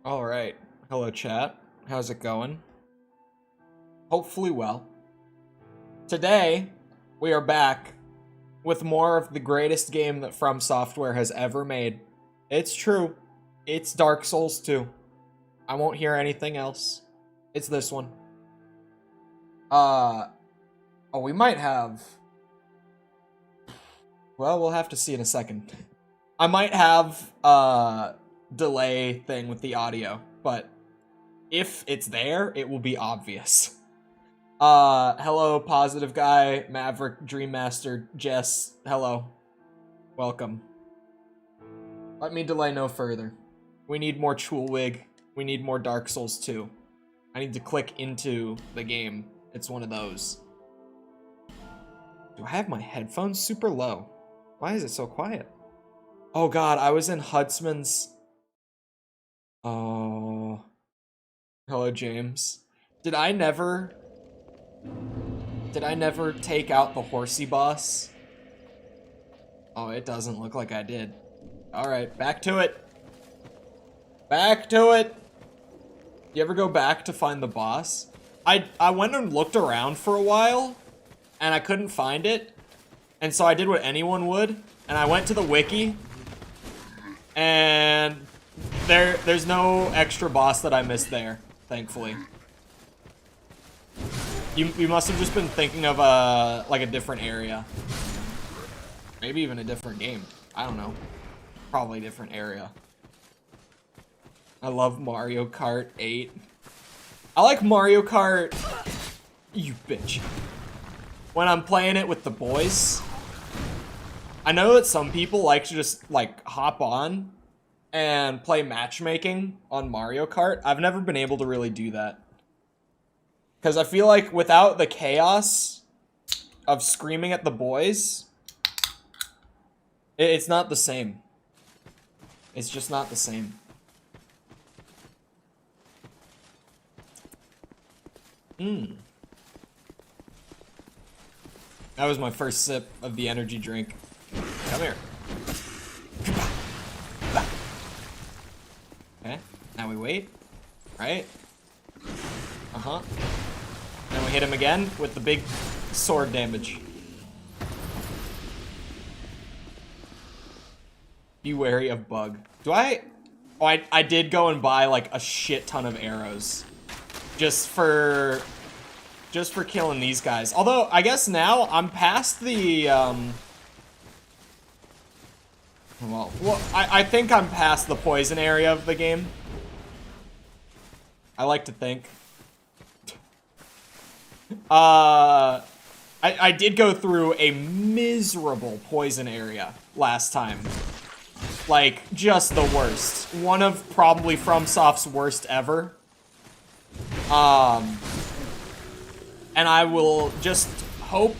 All right. Hello, chat. How's it going? Hopefully well. Today, we are back with more of the greatest game that From Software has ever made. It's true. It's Dark Souls 2. I won't hear anything else. It's this one. Oh, we might have... Well, we'll have to see in a second. I might have a delay thing with the audio, but if it's there, it will be obvious. Hello, Positive Guy, Maverick, Dreammaster, Jess, hello. Welcome. Let me delay no further. We need more Chulwig. We need more Dark Souls 2. I need to click into the game. It's one of those. Do I have my headphones super low? Why is it so quiet? Oh god, I was in Hudsman's... Oh... Hello, James. Did I never take out the horsey boss? Oh, it doesn't look like I did. Alright, back to it. Back to it! You ever go back to find the boss? I went and looked around for a while, and I couldn't find it. And so I did what anyone would, and I went to the wiki, and there's no extra boss that I missed there, thankfully. You must have just been thinking of like a different area. Maybe even a different game. I don't know. Probably a different area. I love Mario Kart 8. I like Mario Kart... You bitch. When I'm playing it with the boys. I know that some people like to just, like, hop on and play matchmaking on Mario Kart. I've never been able to really do that. Because I feel like without the chaos of screaming at the boys, it's not the same. It's just not the same. That was my first sip of the energy drink. Come here. Okay, now we wait. Right? Uh-huh. Then we hit him again with the big sword damage. Be wary of bug. Do I... Oh, I did go and buy, like, a shit ton of arrows. Just for killing these guys. Although, I guess now I'm past the, Well, I think I'm past the poison area of the game. I like to think. I did go through a miserable poison area last time. Like, just the worst. One of probably FromSoft's worst ever. And I will just hope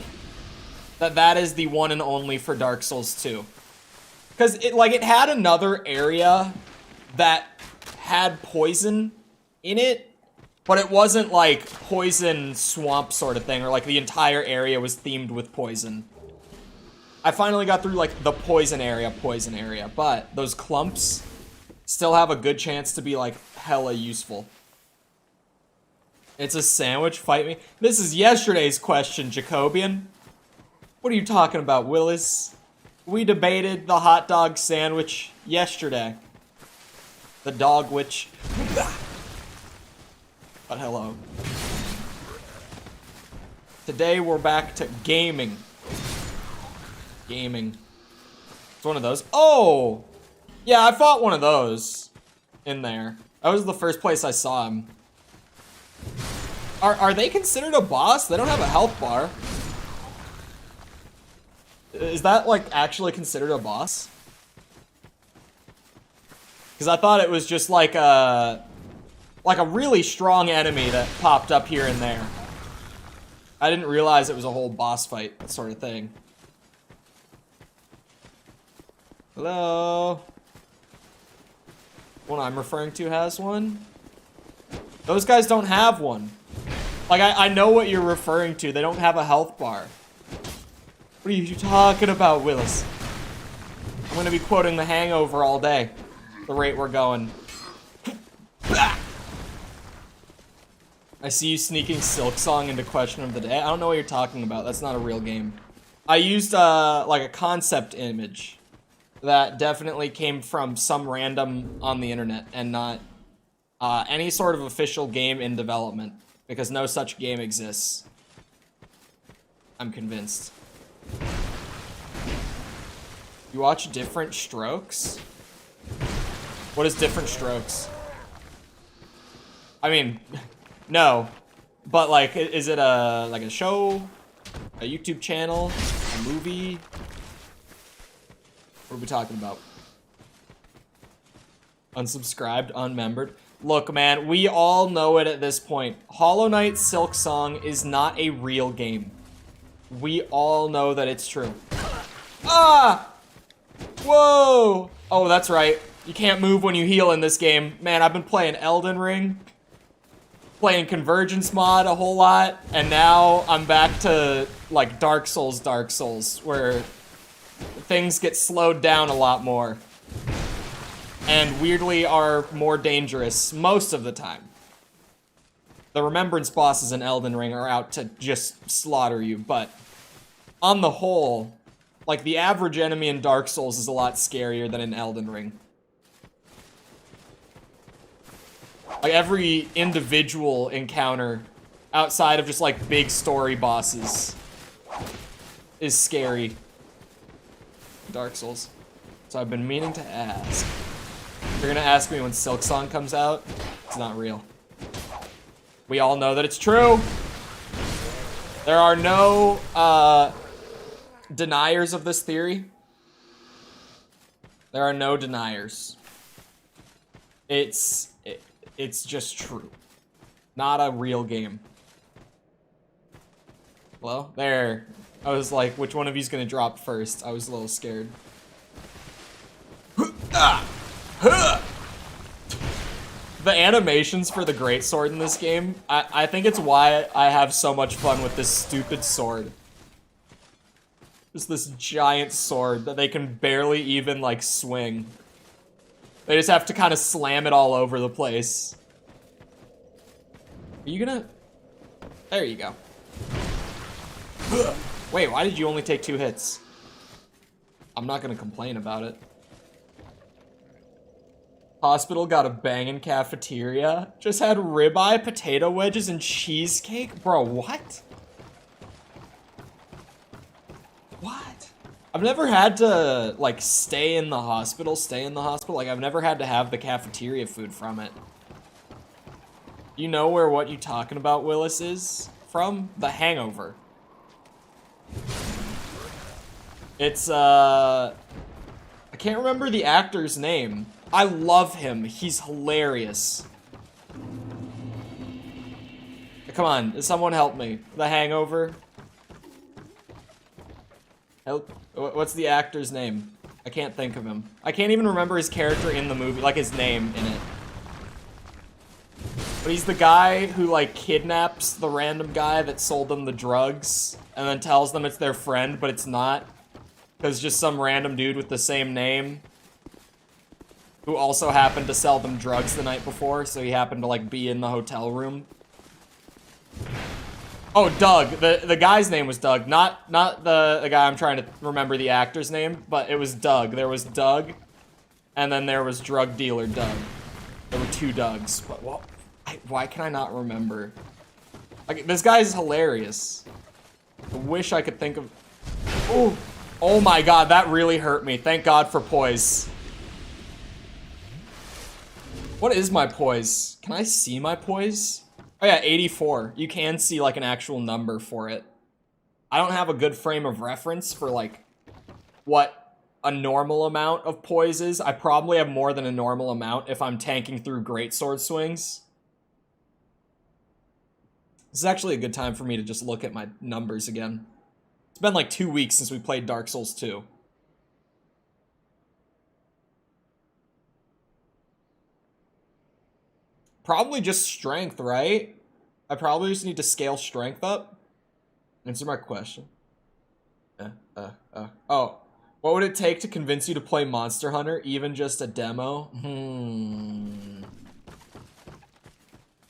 that that is the one and only for Dark Souls 2. Because it had another area that had poison in it, but it wasn't like poison swamp sort of thing, or like the entire area was themed with poison. I finally got through like the poison area, but those clumps still have a good chance to be like hella useful. It's a sandwich, fight me. This is yesterday's question, Jacobian. What are you talking about, Willis? We debated the hot dog sandwich yesterday. The dog witch. But hello. Today we're back to gaming. Gaming. It's one of those. Oh! Yeah, I fought one of those in there. That was the first place I saw him. Are they considered a boss? They don't have a health bar. Is that, like, actually considered a boss? Because I thought it was just like a really strong enemy that popped up here and there. I didn't realize it was a whole boss fight sort of thing. Hello? One I'm referring to has one? Those guys don't have one. Like, I know what you're referring to. They don't have a health bar. What are you talking about, Willis? I'm gonna be quoting The Hangover all day. The rate we're going. I see you sneaking Silk Song into question of the day. I don't know what you're talking about. That's not a real game. I used like a concept image that definitely came from some random on the internet and not any sort of official game in development, because no such game exists. I'm convinced. You watch Different Strokes? What is Different Strokes? I mean, no, but like, is it a show, a YouTube channel, a movie? What are we talking about? Unsubscribed, unmembered. Look, man, we all know it at this point. Hollow Knight Silk Song is not a real game. We all know that it's true. Ah! Whoa! Oh, that's right. You can't move when you heal in this game. Man, I've been playing Elden Ring, playing Convergence mod a whole lot, and now I'm back to, like, Dark Souls, where things get slowed down a lot more. And weirdly are more dangerous most of the time. The Remembrance bosses in Elden Ring are out to just slaughter you, but on the whole, like, the average enemy in Dark Souls is a lot scarier than in Elden Ring. Like, every individual encounter outside of just, like, big story bosses is scary. Dark Souls. So I've been meaning to ask. You're gonna ask me when Silk Song comes out? It's not real. We all know that it's true. There are no deniers of this theory. There are no deniers. It's just true. Not a real game. Hello? There. I was like, which one of you's gonna drop first? I was a little scared. The animations for the greatsword in this game, I think it's why I have so much fun with this stupid sword. Just this giant sword that they can barely even, like, swing. They just have to kind of slam it all over the place. Are you gonna... There you go. Wait, why did you only take 2 hits? I'm not gonna complain about it. Hospital got a bangin' cafeteria. Just had ribeye, potato wedges, and cheesecake? Bro, what? What? I've never had to, like, stay in the hospital. Like, I've never had to have the cafeteria food from it. You know where what you talking about, Willis, is from? The Hangover. It's, I can't remember the actor's name. I love him. He's hilarious. Come on, someone help me. The Hangover. Help. What's the actor's name? I can't think of him. I can't even remember his character in the movie, like his name in it. But he's the guy who, like, kidnaps the random guy that sold them the drugs and then tells them it's their friend, but it's not. Because just some random dude with the same name who also happened to sell them drugs the night before, so he happened to, like, be in the hotel room. Oh, Doug. The guy's name was Doug. Not the guy I'm trying to remember the actor's name, but it was Doug. There was Doug, and then there was drug dealer Doug. There were 2 Dougs. But why can I not remember? Like, this guy's hilarious. I wish I could think of... Ooh. Oh my god, that really hurt me. Thank God for poise. What is my poise? Can I see my poise? Oh yeah, 84. You can see, like, an actual number for it. I don't have a good frame of reference for, like, what a normal amount of poise is. I probably have more than a normal amount if I'm tanking through greatsword swings. This is actually a good time for me to just look at my numbers again. It's been like 2 weeks since we played Dark Souls 2. Probably just strength, right? I probably just need to scale strength up. Answer my question. Oh. What would it take to convince you to play Monster Hunter, even just a demo?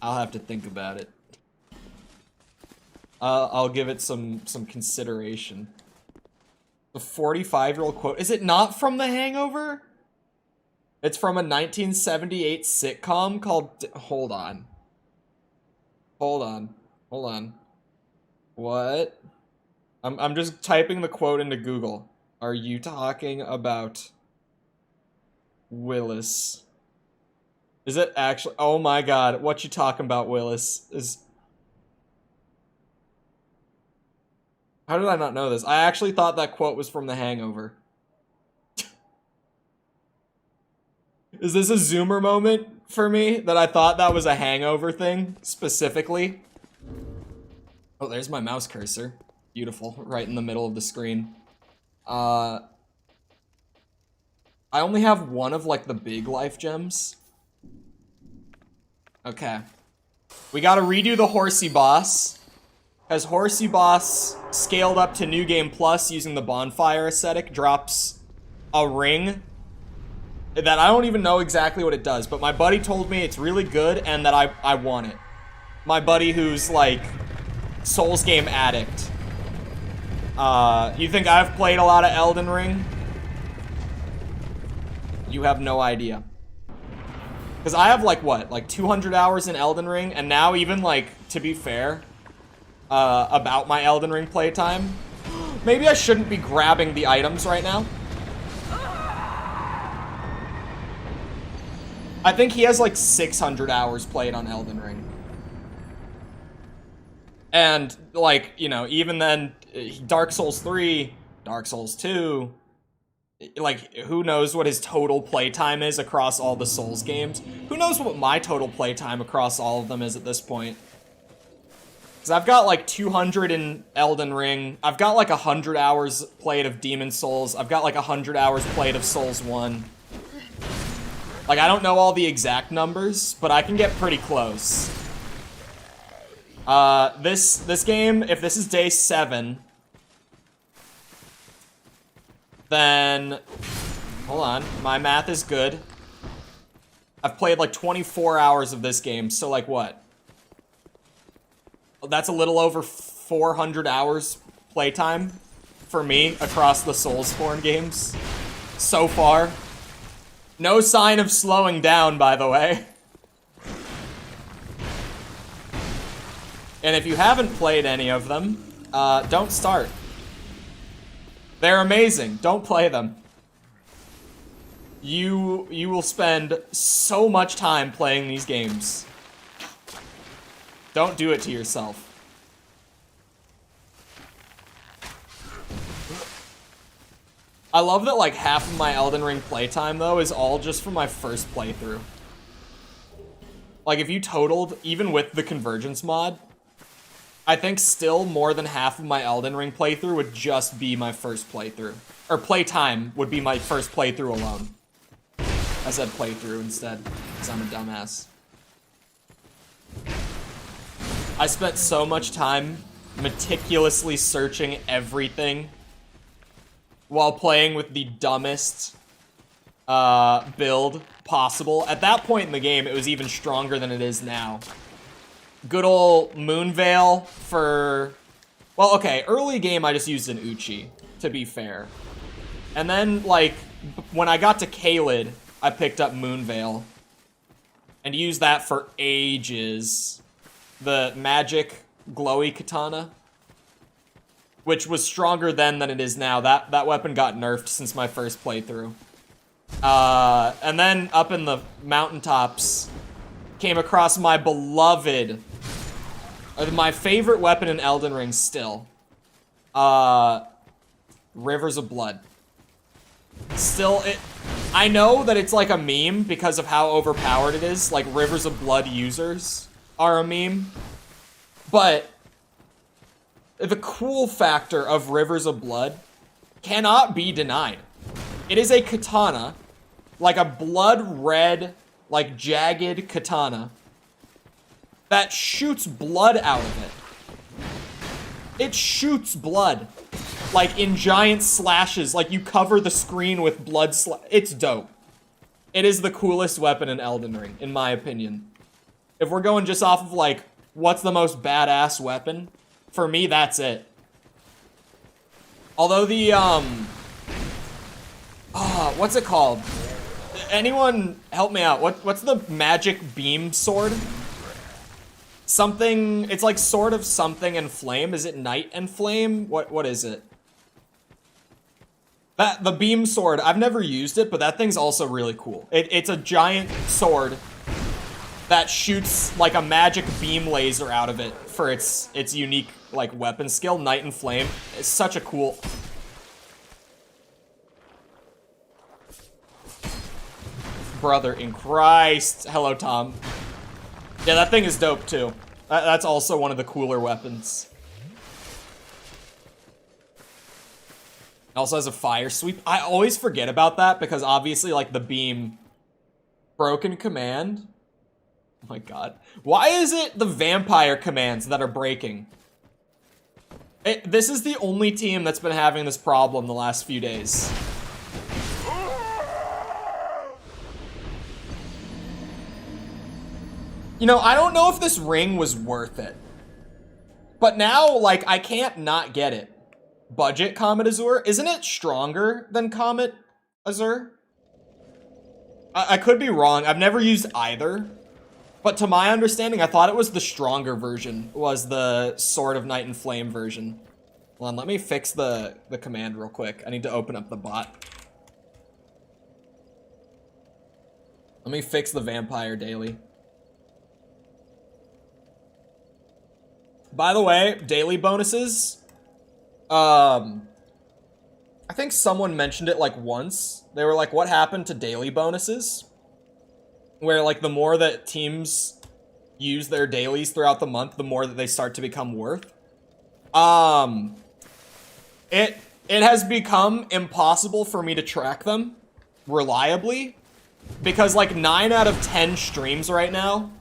I'll have to think about it. I'll give it some consideration. The 45-year-old quote. Is it not from The Hangover? It's from a 1978 sitcom called... Hold on. Hold on. What? I'm just typing the quote into Google. Are you talking about Willis? Is it actually... Oh my god, what you talking about, Willis? How did I not know this? I actually thought that quote was from The Hangover. Is this a zoomer moment for me? That I thought that was a Hangover thing, specifically? Oh, there's my mouse cursor. Beautiful, right in the middle of the screen. I only have one of, like, the big life gems. Okay. We gotta redo the Horsey Boss. Because Horsey Boss, scaled up to New Game Plus using the Bonfire aesthetic, drops a ring that I don't even know exactly what it does, but my buddy told me it's really good and that I want it. My buddy who's, like, Souls game addict. You think I've played a lot of Elden Ring? You have no idea. Because I have, like, what? Like, 200 hours in Elden Ring, and now even, like, to be fair... about my Elden Ring playtime. Maybe I shouldn't be grabbing the items right now. I think he has like 600 hours played on Elden Ring. And like, you know, even then, Dark Souls 3, Dark Souls 2, like, who knows what his total playtime is across all the Souls games? Who knows what my total playtime across all of them is at this point? Because I've got like 200 in Elden Ring. I've got like 100 hours played of Demon Souls. I've got like 100 hours played of Souls 1. Like, I don't know all the exact numbers, but I can get pretty close. This game, if this is day 7, then... Hold on, my math is good. I've played like 24 hours of this game, so like what? That's a little over 400 hours playtime for me across the soulsborne games so far. No sign of slowing down, by the way. And if you haven't played any of them, don't start. They're amazing. Don't play them. You will spend so much time playing these games. Don't do it to yourself. I love that like half of my Elden Ring playtime though is all just from my first playthrough. Like if you totaled, even with the Convergence mod, I think still more than half of my Elden Ring playthrough would just be my first playthrough. Or playtime would be my first playthrough alone. I said playthrough instead, because I'm a dumbass. I spent so much time meticulously searching everything while playing with the dumbest build possible. At that point in the game, it was even stronger than it is now. Good old Moonveil for... Well, okay, early game I just used an Uchi, to be fair. And then, like, when I got to Caelid, I picked up Moonveil and used that for ages. The magic glowy katana, which was stronger then than it is now. That weapon got nerfed since my first playthrough. And then up in the mountaintops, came across my beloved, my favorite weapon in Elden Ring still. Rivers of Blood. Still, I know that it's like a meme because of how overpowered it is. Like, Rivers of Blood users are a meme. But the cool factor of Rivers of Blood cannot be denied. It is a katana, like a blood red, like jagged katana, that shoots blood out of it. It shoots blood, like in giant slashes, like you cover the screen with blood It's dope. It is the coolest weapon in Elden Ring, in my opinion. If we're going just off of, like, what's the most badass weapon, for me, that's it. Although the, what's it called? Anyone help me out. What's the magic beam sword? Something, it's like sword of something and flame. Is it night and flame? What is it? The beam sword, I've never used it, but that thing's also really cool. It's a giant sword that shoots like a magic beam laser out of it for its unique like weapon skill, night and flame. It's such a cool. Brother in Christ. Hello, Tom. Yeah, that thing is dope too. That's also one of the cooler weapons. It also has a fire sweep. I always forget about that because obviously, like, the beam... Broken command? Oh my god. Why is it the vampire commands that are breaking? This is the only team that's been having this problem the last few days. You know, I don't know if this ring was worth it. But now, like, I can't not get it. Budget Comet Azure? Isn't it stronger than Comet Azure? I could be wrong. I've never used either. But to my understanding, I thought it was the stronger version, was the Sword of Night and Flame version. Hold on, let me fix the command real quick. I need to open up the bot. Let me fix the Vampire Daily. By the way, daily bonuses. I think someone mentioned it like once. They were like, what happened to daily bonuses? Where like the more that teams use their dailies throughout the month, the more that they start to become worth. It has become impossible for me to track them reliably because like 9 out of 10 streams right now,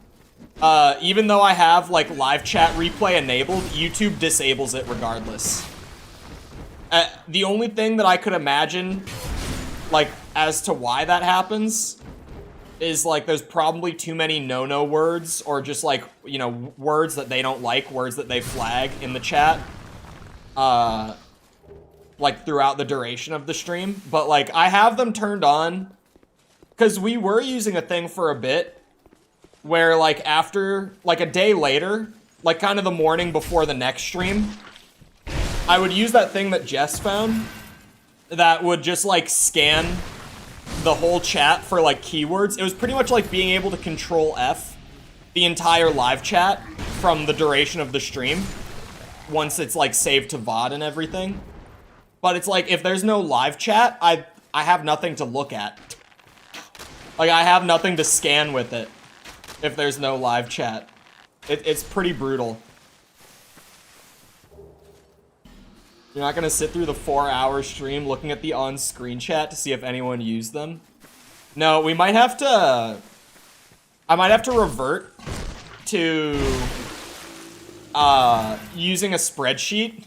even though I have like live chat replay enabled, YouTube disables it regardless. The only thing that I could imagine, like, as to why that happens is, like, there's probably too many no-no words or just, like, you know, words that they don't like, words that they flag in the chat, like, throughout the duration of the stream. But, like, I have them turned on because we were using a thing for a bit where, like, after, like, a day later, like, kind of the morning before the next stream, I would use that thing that Jess found that would just, like, scan the whole chat for, like, keywords. It was pretty much like being able to control F the entire live chat from the duration of the stream once it's, like, saved to VOD and everything. But it's like, if there's no live chat, I have nothing to look at. Like, I have nothing to scan with it if there's no live chat. It's pretty brutal. You're not gonna sit through the 4-hour stream looking at the on-screen chat to see if anyone used them? No, we might have to... I might have to revert to using a spreadsheet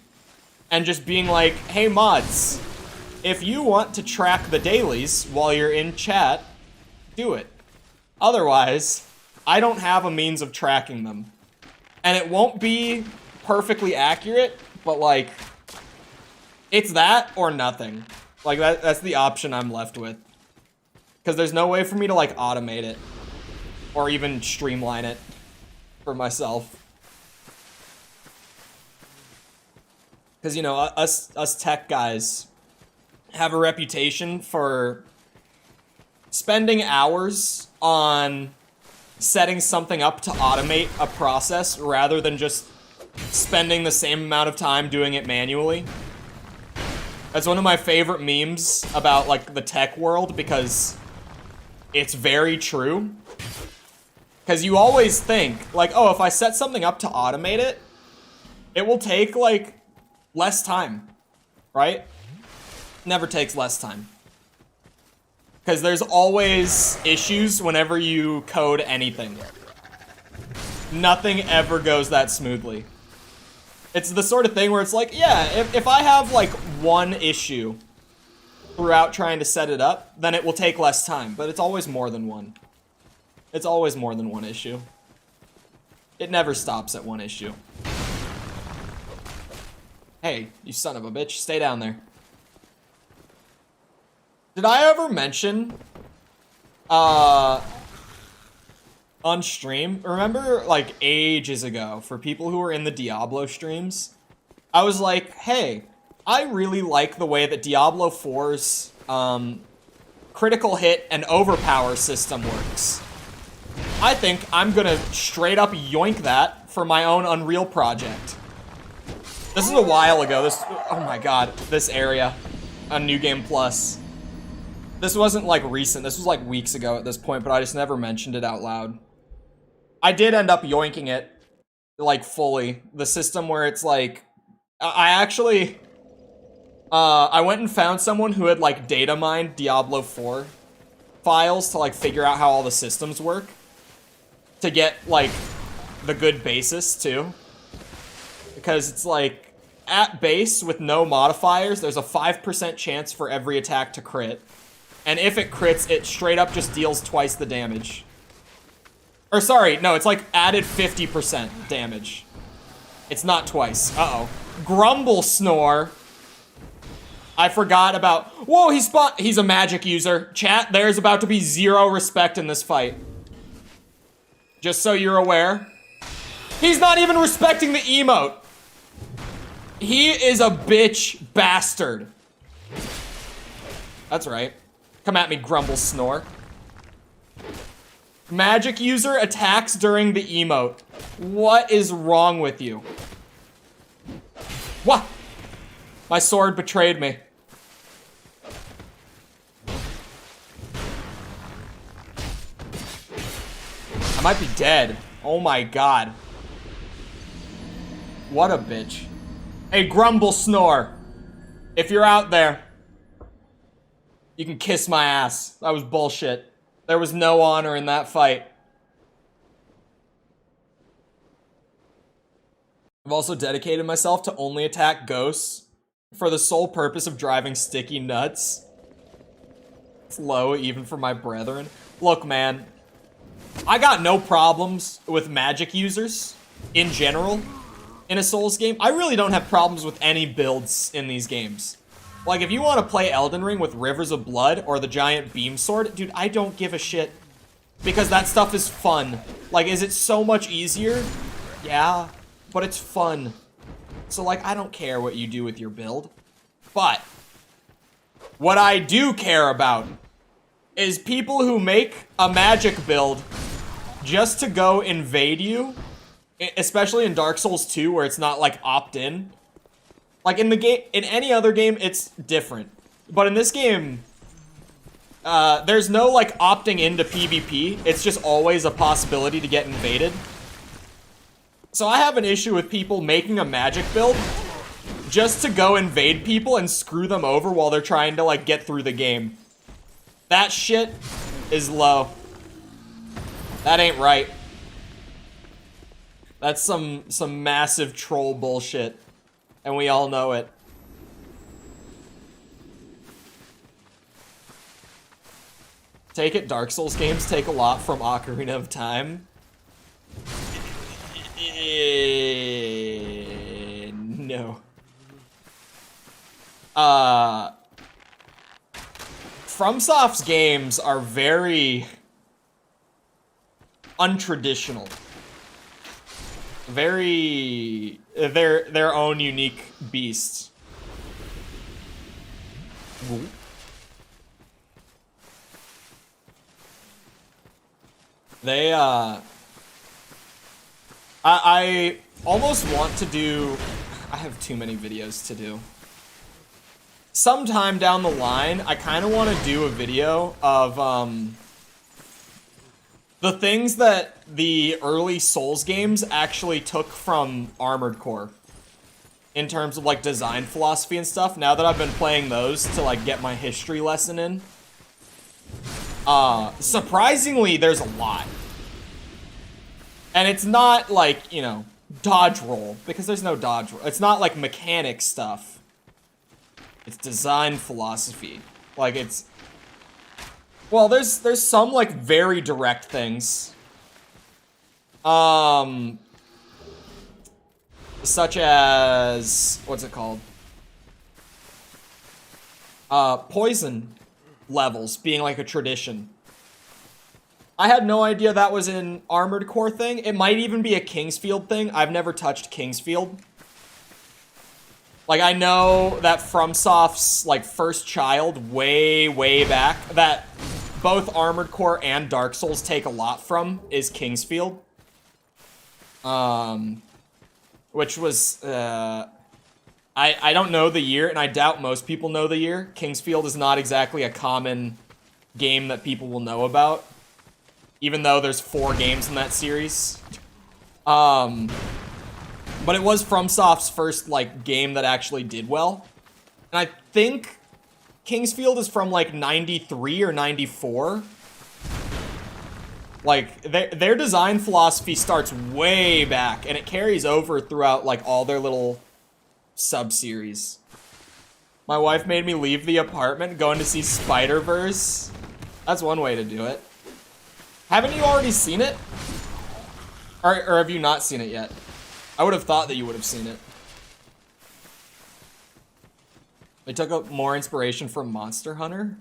and just being like, hey mods, if you want to track the dailies while you're in chat, do it. Otherwise, I don't have a means of tracking them. And it won't be perfectly accurate, but like... It's that or nothing. Like, that's the option I'm left with. Because there's no way for me to, like, automate it. Or even streamline it for myself. Because, you know, us tech guys have a reputation for spending hours on setting something up to automate a process rather than just spending the same amount of time doing it manually. That's one of my favorite memes about, like, the tech world, because it's very true. Because you always think, like, oh, if I set something up to automate it, it will take, like, less time, right? Never takes less time. Because there's always issues whenever you code anything. Nothing ever goes that smoothly. It's the sort of thing where it's like, yeah, if I have, like, one issue throughout trying to set it up, then it will take less time. But it's always more than one. It's always more than one issue. It never stops at one issue. Hey, you son of a bitch, stay down there. Did I ever mention, on stream, remember, like, ages ago, for people who were in the Diablo streams, I was like, hey, I really like the way that Diablo 4's, critical hit and overpower system works. I think I'm gonna straight up yoink that for my own Unreal project. This is a while ago, oh my god, this area on New Game Plus. This wasn't like recent, this was like weeks ago at this point, but I just never mentioned it out loud. I did end up yoinking it, like fully. The system where it's like, I actually, I went and found someone who had like data mined Diablo 4 files to like figure out how all the systems work. To get like the good basis too. Because it's like, at base with no modifiers, there's a 5% chance for every attack to crit. And if it crits, it straight up just deals twice the damage. Or sorry, no, it's like added 50% damage. It's not twice. Uh-oh. Grumble Snore. I forgot about... Whoa, he's a magic user. Chat, there's about to be 0 respect in this fight. Just so you're aware. He's not even respecting the emote. He is a bitch bastard. That's right. Come at me, Grumble Snore. Magic user attacks during the emote. What is wrong with you? What? My sword betrayed me. I might be dead. Oh my god. What a bitch. Hey, Grumble Snore. If you're out there, you can kiss my ass. That was bullshit. There was no honor in that fight. I've also dedicated myself to only attack ghosts for the sole purpose of driving sticky nuts. It's low even for my brethren. Look, man. I got no problems with magic users in general in a Souls game. I really don't have problems with any builds in these games. Like, if you want to play Elden Ring with Rivers of Blood or the giant beam sword, dude, I don't give a shit. Because that stuff is fun. Like, is it so much easier? Yeah, but it's fun. So, like, I don't care what you do with your build. But what I do care about is people who make a magic build just to go invade you, especially in Dark Souls 2 where it's not like opt-in. Like in the game, in any other game, it's different. But in this game, there's no like opting into PvP. It's just always a possibility to get invaded. So I have an issue with people making a magic build just to go invade people and screw them over while they're trying to like get through the game. That shit is low. That ain't right. That's some massive troll bullshit. And we all know it. Take it, Dark Souls games take a lot from Ocarina of Time. No. FromSoft's games are very untraditional. Very, they're their own unique beasts. Ooh. They, I almost want to do, I have too many videos to do. Sometime down the line, I kind of want to do a video of, the things that the early Souls games actually took from Armored Core. In terms of, like, design philosophy and stuff, now that I've been playing those to, like, get my history lesson in. Surprisingly, there's a lot. And it's not, like, you know, dodge roll, because there's no dodge roll. It's not, like, mechanic stuff. It's design philosophy. Like, it's... Well, there's some, like, very direct things. Such as, what's it called? Poison levels being like a tradition. I had no idea that was an Armored Core thing. It might even be a Kingsfield thing. I've never touched Kingsfield. Like, I know that FromSoft's, like, first child way, way back, that both Armored Core and Dark Souls take a lot from, is Kingsfield. Which was, I don't know the year, and I doubt most people know the year. Kingsfield is not exactly a common game that people will know about, even though there's 4 games in that series. But it was FromSoft's first, like, game that actually did well. And I think Kingsfield is from, like, 93 or 94. Like, their design philosophy starts way back, and it carries over throughout, like, all their little sub-series. My wife made me leave the apartment going to see Spider-Verse. That's one way to do it. Haven't you already seen it? Or have you not seen it yet? I would have thought that you would have seen it. They took up more inspiration from Monster Hunter.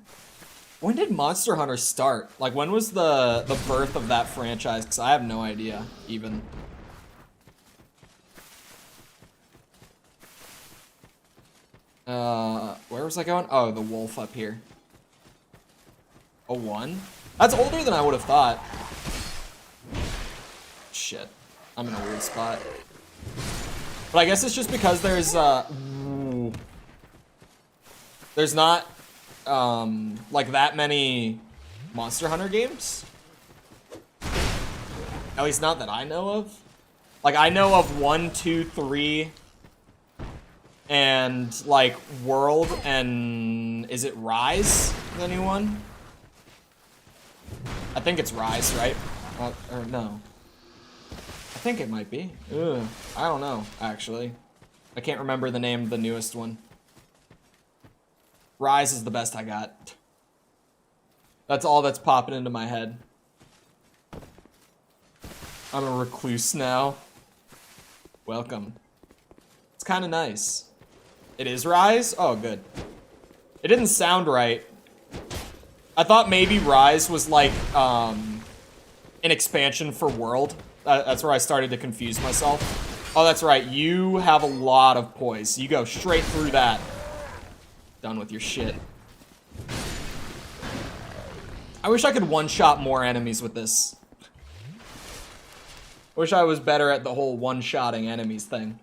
When did Monster Hunter start? Like, when was the birth of that franchise? Because I have no idea, even. Where was I going? Oh, the wolf up here. A 1? That's older than I would have thought. Shit. I'm in a weird spot. But I guess it's just because there's not, like, that many Monster Hunter games. At least not that I know of. Like, I know of 1, 2, 3, and, like, World, and is it Rise? The new one? I think it's Rise, right? Or no. I think it might be. Ugh, I don't know, actually. I can't remember the name of the newest one. Rise is the best I got. That's all that's popping into my head. I'm a recluse now. Welcome. It's kind of nice. It is Rise? Oh, good. It didn't sound right. I thought maybe Rise was like an expansion for World. That's where I started to confuse myself. Oh, that's right. You have a lot of poise. You go straight through that. Done with your shit. I wish I could one-shot more enemies with this. I wish I was better at the whole one-shotting enemies thing.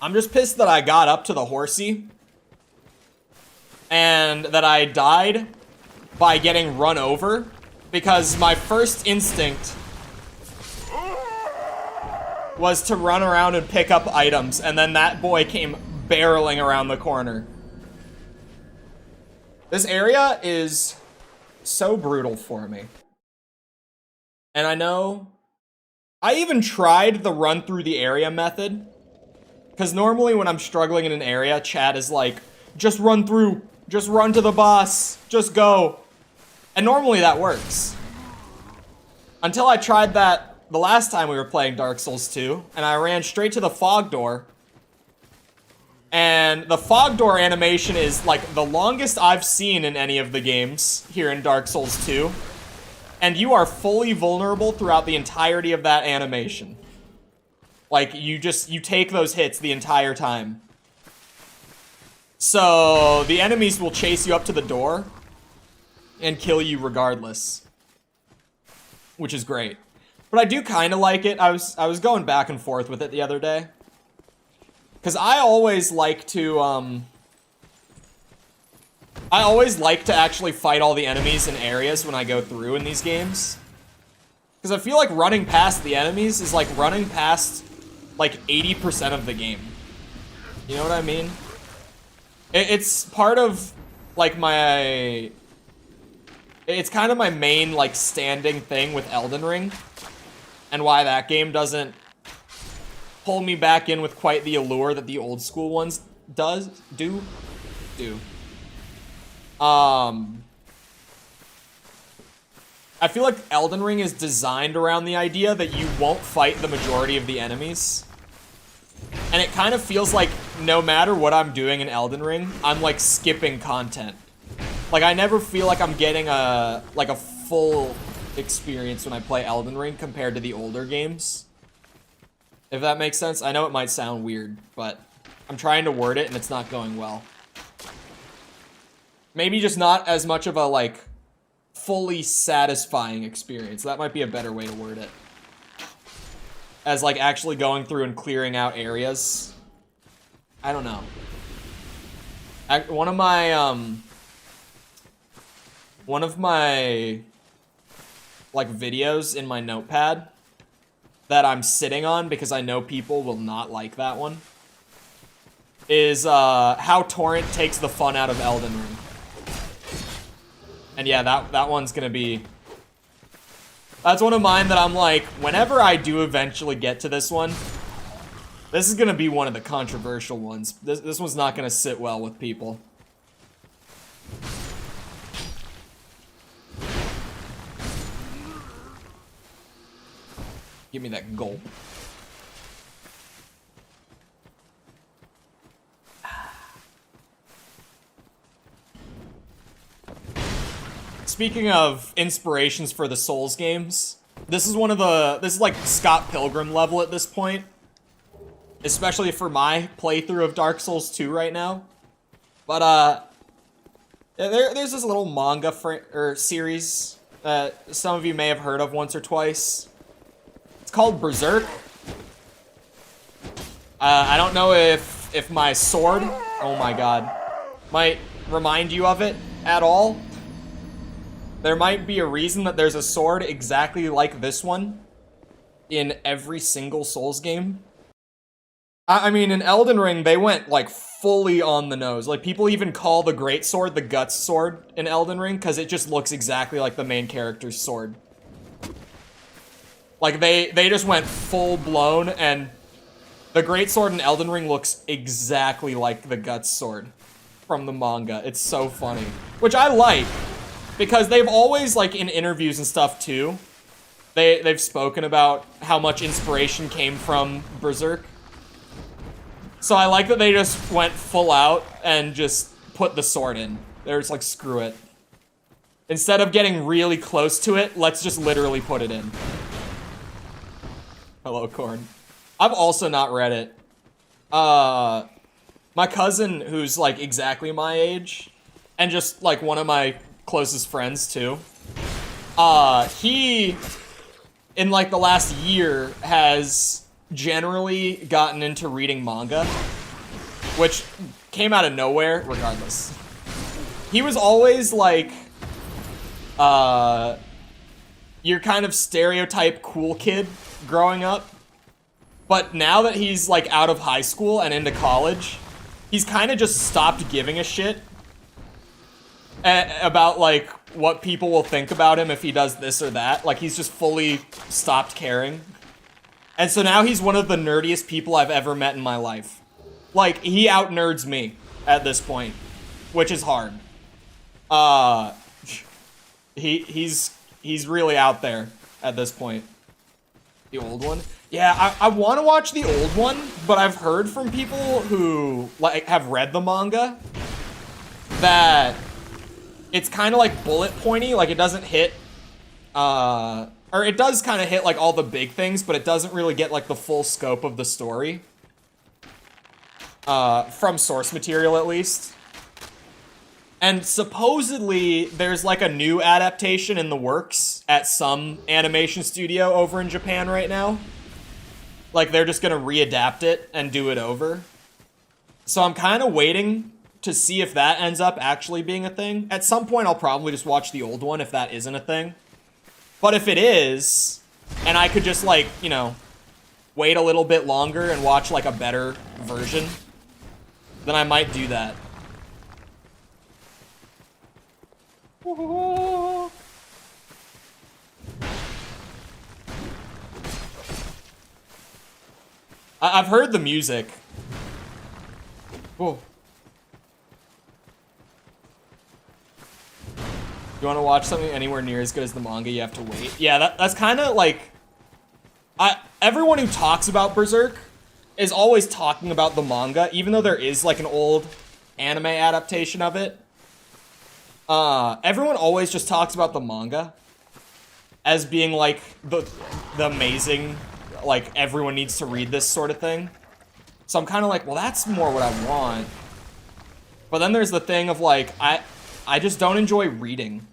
I'm just pissed that I got up to the horsey and that I died by getting run over, because my first instinct was to run around and pick up items, and then that boy came barreling around the corner. This area is so brutal for me. And I know I even tried the run through the area method, because normally when I'm struggling in an area, chat is like, just run through, just run to the boss, just go. And normally that works. Until I tried that the last time we were playing Dark Souls 2, and I ran straight to the fog door. And the fog door animation is like the longest I've seen in any of the games here in Dark Souls 2. And you are fully vulnerable throughout the entirety of that animation. Like, you take those hits the entire time. So, the enemies will chase you up to the door and kill you regardless. Which is great. But I do kind of like it. I was going back and forth with it the other day. Because I always like to actually fight all the enemies in areas when I go through in these games. Because I feel like running past the enemies is like running past like 80% of the game. You know what I mean? It's part of like my... It's kind of my main like standing thing with Elden Ring. And why that game doesn't pull me back in with quite the allure that the old school ones do. I feel like Elden Ring is designed around the idea that you won't fight the majority of the enemies. And it kind of feels like no matter what I'm doing in Elden Ring, I'm like skipping content. Like I never feel like I'm getting a full experience when I play Elden Ring compared to the older games. If that makes sense. I know it might sound weird, but I'm trying to word it and it's not going well. Maybe just not as much of a like fully satisfying experience. That might be a better way to word it. As like actually going through and clearing out areas. I don't know. One of my like videos in my notepad that I'm sitting on because I know people will not like that one is how Torrent takes the fun out of Elden Ring. And yeah, that one's gonna be... That's one of mine that I'm like, whenever I do eventually get to this one, this is gonna be one of the controversial ones. This one's not gonna sit well with people. Give me that gold. Speaking of inspirations for the Souls games, this is like Scott Pilgrim level at this point. Especially for my playthrough of Dark Souls 2 right now. But, there's this little manga series that some of you may have heard of once or twice. It's called Berserk. I don't know if my sword, oh my god, might remind you of it at all. There might be a reason that there's a sword exactly like this one in every single Souls game. I mean, in Elden Ring, they went, like, fully on the nose. Like, people even call the Great Sword the Guts Sword in Elden Ring, because it just looks exactly like the main character's sword. Like, they just went full-blown, and the Great Sword in Elden Ring looks exactly like the Guts Sword from the manga. It's so funny. Which I like. Because they've always, like, in interviews and stuff, too, they've spoken about how much inspiration came from Berserk. So I like that they just went full out and just put the sword in. They're just like, screw it. Instead of getting really close to it, let's just literally put it in. Hello, Corn. I've also not read it. My cousin, who's, like, exactly my age, and just, like, one of my closest friends too. He, in like the last year, has generally gotten into reading manga, which came out of nowhere, regardless. He was always like, your kind of stereotype cool kid growing up. But now that he's like out of high school and into college, he's kind of just stopped giving a shit about like what people will think about him if he does this or that. Like he's just fully stopped caring. And so now he's one of the nerdiest people I've ever met in my life. Like he out-nerds me at this point, which is hard. He's really out there at this point. The old one? Yeah, I want to watch the old one, but I've heard from people who like have read the manga that it's kind of like bullet pointy, like it doesn't hit, or it does kind of hit like all the big things, but it doesn't really get like the full scope of the story. From source material at least. And supposedly there's like a new adaptation in the works at some animation studio over in Japan right now. Like they're just gonna readapt it and do it over. So I'm kind of waiting to see if that ends up actually being a thing. At some point, I'll probably just watch the old one if that isn't a thing. But if it is, and I could just, like, you know, wait a little bit longer and watch, like, a better version, then I might do that. I've heard the music. Oh. You want to watch something anywhere near as good as the manga, you have to wait. Yeah, that's kind of like... everyone who talks about Berserk is always talking about the manga, even though there is like an old anime adaptation of it. Everyone always just talks about the manga as being like the amazing, like everyone needs to read this sort of thing. So I'm kind of like, well, that's more what I want. But then there's the thing of like, I just don't enjoy reading.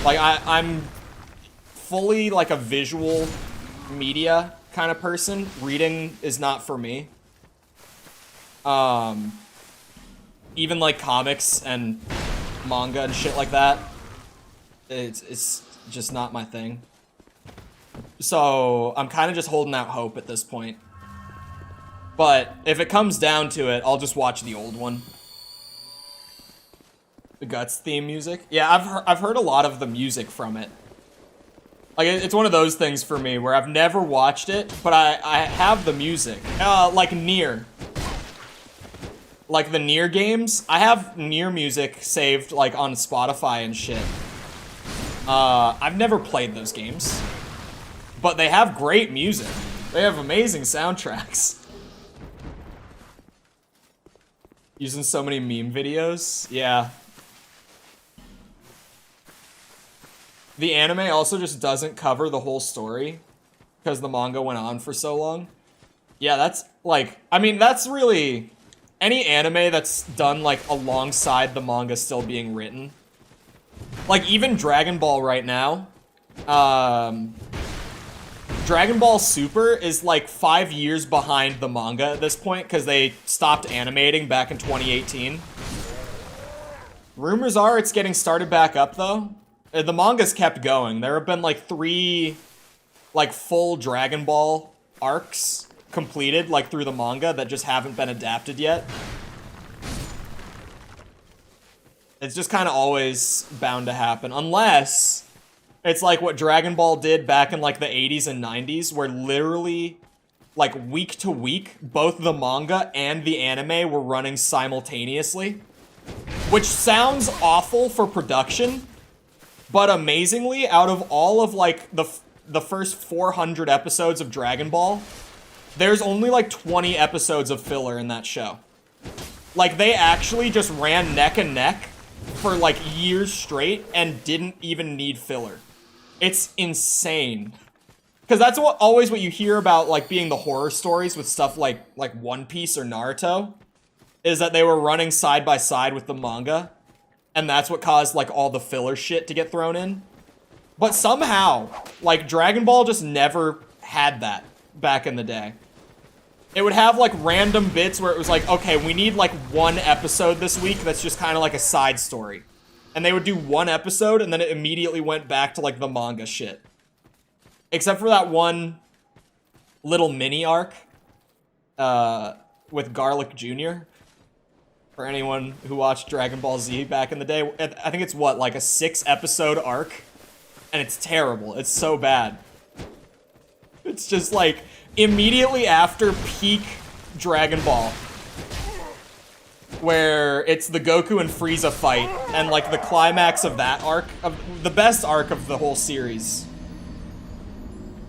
Like I'm fully like a visual media kind of person. Reading is not for me. Even like comics and manga and shit like that, it's just not my thing. So I'm kind of just holding out hope at this point. But if it comes down to it, I'll just watch the old one. The Guts theme music. Yeah, I've heard a lot of the music from it. Like, it's one of those things for me where I've never watched it, but I have the music. Like Nier. Like the Nier games. I have Nier music saved, like, on Spotify and shit. I've never played those games. But they have great music. They have amazing soundtracks. Using so many meme videos. Yeah. The anime also just doesn't cover the whole story because the manga went on for so long. Yeah, that's like, I mean, that's really any anime that's done like alongside the manga still being written. Like even Dragon Ball right now, Dragon Ball Super is like 5 years behind the manga at this point because they stopped animating back in 2018. Rumors are it's getting started back up though. The manga's kept going. There have been like 3 like full Dragon Ball arcs completed like through the manga that just haven't been adapted yet. It's just kind of always bound to happen unless it's like what Dragon Ball did back in like the 80s and 90s where literally like week to week both the manga and the anime were running simultaneously, which sounds awful for production. But amazingly, out of all of, like, the first 400 episodes of Dragon Ball, there's only, like, 20 episodes of filler in that show. Like, they actually just ran neck and neck for, like, years straight and didn't even need filler. It's insane. Because that's always what you hear about, like, being the horror stories with stuff like One Piece or Naruto, is that they were running side by side with the manga. And that's what caused, like, all the filler shit to get thrown in. But somehow, like, Dragon Ball just never had that back in the day. It would have, like, random bits where it was like, okay, we need, like, 1 episode this week that's just kind of like a side story. And they would do 1 episode, and then it immediately went back to, like, the manga shit. Except for that one little mini arc with Garlic Jr., for anyone who watched Dragon Ball Z back in the day. I think it's what, like a 6-episode arc? And it's terrible. It's so bad. It's just like immediately after peak Dragon Ball, where it's the Goku and Frieza fight, and like the climax of that arc, of the best arc of the whole series.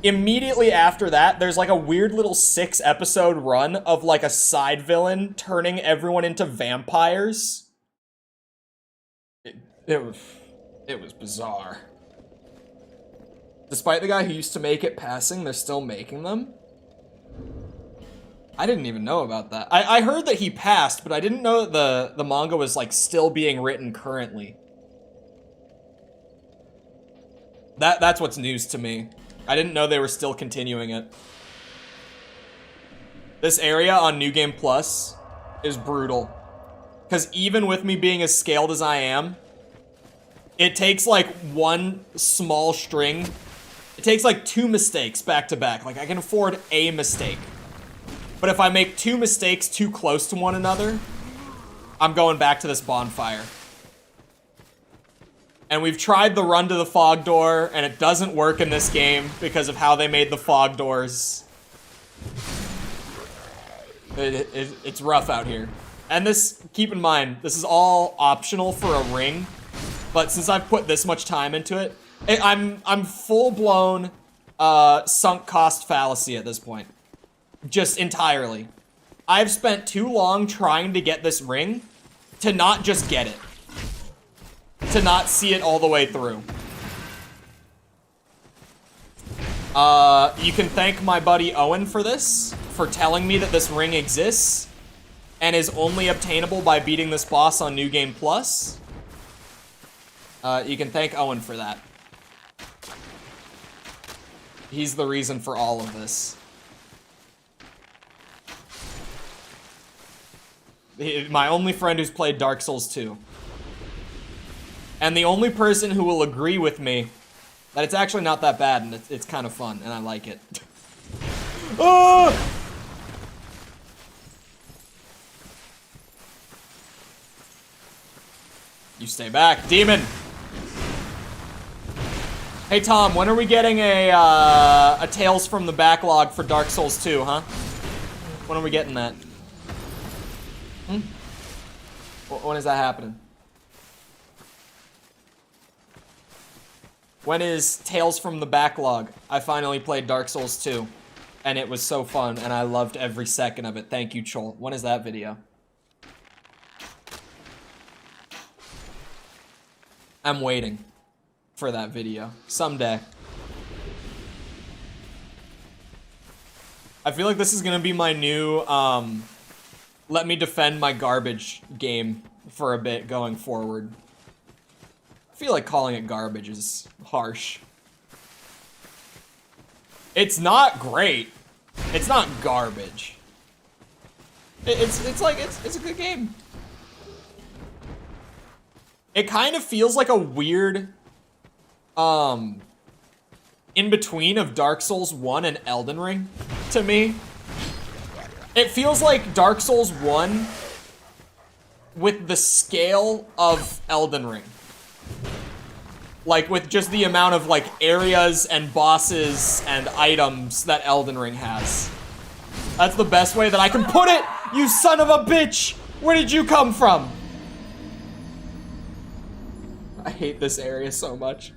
Immediately after that, there's like a weird little 6-episode run of like a side villain turning everyone into vampires. It was bizarre. Despite the guy who used to make it passing, they're still making them? I didn't even know about that. I heard that he passed, but I didn't know that the manga was like still being written currently. That's what's news to me. I didn't know they were still continuing it. This area on New Game Plus is brutal. Because even with me being as scaled as I am, it takes like 1 small string. It takes like 2 mistakes back to back. Like I can afford a mistake. But if I make 2 mistakes too close to one another, I'm going back to this bonfire. And we've tried the run to the fog door, and it doesn't work in this game because of how they made the fog doors. It's rough out here. And this, keep in mind, this is all optional for a ring. But since I've put this much time into it, I'm full-blown sunk cost fallacy at this point. Just entirely. I've spent too long trying to get this ring to not just get it. To not see it all the way through. You can thank my buddy Owen for this, for telling me that this ring exists and is only obtainable by beating this boss on New Game Plus. You can thank Owen for that. He's the reason for all of this. My only friend who's played Dark Souls 2. And the only person who will agree with me that it's actually not that bad and it's kind of fun and I like it. Oh! You stay back, demon! Hey Tom, when are we getting a Tales from the Backlog for Dark Souls 2, huh? When are we getting that? When is that happening? When is Tales from the Backlog? I finally played Dark Souls 2, and it was so fun, and I loved every second of it. Thank you, Chol. When is that video? I'm waiting for that video. Someday. I feel like this is gonna be my new, let me defend my garbage game for a bit going forward. I feel like calling it garbage is harsh. It's not great. It's not garbage. It's like, it's a good game. It kind of feels like a weird, in between of Dark Souls 1 and Elden Ring, to me. It feels like Dark Souls 1 with the scale of Elden Ring. Like, with just the amount of, like, areas and bosses and items that Elden Ring has. That's the best way that I can put it, you son of a bitch! Where did you come from? I hate this area so much.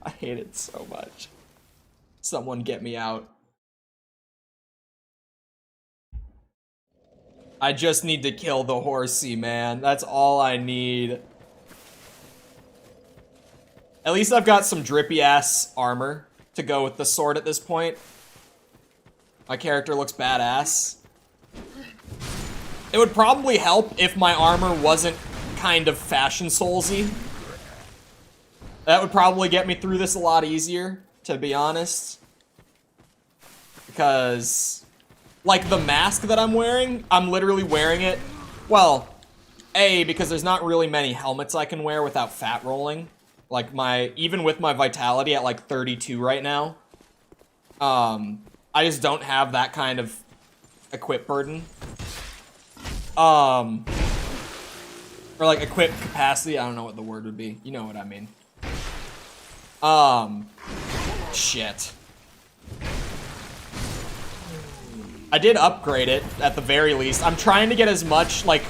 I hate it so much. Someone get me out. I just need to kill the horsey, man. That's all I need. At least I've got some drippy-ass armor to go with the sword at this point. My character looks badass. It would probably help if my armor wasn't kind of fashion soulsy. That would probably get me through this a lot easier, to be honest. Because, like, the mask that I'm wearing, I'm literally wearing it, well, A, because there's not really many helmets I can wear without fat rolling. Like, even with my vitality at, like, 32 right now, I just don't have that kind of equip burden. Or, like, equip capacity, I don't know what the word would be. You know what I mean. Shit. I did upgrade it, at the very least. I'm trying to get as much, like,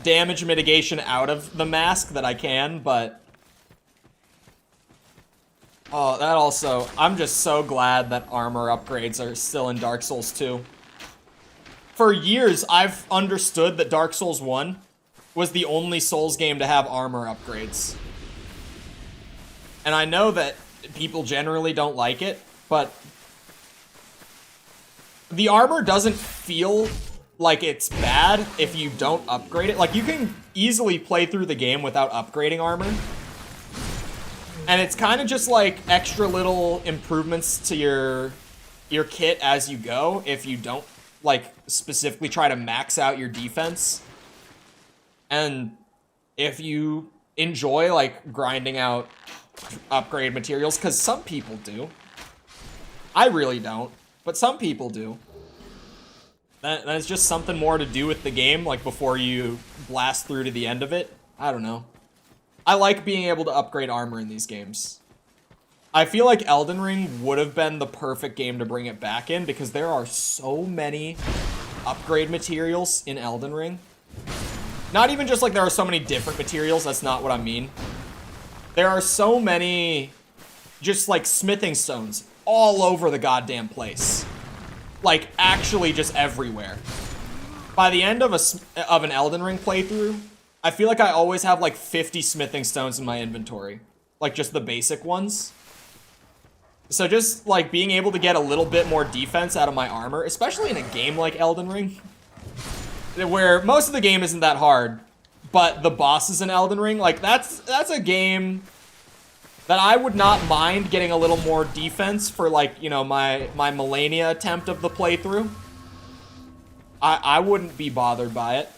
damage mitigation out of the mask that I can, but... Oh, that also... I'm just so glad that armor upgrades are still in Dark Souls 2. For years, I've understood that Dark Souls 1 was the only Souls game to have armor upgrades. And I know that people generally don't like it, but... the armor doesn't feel like it's bad if you don't upgrade it. Like, you can easily play through the game without upgrading armor. And it's kind of just like extra little improvements to your kit as you go if you don't, like, specifically try to max out your defense. And if you enjoy, like, grinding out upgrade materials, because some people do. I really don't. But some people do. That's just something more to do with the game, like, before you blast through to the end of it. I don't know. I like being able to upgrade armor in these games. I feel like Elden Ring would have been the perfect game to bring it back in, because there are so many upgrade materials in Elden Ring. Not even just, like, there are so many different materials, that's not what I mean. There are so many just like smithing stones all over the goddamn place. Like actually just everywhere. By the end of an Elden Ring playthrough, I feel like I always have like 50 smithing stones in my inventory. Like just the basic ones. So just like being able to get a little bit more defense out of my armor, especially in a game like Elden Ring, where most of the game isn't that hard, but the bosses in Elden Ring, like that's a game that I would not mind getting a little more defense for, like, you know, my Millennia attempt of the playthrough. I wouldn't be bothered by it.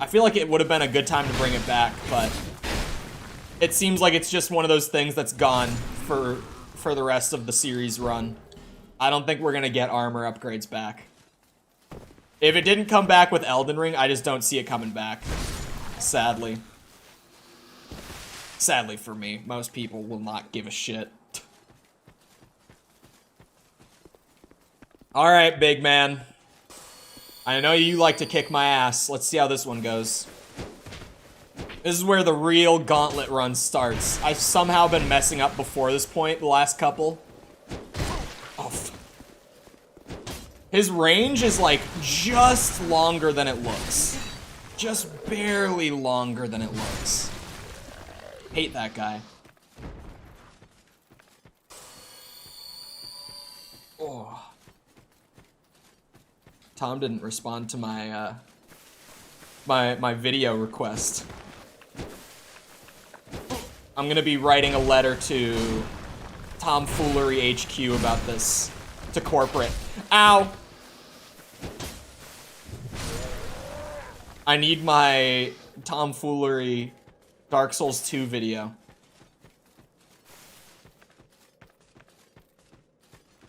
I feel like it would have been a good time to bring it back, but it seems like it's just one of those things that's gone for the rest of the series run. I don't think we're gonna get armor upgrades back. If it didn't come back with Elden Ring, I just don't see it coming back. Sadly. Sadly for me, most people will not give a shit. Alright, big man. I know you like to kick my ass. Let's see how this one goes. This is where the real gauntlet run starts. I've somehow been messing up before this point, the last couple. Oh, his range is like just longer than it looks. Just barely longer than it looks. Hate that guy. Oh. Tom didn't respond to my my video request. I'm gonna be writing a letter to Tomfoolery HQ about this. To corporate. Ow! I need my Tomfoolery Dark Souls 2 video.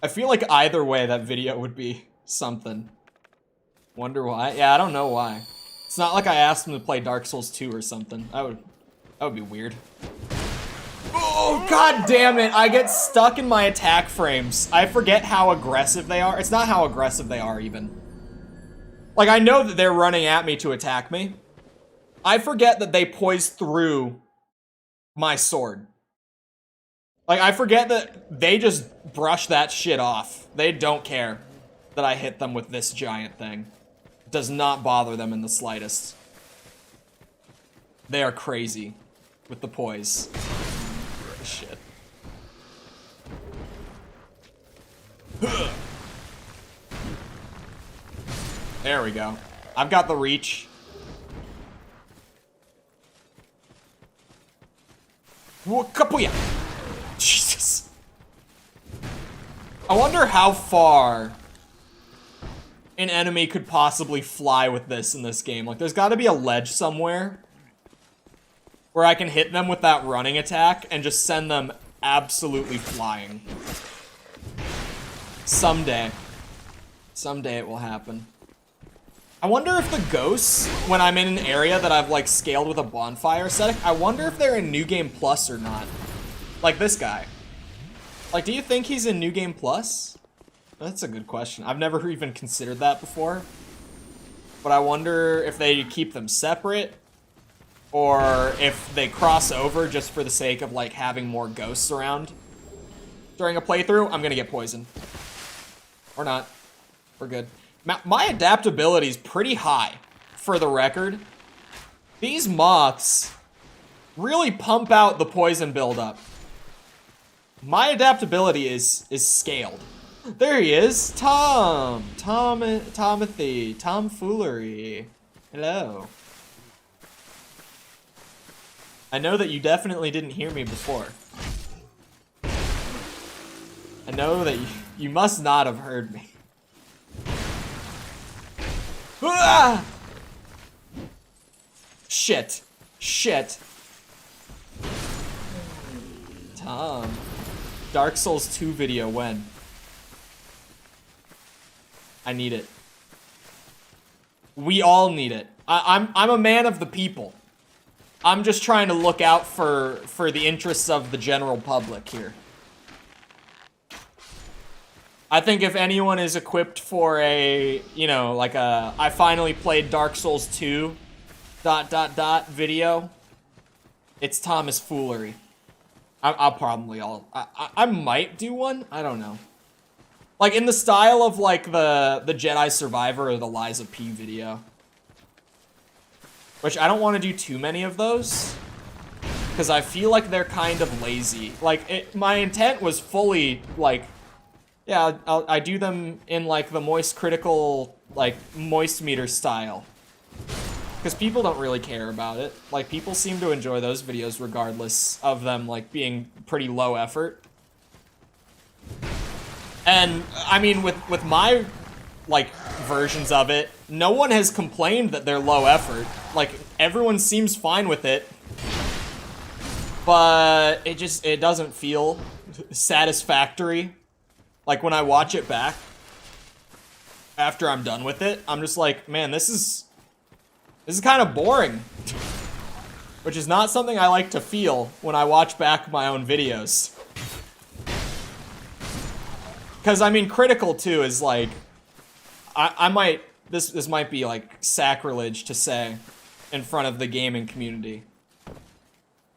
I feel like either way that video would be something. Wonder why? Yeah, I don't know why. It's not like I asked him to play Dark Souls 2 or something. That would be weird. Oh, god damn it! I get stuck in my attack frames. I forget how aggressive they are. It's not how aggressive they are, even. Like, I know that they're running at me to attack me. I forget that they poise through my sword. Like, I forget that they just brush that shit off. They don't care that I hit them with this giant thing. It does not bother them in the slightest. They are crazy with the poise. Shit. There we go. I've got the reach. Kapuya! Jesus. I wonder how far an enemy could possibly fly with this in this game. Like, there's gotta be a ledge somewhere where I can hit them with that running attack and just send them absolutely flying. Someday. Someday it will happen. I wonder if the ghosts, when I'm in an area that I've, like, scaled with a bonfire setting, I wonder if they're in New Game Plus or not. Like this guy. Like, do you think he's in New Game Plus? That's a good question. I've never even considered that before. But I wonder if they keep them separate, or if they cross over just for the sake of, like, having more ghosts around during a playthrough. I'm gonna get poisoned. Or not. We're good. My adaptability is pretty high, for the record. These moths really pump out the poison buildup. My adaptability is scaled. There he is, Tomothy, Tomfoolery. Hello. I know that you definitely didn't hear me before. I know that you must not have heard me. Ah! Shit. Shit. Tom. Dark Souls 2 video when? I need it. We all need it. I'm a man of the people. I'm just trying to look out for the interests of the general public here. I think if anyone is equipped for a, you know, like a, I finally played Dark Souls 2, ... video, It's Thomas Foolery. I might do one. I don't know. Like in the style of like the Jedi Survivor or the Liza P video. Which I don't want to do too many of those. Because I feel like they're kind of lazy. Like, my intent was fully, like, yeah, I do them in, like, the moist critical, like, moist meter style. Because people don't really care about it. Like, people seem to enjoy those videos regardless of them, like, being pretty low effort. And, I mean, with my, like, versions of it, no one has complained that they're low effort. Like, everyone seems fine with it. But it doesn't feel satisfactory. Like, when I watch it back, after I'm done with it, I'm just like, man, this is kind of boring. Which is not something I like to feel when I watch back my own videos. Because, I mean, critical, too, is like, I might, this might be, like, sacrilege to say in front of the gaming community.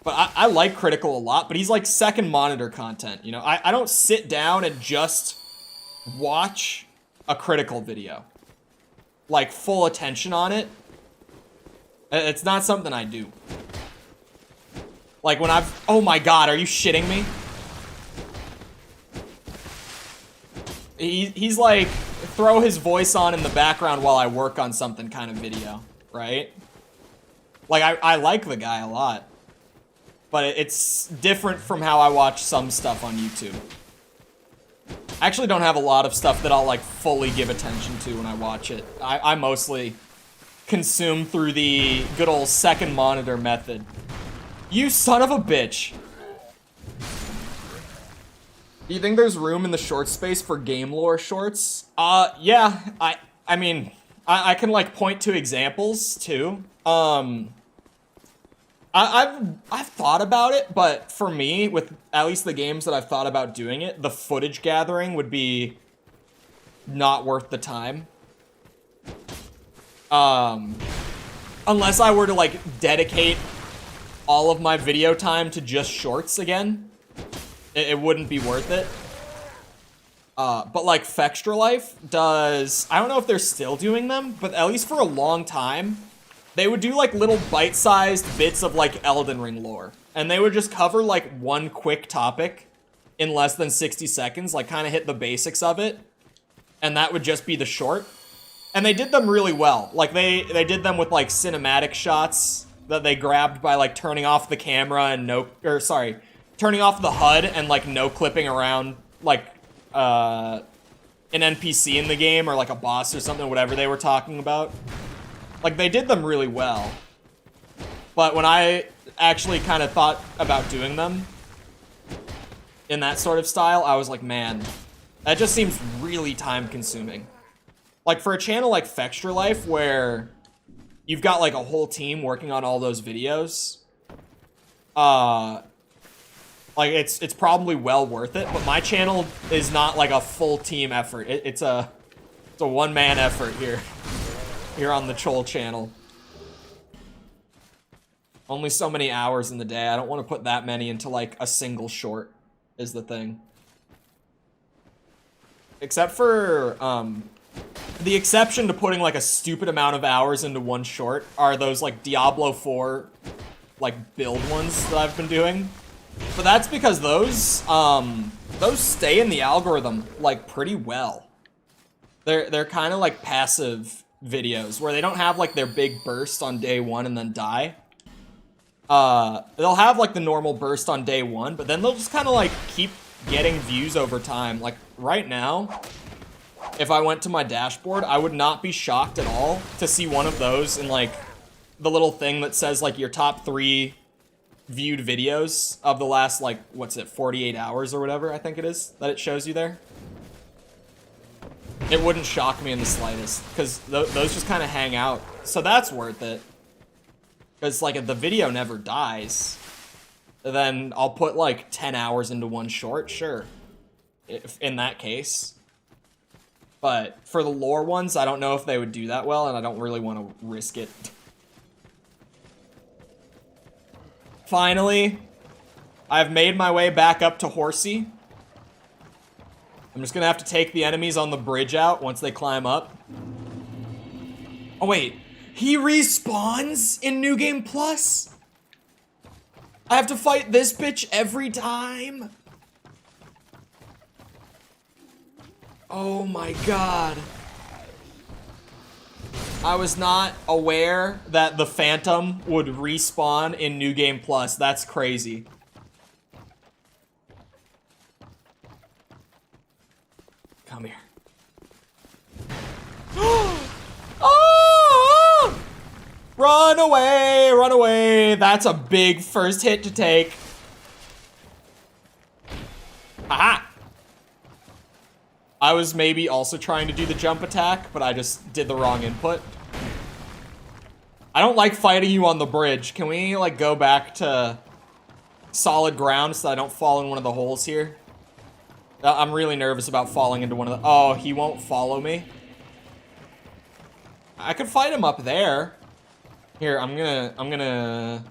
But I like Critical a lot, but he's like second monitor content, you know? I don't sit down and just watch a Critical video. Like, full attention on it. It's not something I do. Like, when oh my god, are you shitting me? He's like, throw his voice on in the background while I work on something kind of video, right? Like, I like the guy a lot. But it's different from how I watch some stuff on YouTube. I actually don't have a lot of stuff that I'll, like, fully give attention to when I watch it. I mostly consume through the good old second monitor method. You son of a bitch! Do you think there's room in the short space for game lore shorts? Yeah. I mean, I can, like, point to examples, too. I've thought about it, but for me, with at least the games that I've thought about doing it, the footage gathering would be not worth the time. Unless I were to, like, dedicate all of my video time to just shorts again, it wouldn't be worth it. But, like, Fextra Life does, I don't know if they're still doing them, but at least for a long time, they would do, like, little bite-sized bits of, like, Elden Ring lore. And they would just cover, like, one quick topic in less than 60 seconds, like, kind of hit the basics of it. And that would just be the short. And they did them really well. Like, they did them with, like, cinematic shots that they grabbed by, like, turning off the camera and turning off the HUD and, like, no-clipping around, like, an NPC in the game or, like, a boss or something, whatever they were talking about. Like, they did them really well. But when I actually kind of thought about doing them in that sort of style, I was like, man, that just seems really time-consuming. Like, for a channel like Fextra Life, where you've got, like, a whole team working on all those videos, like, it's probably well worth it, but my channel is not, like, a full team effort. It's a one-man effort here. Here on the Chol channel. Only so many hours in the day. I don't want to put that many into, like, a single short, is the thing. Except for, the exception to putting, like, a stupid amount of hours into one short are those, like, Diablo 4, like, build ones that I've been doing. But that's because those stay in the algorithm, like, pretty well. They're kind of, like, passive videos where they don't have, like, their big burst on day one and then die. They'll have, like, the normal burst on day one, but then they'll just kind of, like, keep getting views over time. Like, right now, if I went to my dashboard, I would not be shocked at all to see one of those in, like, the little thing that says, like, your top 3 viewed videos of the last, like, what's it, 48 hours or whatever, I think it is, that it shows you there. It wouldn't shock me in the slightest, because those just kind of hang out. So that's worth it. Because, like, if the video never dies, then I'll put, like, 10 hours into one short, sure. If, in that case. But for the lore ones, I don't know if they would do that well, and I don't really want to risk it. Finally, I've made my way back up to Horsey. I'm just gonna have to take the enemies on the bridge out once they climb up. Oh wait, he respawns in New Game Plus? I have to fight this bitch every time? Oh my god. I was not aware that the Phantom would respawn in New Game Plus. That's crazy. Come here. Oh! Run away, run away. That's a big first hit to take. Aha! I was maybe also trying to do the jump attack, but I just did the wrong input. I don't like fighting you on the bridge. Can we, like, go back to solid ground so I don't fall in one of the holes here? I'm really nervous about falling into one of the... Oh, he won't follow me. I could fight him up there. Here, I'm gonna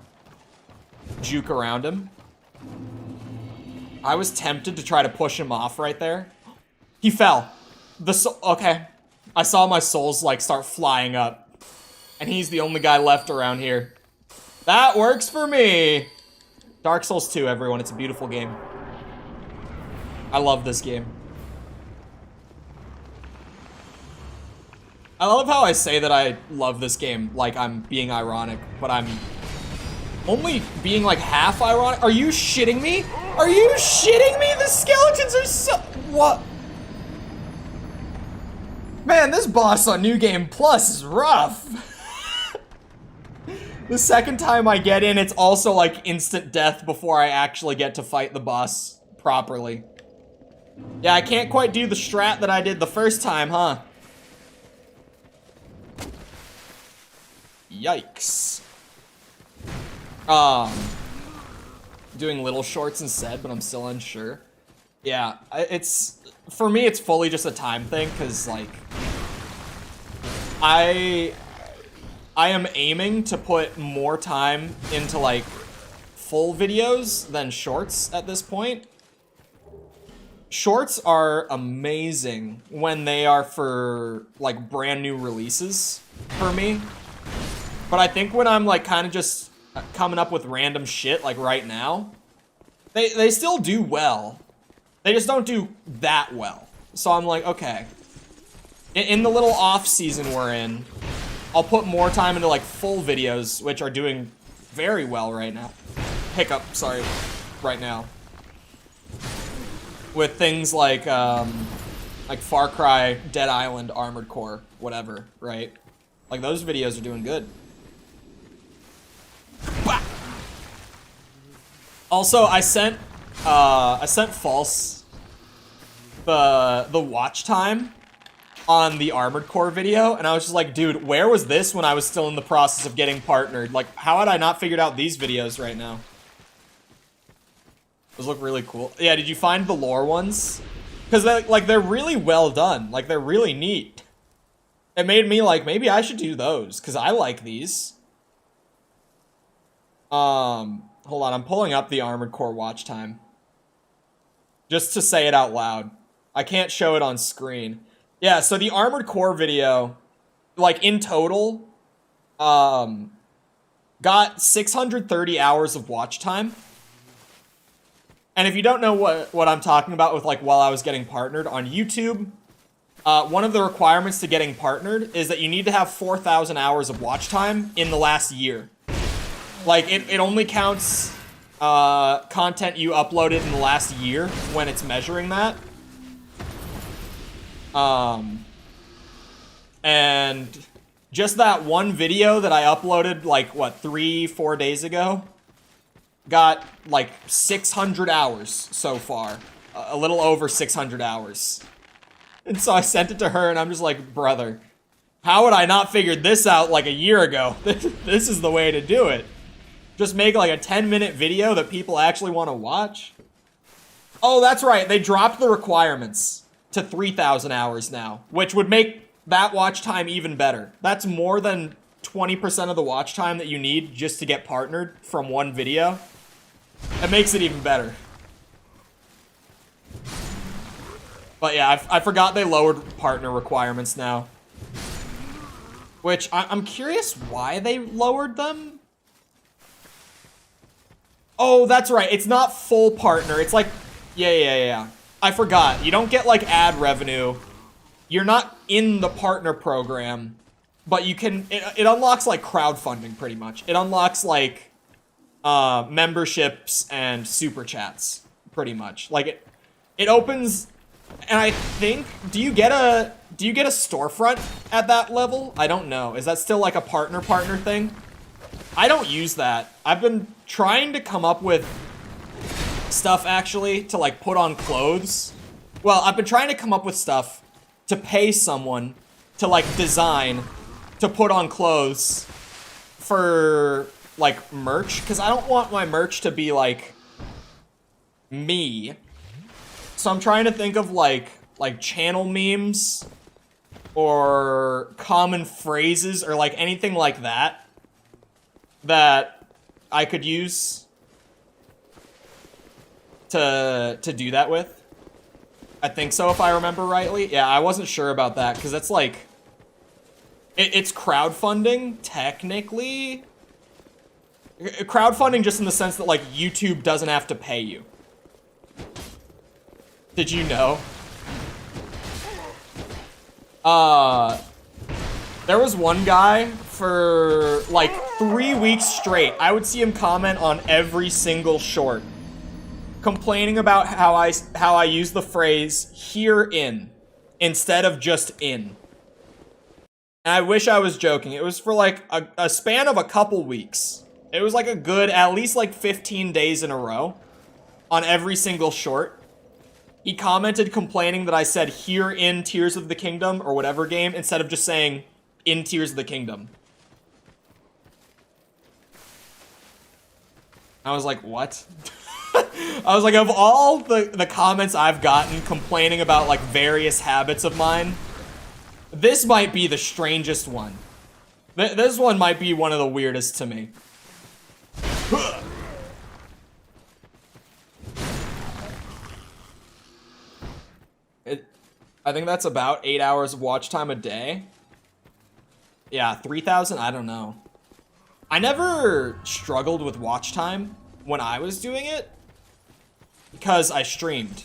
juke around him. I was tempted to try to push him off right there. He fell. Okay. I saw my souls, like, start flying up. And he's the only guy left around here. That works for me! Dark Souls 2, everyone. It's a beautiful game. I love this game. I love how I say that I love this game like I'm being ironic, but I'm only being, like, half ironic. Are you shitting me? Are you shitting me? The skeletons are so... What? Man, this boss on New Game Plus is rough. The second time I get in, it's also like instant death before I actually get to fight the boss properly. Yeah, I can't quite do the strat that I did the first time, huh? Yikes. Doing little shorts instead, but I'm still unsure. Yeah, it's... For me, it's fully just a time thing, because, like... I am aiming to put more time into, like, full videos than shorts at this point. Shorts are amazing when they are for, like, brand new releases for me. But I think when I'm, like, kind of just coming up with random shit, like right now, they still do well. They just don't do that well. So I'm like, okay. In the little off season we're in, I'll put more time into like full videos, which are doing very well right now. Hiccup, sorry, right now. With things like Far Cry, Dead Island, Armored Core, whatever, right? Like those videos are doing good. Bah! Also, I sent False the watch time on the Armored Core video, and I was just like, dude, where was this when I was still in the process of getting partnered? Like, how had I not figured out these videos right now? Those look really cool. Yeah, did you find the lore ones? Because they're really well done. Like, they're really neat. It made me like, maybe I should do those, because I like these. Hold on, I'm pulling up the Armored Core watch time. Just to say it out loud. I can't show it on screen. Yeah, so the Armored Core video, like, in total, got 630 hours of watch time. And if you don't know what I'm talking about with, like, while I was getting partnered, on YouTube, one of the requirements to getting partnered is that you need to have 4,000 hours of watch time in the last year. Like, it only counts content you uploaded in the last year when it's measuring that. And just that one video that I uploaded, like, what, 3-4 days ago, got, like, 600 hours so far. A little over 600 hours. And so I sent it to her, and I'm just like, brother, how would I not figured this out, like, a year ago? This is the way to do it. Just make, like, a 10-minute video that people actually want to watch. Oh, that's right. They dropped the requirements to 3,000 hours now, which would make that watch time even better. That's more than 20% of the watch time that you need just to get partnered from one video, it makes it even better. But yeah, I forgot they lowered partner requirements now. Which, I'm curious why they lowered them. Oh, that's right. It's not full partner. It's like, yeah. I forgot. You don't get, like, ad revenue. You're not in the partner program. But you can, it unlocks, like, crowdfunding, pretty much. It unlocks, like, memberships and super chats, pretty much. Like, it opens, and I think, do you get a storefront at that level? I don't know. Is that still, like, a partner thing? I don't use that. I've been trying to come up with stuff, actually, to, like, put on clothes. Well, I've been trying to come up with stuff to pay someone to, like, design to put on clothes for, like, merch, because I don't want my merch to be, like, me. So I'm trying to think of, like channel memes or common phrases or, like, anything like that I could use to do that with. I think so, if I remember rightly. Yeah, I wasn't sure about that, because that's, like, it's crowdfunding, technically. Crowdfunding just in the sense that, like, YouTube doesn't have to pay you. Did you know? There was one guy for, like, 3 weeks straight. I would see him comment on every single short, complaining about how I use the phrase "herein" instead of just "in." And I wish I was joking. It was for, like, a span of a couple weeks. It was, like, a good, at least, like, 15 days in a row on every single short. He commented complaining that I said "here in Tears of the Kingdom" or whatever game instead of just saying "in Tears of the Kingdom." I was like, what? I was like, of all the comments I've gotten complaining about, like, various habits of mine, this might be the strangest one. This one might be one of the weirdest to me. I think that's about 8 hours of watch time a day. Yeah, 3,000? I don't know. I never struggled with watch time when I was doing it, because I streamed.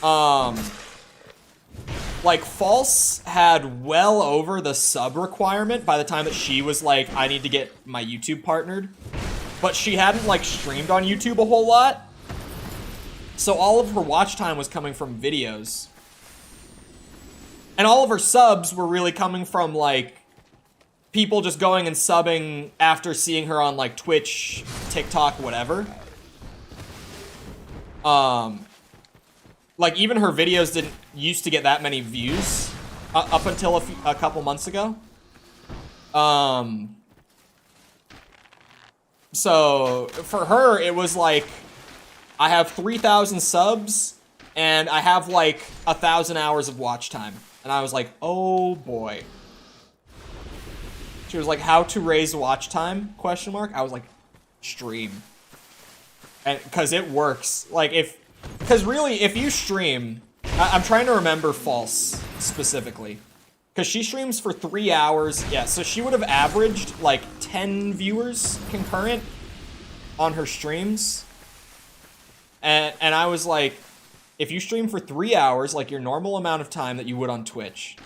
Like, False had well over the sub requirement by the time that she was like, I need to get my YouTube partnered. But she hadn't, like, streamed on YouTube a whole lot. So all of her watch time was coming from videos. And all of her subs were really coming from, like, people just going and subbing after seeing her on, like, Twitch, TikTok, whatever. Like, even her videos didn't used to get that many views up until a couple months ago. So for her, it was like, I have 3,000 subs and I have like 1,000 hours of watch time. And I was like, oh boy. She was like, how to raise watch time, question mark. I was like, stream. And cause it works. Like, cause really, if you stream, I'm trying to remember False specifically, cause she streams for 3 hours. Yeah, so she would have averaged like 10 viewers concurrent on her streams. And I was like, if you stream for 3 hours, like your normal amount of time that you would on Twitch,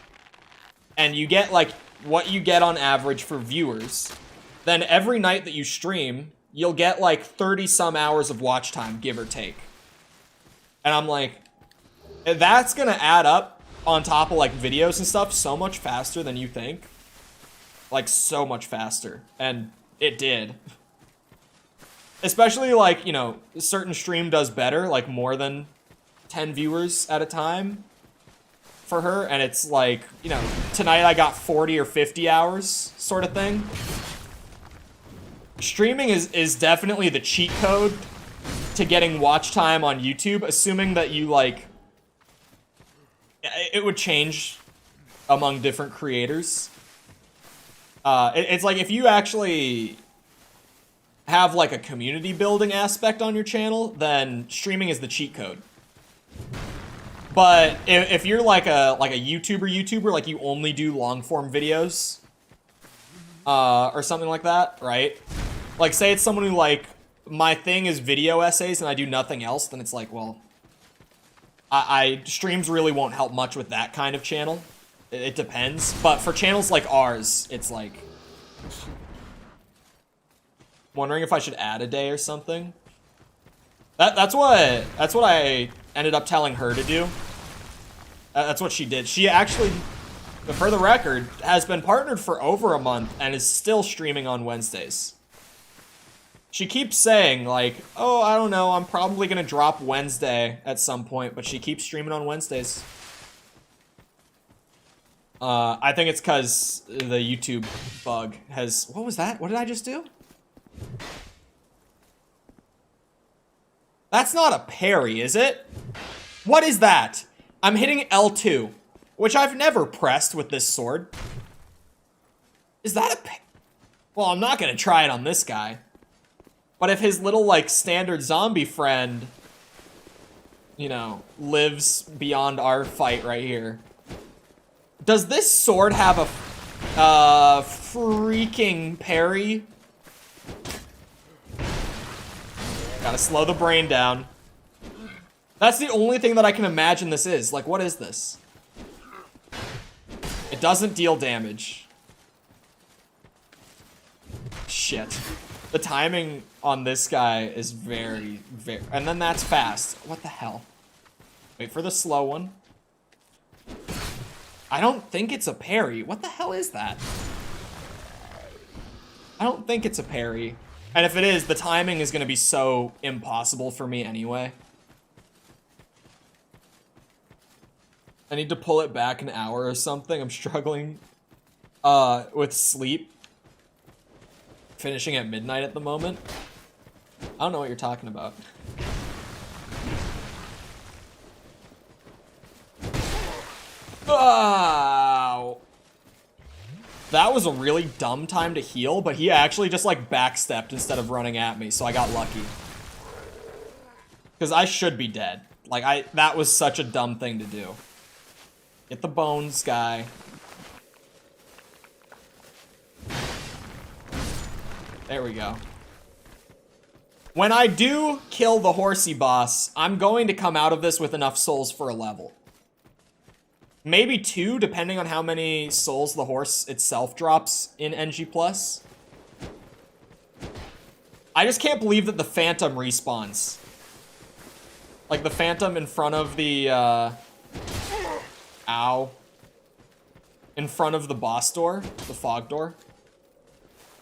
and you get like what you get on average for viewers, then every night that you stream, you'll get like 30 some hours of watch time, give or take. And I'm like, that's gonna add up on top of like videos and stuff so much faster than you think. Like, so much faster. And it did. Especially like, you know, a certain stream does better, like more than 10 viewers at a time for her. And it's like, you know, tonight I got 40 or 50 hours sort of thing. Streaming is definitely the cheat code to getting watch time on YouTube, assuming that you like, it would change among different creators. It's like if you actually have like a community building aspect on your channel, then streaming is the cheat code. But if you're like a YouTuber, like you only do long form videos, or something like that, right? Like say it's someone who like, my thing is video essays and I do nothing else, then it's like, well, streams really won't help much with that kind of channel. It depends. But for channels like ours, it's like, wondering if I should add a day or something. That's what I ended up telling her to do. That's what she did. She actually, for the record, has been partnered for over a month and is still streaming on Wednesdays. She keeps saying, like, oh, I don't know, I'm probably gonna drop Wednesday at some point, but she keeps streaming on Wednesdays. I think it's because the YouTube bug has... What was that? What did I just do? That's not a parry, is it? What is that? I'm hitting L2, which I've never pressed with this sword. Is that a... Well, I'm not gonna try it on this guy. But if his little, like, standard zombie friend, you know, lives beyond our fight right here. Does this sword have a freaking parry? Gotta slow the brain down. That's the only thing that I can imagine this is. Like, what is this? It doesn't deal damage. Shit. The timing on this guy is very... And then that's fast. What the hell? Wait for the slow one. I don't think it's a parry. What the hell is that? I don't think it's a parry. And if it is, the timing is going to be so impossible for me anyway. I need to pull it back an hour or something. I'm struggling with sleep. Finishing at midnight at the moment. I don't know what you're talking about. Oh, that was a really dumb time to heal, but he actually just like backstepped instead of running at me, so I got lucky. Because I should be dead. Like, that was such a dumb thing to do. Get the bones, guy. There we go. When I do kill the horsey boss, I'm going to come out of this with enough souls for a level. Maybe 2, depending on how many souls the horse itself drops in NG+. I just can't believe that the Phantom respawns. Like the Phantom in front of the, ow. In front of the boss door, the fog door.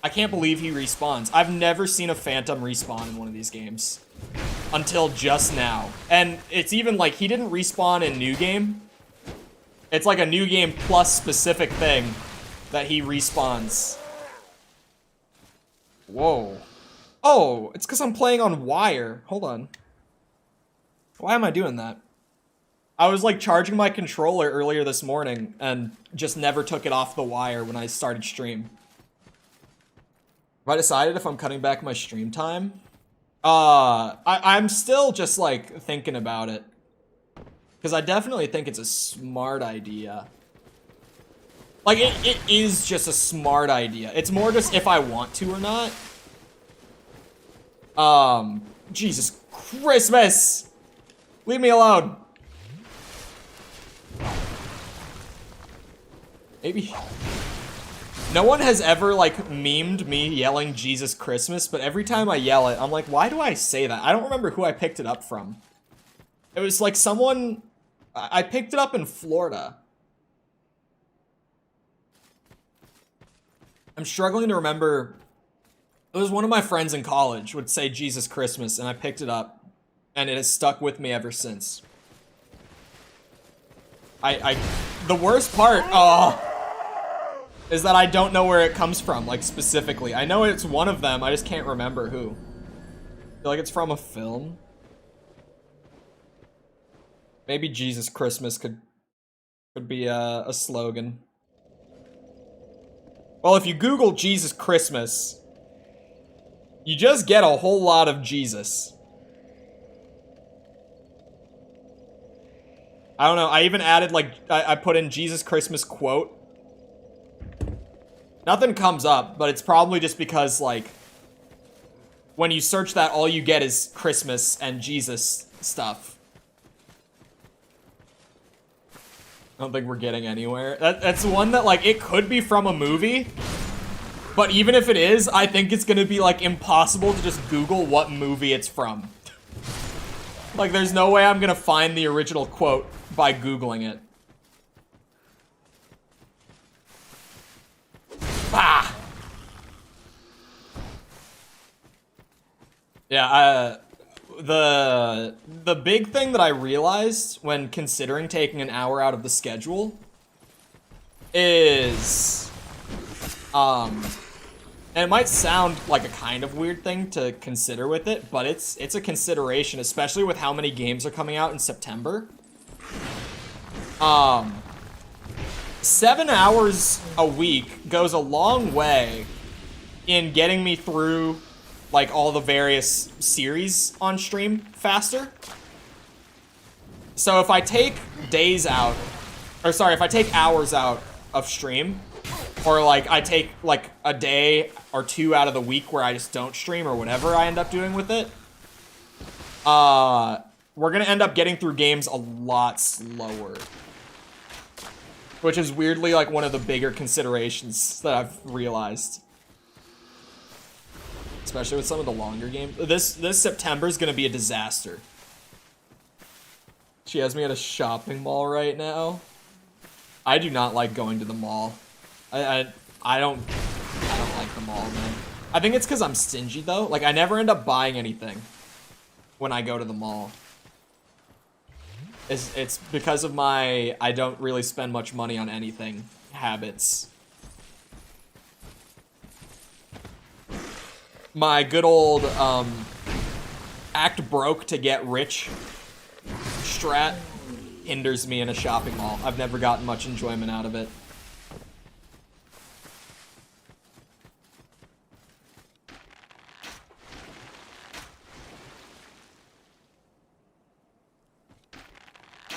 I can't believe he respawns. I've never seen a Phantom respawn in one of these games. Until just now. And it's even like, he didn't respawn in New Game. It's like a New Game Plus specific thing that he respawns. Whoa. Oh, it's because I'm playing on wire. Hold on. Why am I doing that? I was like charging my controller earlier this morning and just never took it off the wire when I started stream. Have I decided if I'm cutting back my stream time? I'm still just like thinking about it. Because I definitely think it's a smart idea. Like, it is just a smart idea. It's more just if I want to or not. Jesus Christmas! Leave me alone. Maybe... No one has ever, like, memed me yelling Jesus Christmas, but every time I yell it, I'm like, why do I say that? I don't remember who I picked it up from. It was like someone... I picked it up in Florida. I'm struggling to remember. It was one of my friends in college would say Jesus Christmas, and I picked it up, and it has stuck with me ever since. The worst part, is that I don't know where it comes from, like, specifically. I know it's one of them, I just can't remember who. I feel like it's from a film. Maybe Jesus Christmas could be a slogan. Well, if you Google Jesus Christmas, you just get a whole lot of Jesus. I don't know, I even added, like, I put in Jesus Christmas quote. Nothing comes up, but it's probably just because, like, when you search that, all you get is Christmas and Jesus stuff. I don't think we're getting anywhere. That's one that, like, it could be from a movie, but even if it is, I think it's gonna be, like, impossible to just Google what movie it's from. Like, there's no way I'm gonna find the original quote by Googling it. Ah! Yeah, the big thing that I realized when considering taking an hour out of the schedule is, and it might sound like a kind of weird thing to consider with it, but it's a consideration, especially with how many games are coming out in September. 7 hours a week goes a long way in getting me through, like, all the various series on stream faster. So if I take days out, or sorry, if I take hours out of stream, or, like, I take, like, a day or two out of the week where I just don't stream or whatever I end up doing with it, we're gonna end up getting through games a lot slower. Which is weirdly, like, one of the bigger considerations that I've realized. Especially with some of the longer games. This September is gonna be a disaster. She has me at a shopping mall right now. I do not like going to the mall. I don't like the mall, man. I think it's because I'm stingy, though. Like, I never end up buying anything when I go to the mall. It's because of my I don't really spend much money on anything habits. My good old act broke to get rich strat hinders me in a shopping mall. I've never gotten much enjoyment out of it.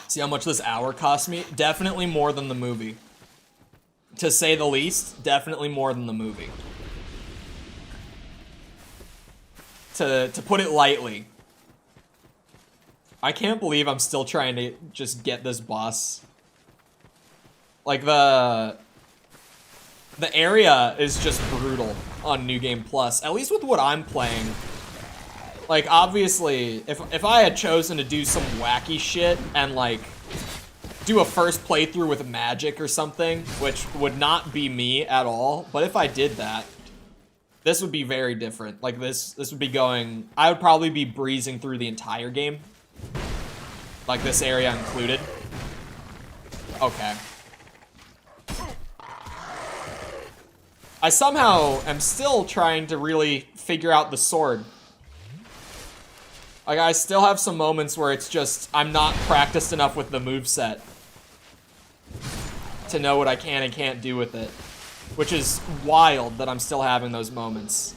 See how much this hour cost me? Definitely more than the movie. To say the least, definitely more than the movie. To put it lightly. I can't believe I'm still trying to just get this boss. Like, the area is just brutal on New Game Plus. At least with what I'm playing. Like, obviously, if I had chosen to do some wacky shit and, like, do a first playthrough with magic or something, which would not be me at all, but if I did that, this would be very different. Like, this would be going... I would probably be breezing through the entire game. Like, this area included. Okay. I somehow am still trying to really figure out the sword. Like, I still have some moments where it's just, I'm not practiced enough with the moveset to know what I can and can't do with it. Which is wild that I'm still having those moments.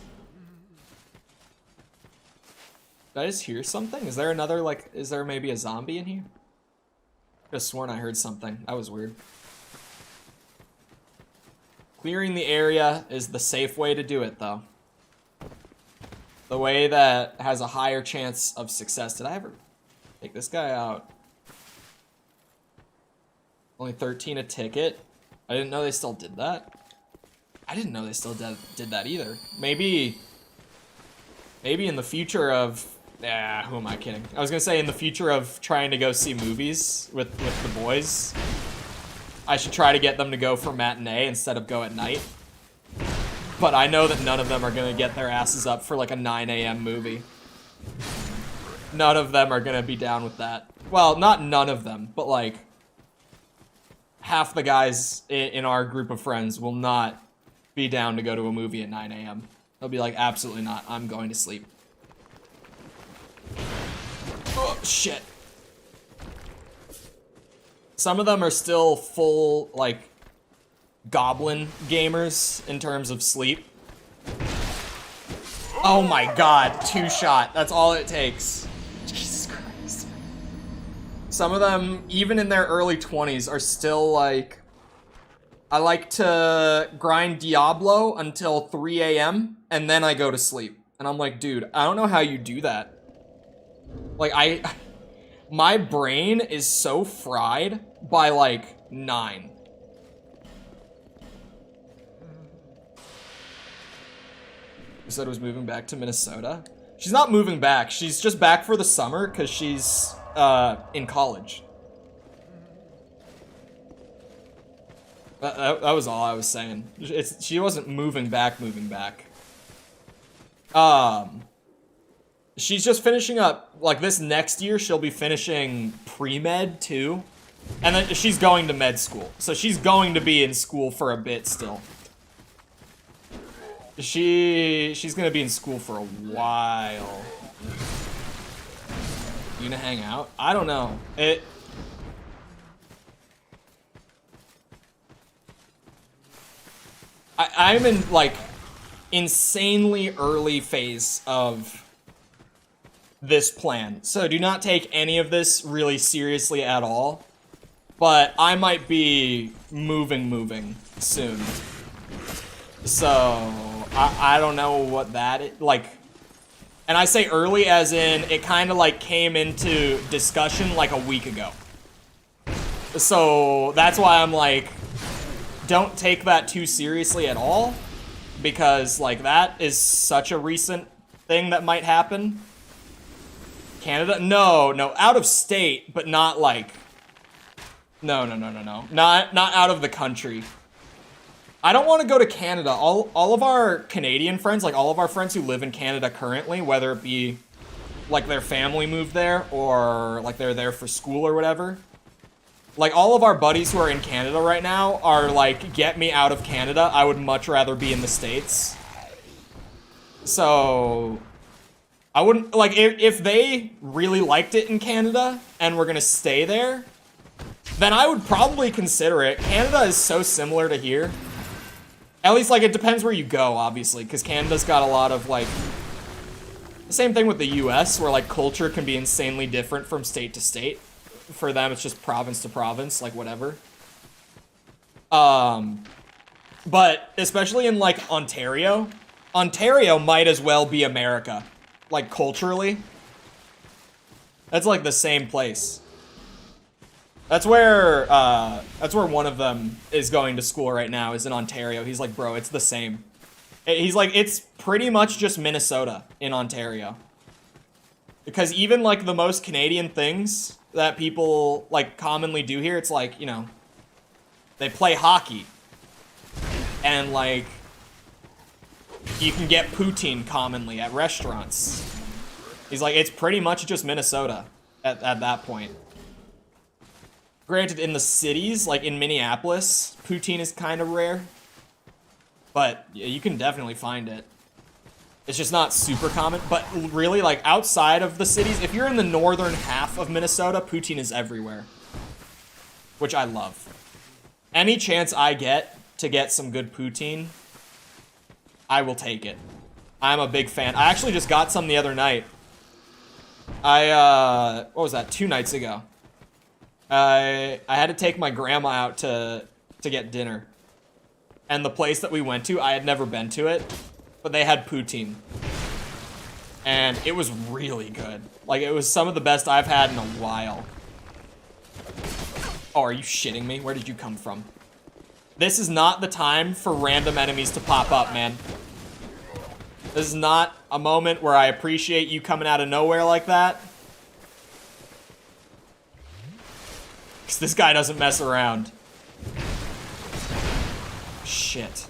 Did I just hear something? Is there another, like, is there maybe a zombie in here? I could have sworn I heard something. That was weird. Clearing the area is the safe way to do it, though. The way that has a higher chance of success. Did I ever take this guy out? Only 13 a ticket. I didn't know they still did that. I didn't know they still did that either. Maybe in the future of... Yeah, who am I kidding? I was gonna say in the future of trying to go see movies with the boys, I should try to get them to go for matinee instead of go at night. But I know that none of them are gonna get their asses up for like a 9 a.m. movie. None of them are gonna be down with that. Well, not none of them, but like half the guys in our group of friends will not be down to go to a movie at 9 a.m. They'll be like, absolutely not, I'm going to sleep. Oh, shit. Some of them are still full, like, goblin gamers in terms of sleep. Oh my god, 2-shot. That's all it takes. Jesus Christ. Some of them, even in their early 20s, are still like, I like to grind Diablo until 3 a.m. and then I go to sleep. And I'm like, dude, I don't know how you do that. Like, my brain is so fried by like 9. You said it was moving back to Minnesota? She's not moving back. She's just back for the summer because she's in college. That was all I was saying. She wasn't moving back. She's just finishing up, like this next year, she'll be finishing pre-med too. And then she's going to med school. So she's going to be in school for a bit still. She's gonna be in school for a while. You gonna hang out? I don't know. I'm in like insanely early phase of this plan. So do not take any of this really seriously at all. But I might be moving soon. So I don't know what that is, like, and I say early as in it kind of like came into discussion like a week ago. So that's why I'm like, don't take that too seriously at all, because like that is such a recent thing that might happen. Canada? No, out of state, but not like, no. Not out of the country. I don't want to go to Canada. All of our Canadian friends, like all of our friends who live in Canada currently, whether it be like their family moved there or like they're there for school or whatever. Like all of our buddies who are in Canada right now are like, get me out of Canada. I would much rather be in the States. So I wouldn't, like, if they really liked it in Canada and were gonna stay there, then I would probably consider it. Canada is so similar to here. At least, like, it depends where you go, obviously, because Canada's got a lot of, like, the same thing with the US, where, like, culture can be insanely different from state to state. For them, it's just province to province, like, whatever. But, especially in, like, Ontario might as well be America, like, culturally. That's, like, the same place. That's where one of them is going to school right now, is in Ontario. He's like, bro, it's the same. He's like, it's pretty much just Minnesota in Ontario. Because even, like, the most Canadian things that people, like, commonly do here, it's like, you know, they play hockey. And, like, you can get poutine commonly at restaurants. He's like, it's pretty much just Minnesota at that point. Granted, in the cities, like in Minneapolis, poutine is kind of rare. But yeah, you can definitely find it. It's just not super common. But really, like, outside of the cities, if you're in the northern half of Minnesota, poutine is everywhere. Which I love. Any chance I get to get some good poutine, I will take it. I'm a big fan. I actually just got some the other night. What was that, 2 nights ago? I had to take my grandma out to get dinner. And the place that we went to, I had never been to it, but they had poutine. And it was really good. Like, it was some of the best I've had in a while. Oh, are you shitting me? Where did you come from? This is not the time for random enemies to pop up, man. This is not a moment where I appreciate you coming out of nowhere like that. Because this guy doesn't mess around. Shit.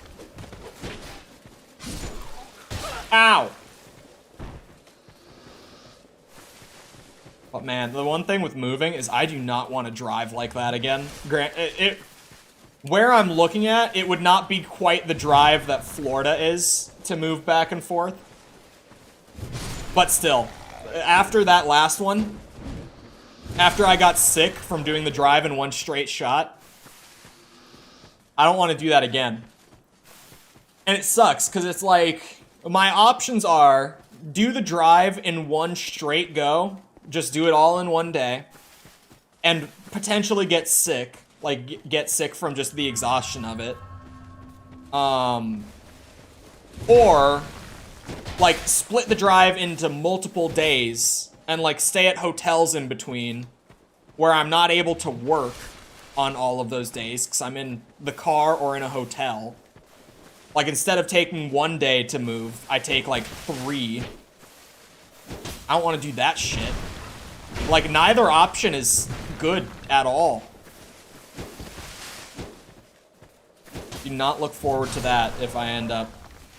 Ow! But man, the one thing with moving is I do not want to drive like that again. Where I'm looking at, it would not be quite the drive that Florida is to move back and forth. But still, after that last one, after I got sick from doing the drive in one straight shot, I don't want to do that again. And it sucks, because it's like, my options are, do the drive in one straight go, just do it all in one day, and potentially get sick, like, get sick from just the exhaustion of it. Or, like, split the drive into multiple days, and, like, stay at hotels in between, where I'm not able to work on all of those days, because I'm in the car or in a hotel. Like, instead of taking 1 day to move, I take, like, 3. I don't want to do that shit. Like, neither option is good at all. Do not look forward to that if I end up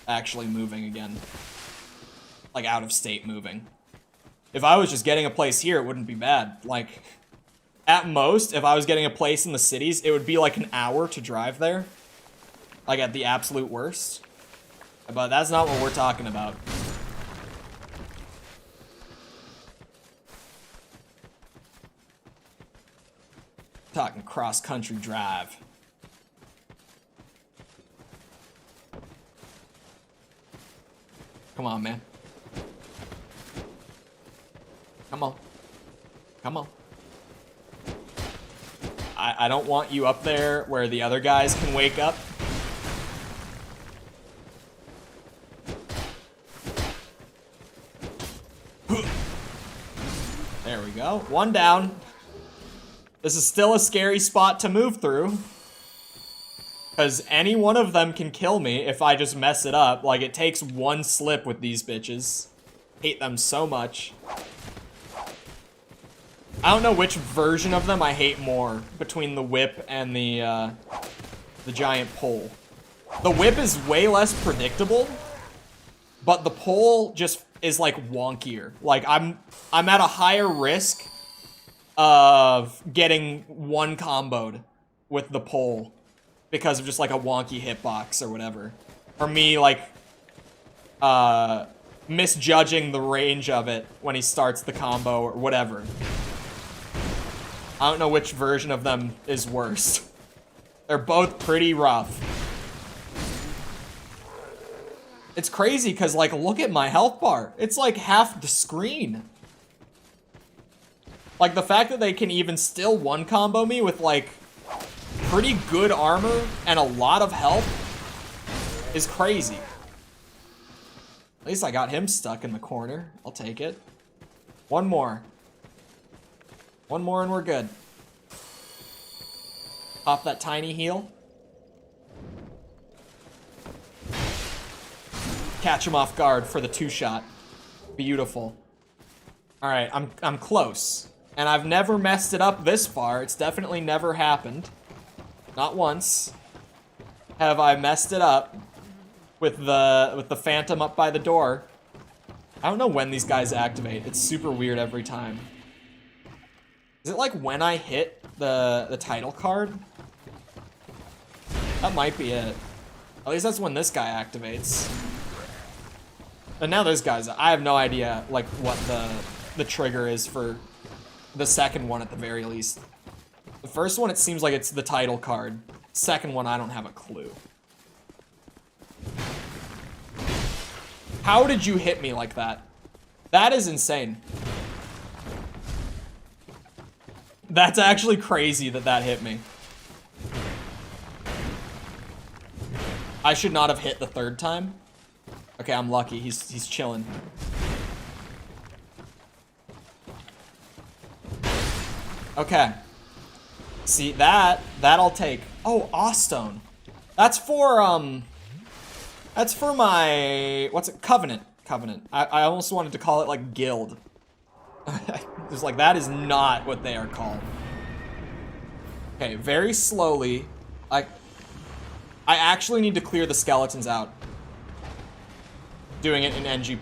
actually moving again. Like, out of state moving. If I was just getting a place here, it wouldn't be bad. Like, at most, if I was getting a place in the cities, it would be like an hour to drive there. Like, at the absolute worst. But that's not what we're talking about. Talking cross-country drive. Come on, man. Come on. Come on. I don't want you up there where the other guys can wake up. There we go. 1 down. This is still a scary spot to move through. Because any one of them can kill me if I just mess it up. Like, it takes 1 slip with these bitches. Hate them so much. I don't know which version of them I hate more between the whip and the giant pole. The whip is way less predictable, but the pole just is like wonkier. Like, I'm at a higher risk of getting 1 comboed with the pole because of just like a wonky hitbox or whatever. Or me like misjudging the range of it when he starts the combo or whatever. I don't know which version of them is worse. They're both pretty rough. It's crazy because, like, look at my health bar. It's like half the screen. Like, the fact that they can even still 1 combo me with, like, pretty good armor and a lot of health is crazy. At least I got him stuck in the corner. I'll take it. 1 more. 1 more and we're good. Pop that tiny heal. Catch him off guard for the 2-shot. Beautiful. Alright, I'm close. And I've never messed it up this far. It's definitely never happened. Not once have I messed it up with the phantom up by the door. I don't know when these guys activate. It's super weird every time. Is it like when I hit the title card? That might be it. At least that's when this guy activates. And now those guys, I have no idea like what the trigger is for the second one at the very least. The first one, it seems like it's the title card. Second one, I don't have a clue. How did you hit me like that? That is insane. That's actually crazy that that hit me. I should not have hit the 3rd time. Okay, I'm lucky. He's chilling. Okay. See, that I'll take. Oh, Awstone. That's for my, what's it? Covenant. Covenant. I almost wanted to call it like guild. Just like, that is not what they are called. Okay, very slowly. I actually need to clear the skeletons out. Doing it in NG+.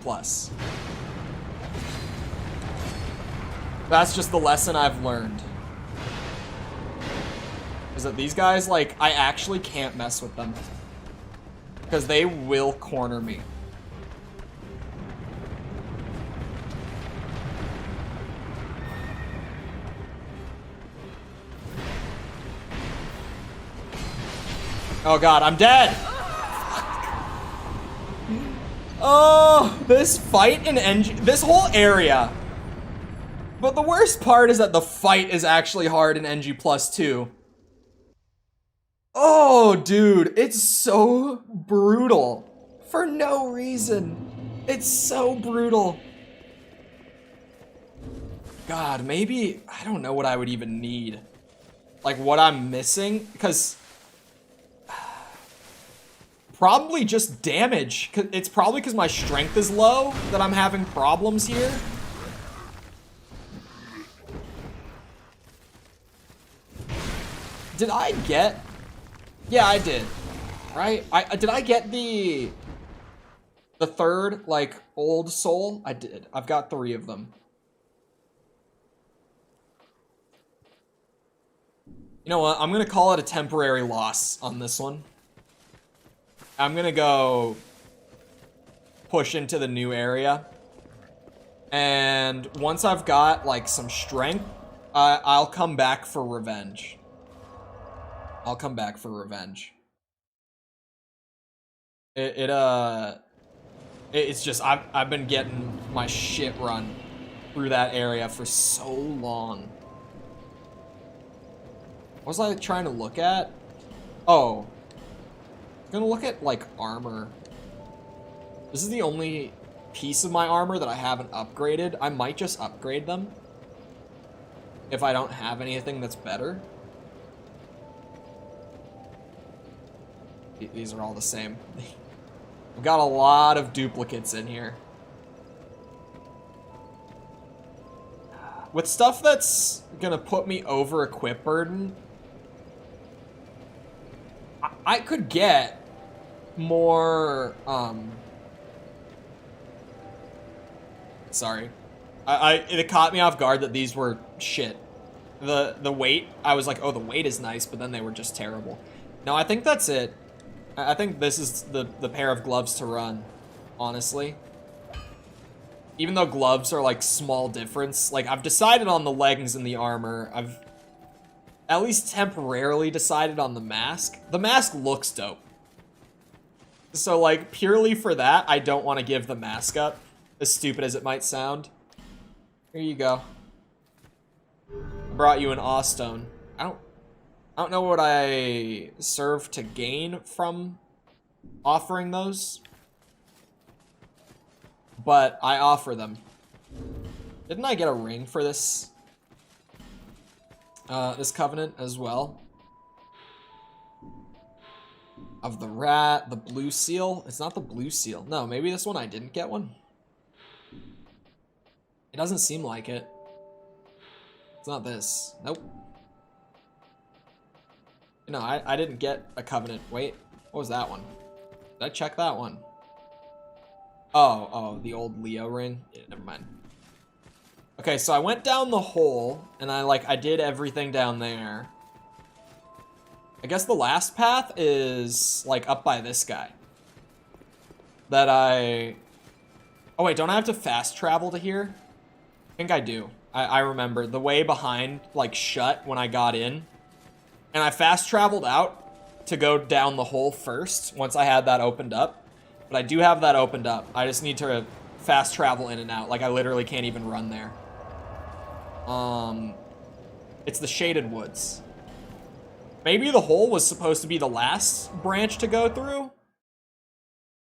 That's just the lesson I've learned. Is that these guys, like, I actually can't mess with them. Because they will corner me. Oh god, I'm dead! Oh, this fight in NG, this whole area. But the worst part is that the fight is actually hard in NG plus 2. Oh, dude, it's so brutal. For no reason. It's so brutal. God, maybe, I don't know what I would even need. Like, what I'm missing, because... Probably just damage. It's probably because my strength is low that I'm having problems here. Did I get... Yeah, I did. Right? Did I get the third, like, old soul? I did. I've got 3 of them. You know what? I'm gonna call it a temporary loss on this one. I'm gonna go push into the new area. And once I've got, like, some strength, I'll come back for revenge. I'll come back for revenge. It's just, I've been getting my shit run through that area for so long. What was I trying to look at? Oh. I'm gonna look at, like, armor. This is the only piece of my armor that I haven't upgraded. I might just upgrade them if I don't have anything that's better. These are all the same. I've got a lot of duplicates in here. With stuff that's gonna put me over equip burden, I could get more, sorry. It caught me off guard that these were shit. The weight, I was like, oh, the weight is nice, but then they were just terrible. No, I think that's it. I think this is the pair of gloves to run, honestly. Even though gloves are, like, small difference. Like, I've decided on the leggings and the armor. I've at least temporarily decided on the mask. The mask looks dope. So, like, purely for that, I don't want to give the mask up. As stupid as it might sound. Here you go. I brought you an Awstone. I don't know what I serve to gain from offering those. But I offer them. Didn't I get a ring for this? This covenant as well. Of the rat, the blue seal. It's not the blue seal. No, maybe this one I didn't get one. It doesn't seem like it. It's not this. Nope. No, I didn't get a covenant. Wait, what was that one? Did I check that one? Oh, the old Leo ring? Yeah, never mind. Okay, so I went down the hole, and I did everything down there. I guess the last path is, like, up by this guy. That I... Oh, wait, don't I have to fast travel to here? I think I do. I remember. The way behind, like, shut when I got in. And I fast traveled out to go down the hole first, once I had that opened up. But I do have that opened up. I just need to fast travel in and out. Like, I literally can't even run there. It's the Shaded Woods. Maybe the hole was supposed to be the last branch to go through?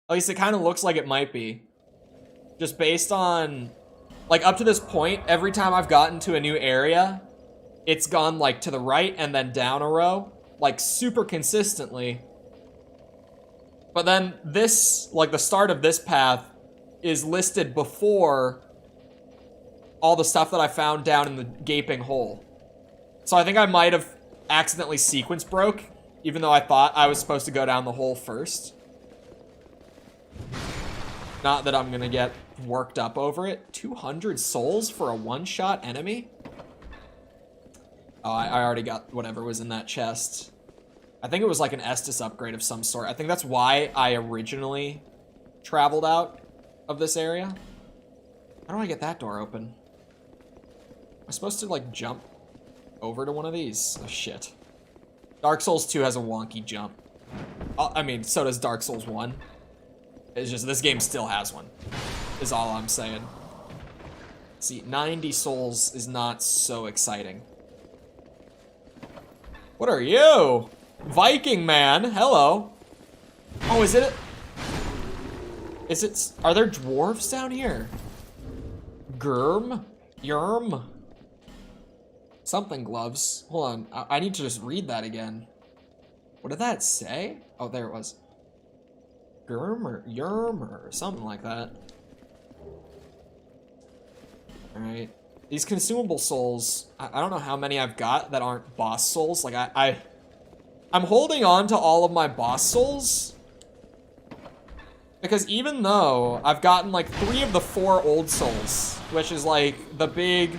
At least it kind of looks like it might be. Just based on... Like, up to this point, every time I've gotten to a new area, it's gone, like, to the right and then down a row. Like, super consistently. But then this, like, the start of this path is listed before all the stuff that I found down in the gaping hole. So I think I might have accidentally sequence broke, even though I thought I was supposed to go down the hole first. Not that I'm gonna get worked up over it. 200 souls for a one-shot enemy? Oh, I already got whatever was in that chest. I think it was like an Estus upgrade of some sort. I think that's why I originally traveled out of this area. How do I get that door open? Am I supposed to, like, jump over to one of these? Oh, shit. Dark Souls 2 has a wonky jump. I mean, so does Dark Souls 1. It's just this game still has one, is all I'm saying. See, 90 souls is not so exciting. What are you? Viking man, hello. Oh, is it? Are there dwarves down here? Yerm? Something gloves. Hold on, I need to just read that again. What did that say? Oh, there it was. Yerm or something like that. Alright. These consumable souls, I don't know how many I've got that aren't boss souls. Like, I'm holding on to all of my boss souls. Because even though I've gotten like 3 of the 4 old souls, which is like the big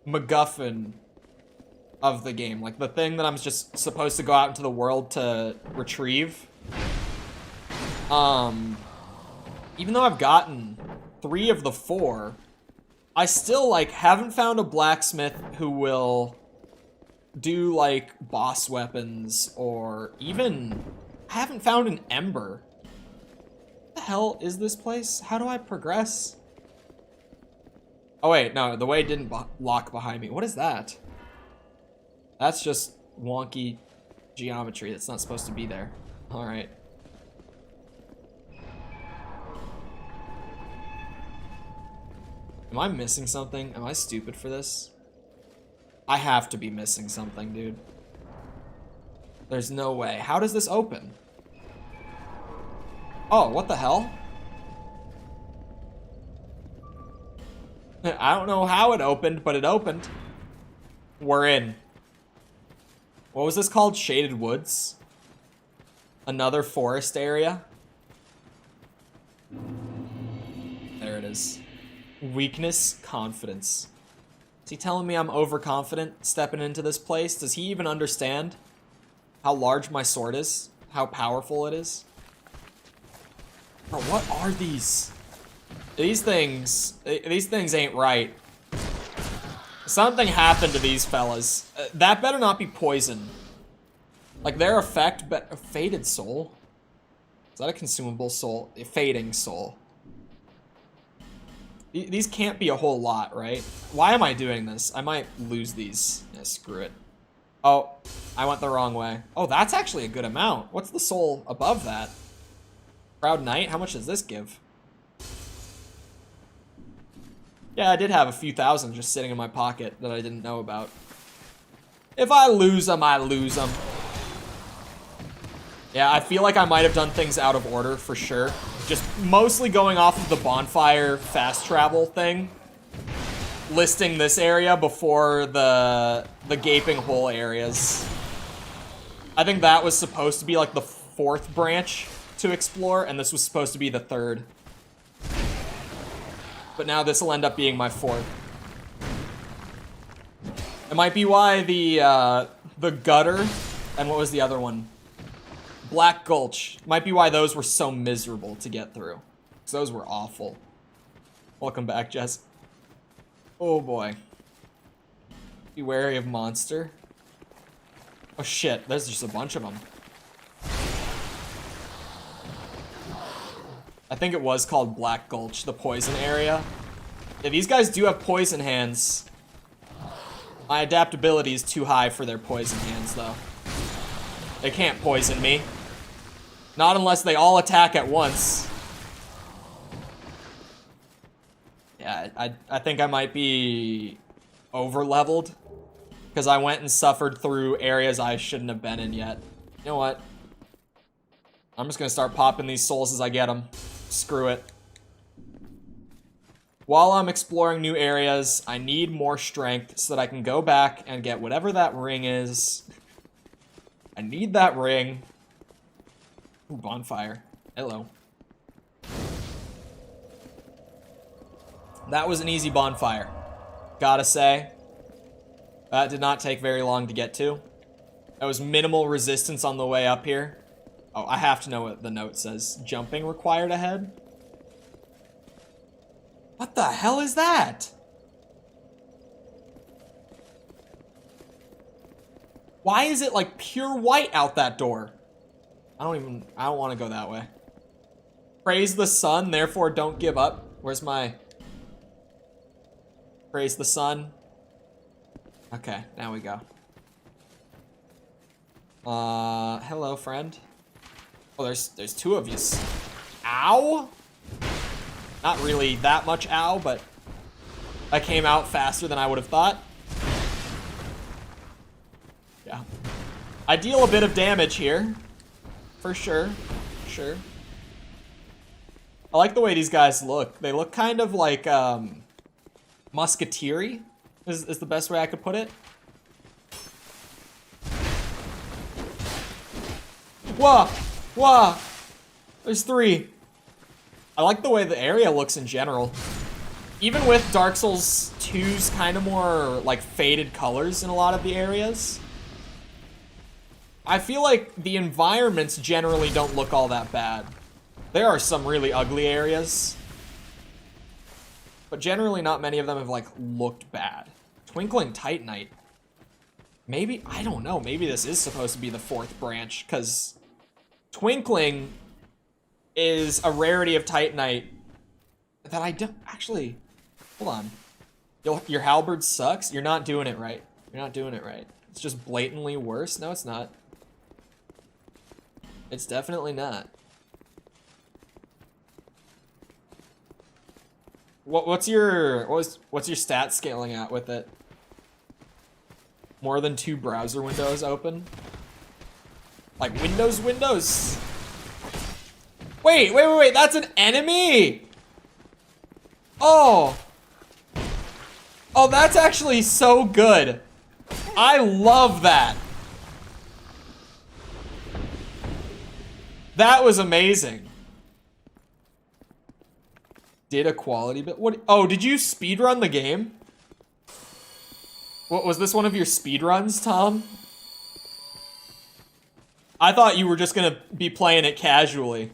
MacGuffin of the game, like the thing that I'm just supposed to go out into the world to retrieve. Even though I've gotten 3 of the 4, I still like haven't found a blacksmith who will do like boss weapons, or even I haven't found an ember. What the hell is this place? How do I progress? Oh wait, no, the way didn't lock behind me. What is that? That's just wonky geometry that's not supposed to be there. All right. Am I missing something? Am I stupid for this? I have to be missing something, dude. There's no way. How does this open? Oh, what the hell? I don't know how it opened, but it opened. We're in. What was this called? Shaded Woods? Another forest area? There it is. Weakness, confidence. Is he telling me I'm overconfident stepping into this place? Does he even understand how large my sword is? How powerful it is? Bro, what are these? These things ain't right. Something happened to these fellas. That better not be poison. Like their effect, but a faded soul? Is that a consumable soul? A fading soul. These can't be a whole lot, right? Why am I doing this? I might lose these. Yeah, screw it. Oh, I went the wrong way. Oh, that's actually a good amount. What's the soul above that? Proud Knight? How much does this give? Yeah, I did have a few thousand just sitting in my pocket that I didn't know about. If I lose them, I lose them. Yeah, I feel like I might have done things out of order for sure. Just mostly going off of the bonfire fast travel thing. Listing this area before the gaping hole areas. I think that was supposed to be like the 4th branch to explore, and this was supposed to be the 3rd. But now this will end up being my 4th. It might be why the gutter, and what was the other one? Black Gulch. Might be why those were so miserable to get through. Because those were awful. Welcome back, Jess. Oh boy. Be wary of monster. Oh shit, there's just a bunch of them. I think it was called Black Gulch, the poison area. Yeah, these guys do have poison hands. My adaptability is too high for their poison hands, though. They can't poison me. Not unless they all attack at once. Yeah, I think I might be over-leveled. Because I went and suffered through areas I shouldn't have been in yet. You know what? I'm just gonna start popping these souls as I get them. Screw it. While I'm exploring new areas, I need more strength so that I can go back and get whatever that ring is. I need that ring. Ooh, bonfire. Hello. That was an easy bonfire. Gotta say. That did not take very long to get to. That was minimal resistance on the way up here. Oh, I have to know what the note says. Jumping required ahead? What the hell is that? Why is it like pure white out that door? I don't want to go that way. Praise the sun, therefore don't give up. Where's my... Praise the sun. Okay, now we go. Hello, friend. Oh, there's two of you. Ow! Not really that much ow, but I came out faster than I would have thought. Yeah. I deal a bit of damage here. For sure. Sure. I like the way these guys look. They look kind of like, musketeer-y is the best way I could put it. Whoa! Whoa! There's three. I like the way the area looks in general. Even with Dark Souls 2's kind of more, like, faded colors in a lot of the areas, I feel like the environments generally don't look all that bad. There are some really ugly areas, but generally not many of them have, like, looked bad. Twinkling Titanite. Maybe, I don't know, maybe this is supposed to be the fourth branch, because Twinkling is a rarity of Titanite that I don't, actually, hold on. Your halberd sucks? You're not doing it right. You're not doing it right. It's just blatantly worse? No, it's not. It's definitely not. What's your stat scaling at with it? More than 2 browser windows open? Like Windows? Wait, that's an enemy! Oh! Oh, that's actually so good. I love that. That was amazing. Did a quality bit? What? Oh, did you speedrun the game? What, was this one of your speedruns, Tom? I thought you were just gonna be playing it casually.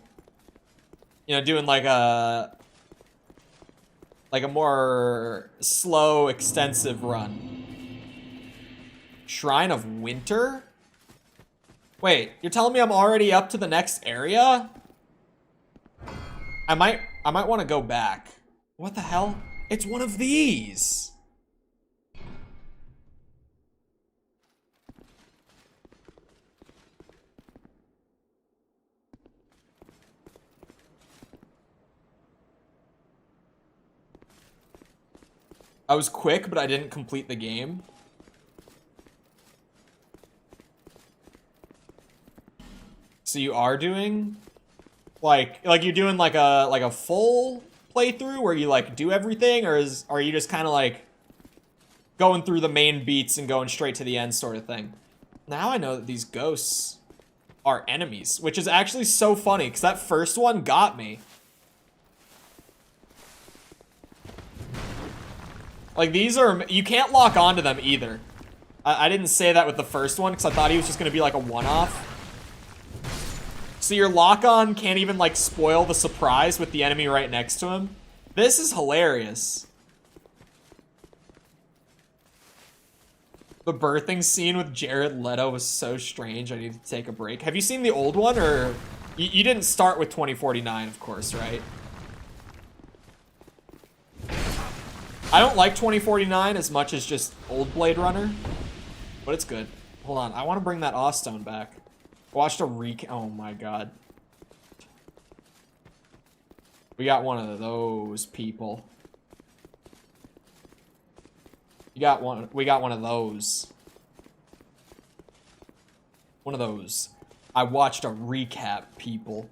You know, doing like a more slow, extensive run. Shrine of Winter? Wait, you're telling me I'm already up to the next area? I might want to go back. What the hell? It's one of these. I was quick, but I didn't complete the game. So you are doing like you're doing like a full playthrough where you like do everything, or are you just kind of like going through the main beats and going straight to the end sort of thing? Now I know that these ghosts are enemies, which is actually so funny because that first one got me. Like, these are, you can't lock onto them either. I didn't say that with the first one because I thought he was just going to be like a one-off. So your lock-on can't even like spoil the surprise with the enemy right next to him. This is hilarious. The birthing scene with Jared Leto was so strange. I need to take a break. Have you seen the old one, or you didn't start with 2049, of course, right? I don't like 2049 as much as just old Blade Runner, but it's good. Hold on, I want to bring that Awstone back. I watched a oh my god. We got one of those people. We got one of those. One of those. I watched a recap, people.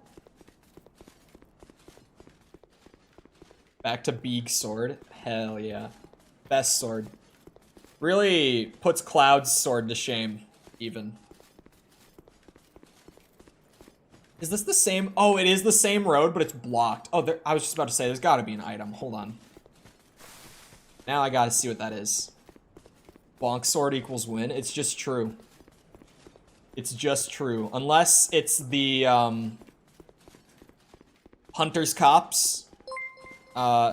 Back to Beak Sword. Hell yeah. Best sword. Really puts Cloud's sword to shame, even. Is this the same? Oh, it is the same road, but it's blocked. Oh, there, I was just about to say, there's gotta be an item. Hold on. Now I gotta see what that is. Bonk sword equals win. It's just true. It's just true. Unless it's the, Hunter's Cops,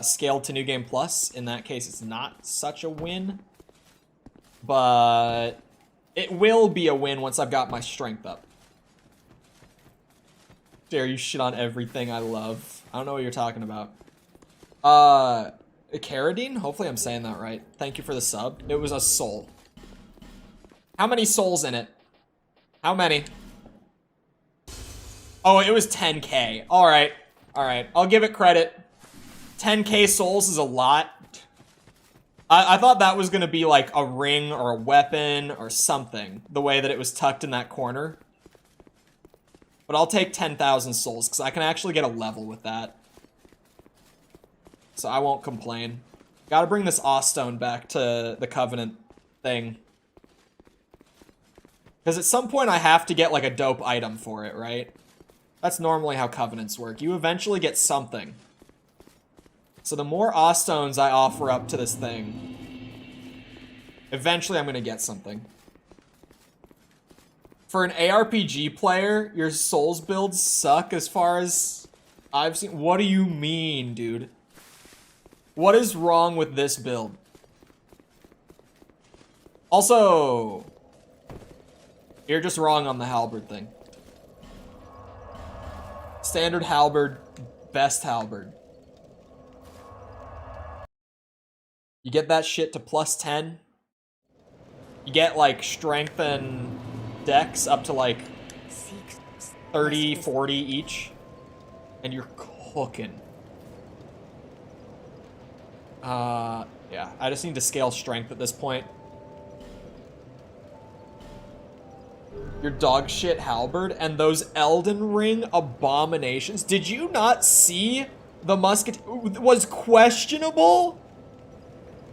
scaled to New Game Plus. In that case, it's not such a win. But it will be a win once I've got my strength up. Dare you shit on everything I love. I don't know what you're talking about. Carradine? Hopefully I'm saying that right. Thank you for the sub. It was a soul. How many souls in it? How many? Oh, it was 10K. Alright. Alright. I'll give it credit. 10K souls is a lot. I thought that was gonna be like a ring or a weapon or something. The way that it was tucked in that corner. But I'll take 10,000 souls, because I can actually get a level with that. So I won't complain. Gotta bring this Awstone back to the Covenant thing. Because at some point I have to get like a dope item for it, right? That's normally how Covenants work. You eventually get something. So the more Awstones I offer up to this thing, eventually I'm gonna get something. For an ARPG player, your souls builds suck as far as I've seen. What do you mean, dude? What is wrong with this build? Also, you're just wrong on the halberd thing. Standard halberd, best halberd. You get that shit to +10. You get like strength and dex up to like 30, 40 each. And you're cooking. Yeah, I just need to scale strength at this point. Your dog shit halberd and those Elden Ring abominations. Did you not see the musket was questionable?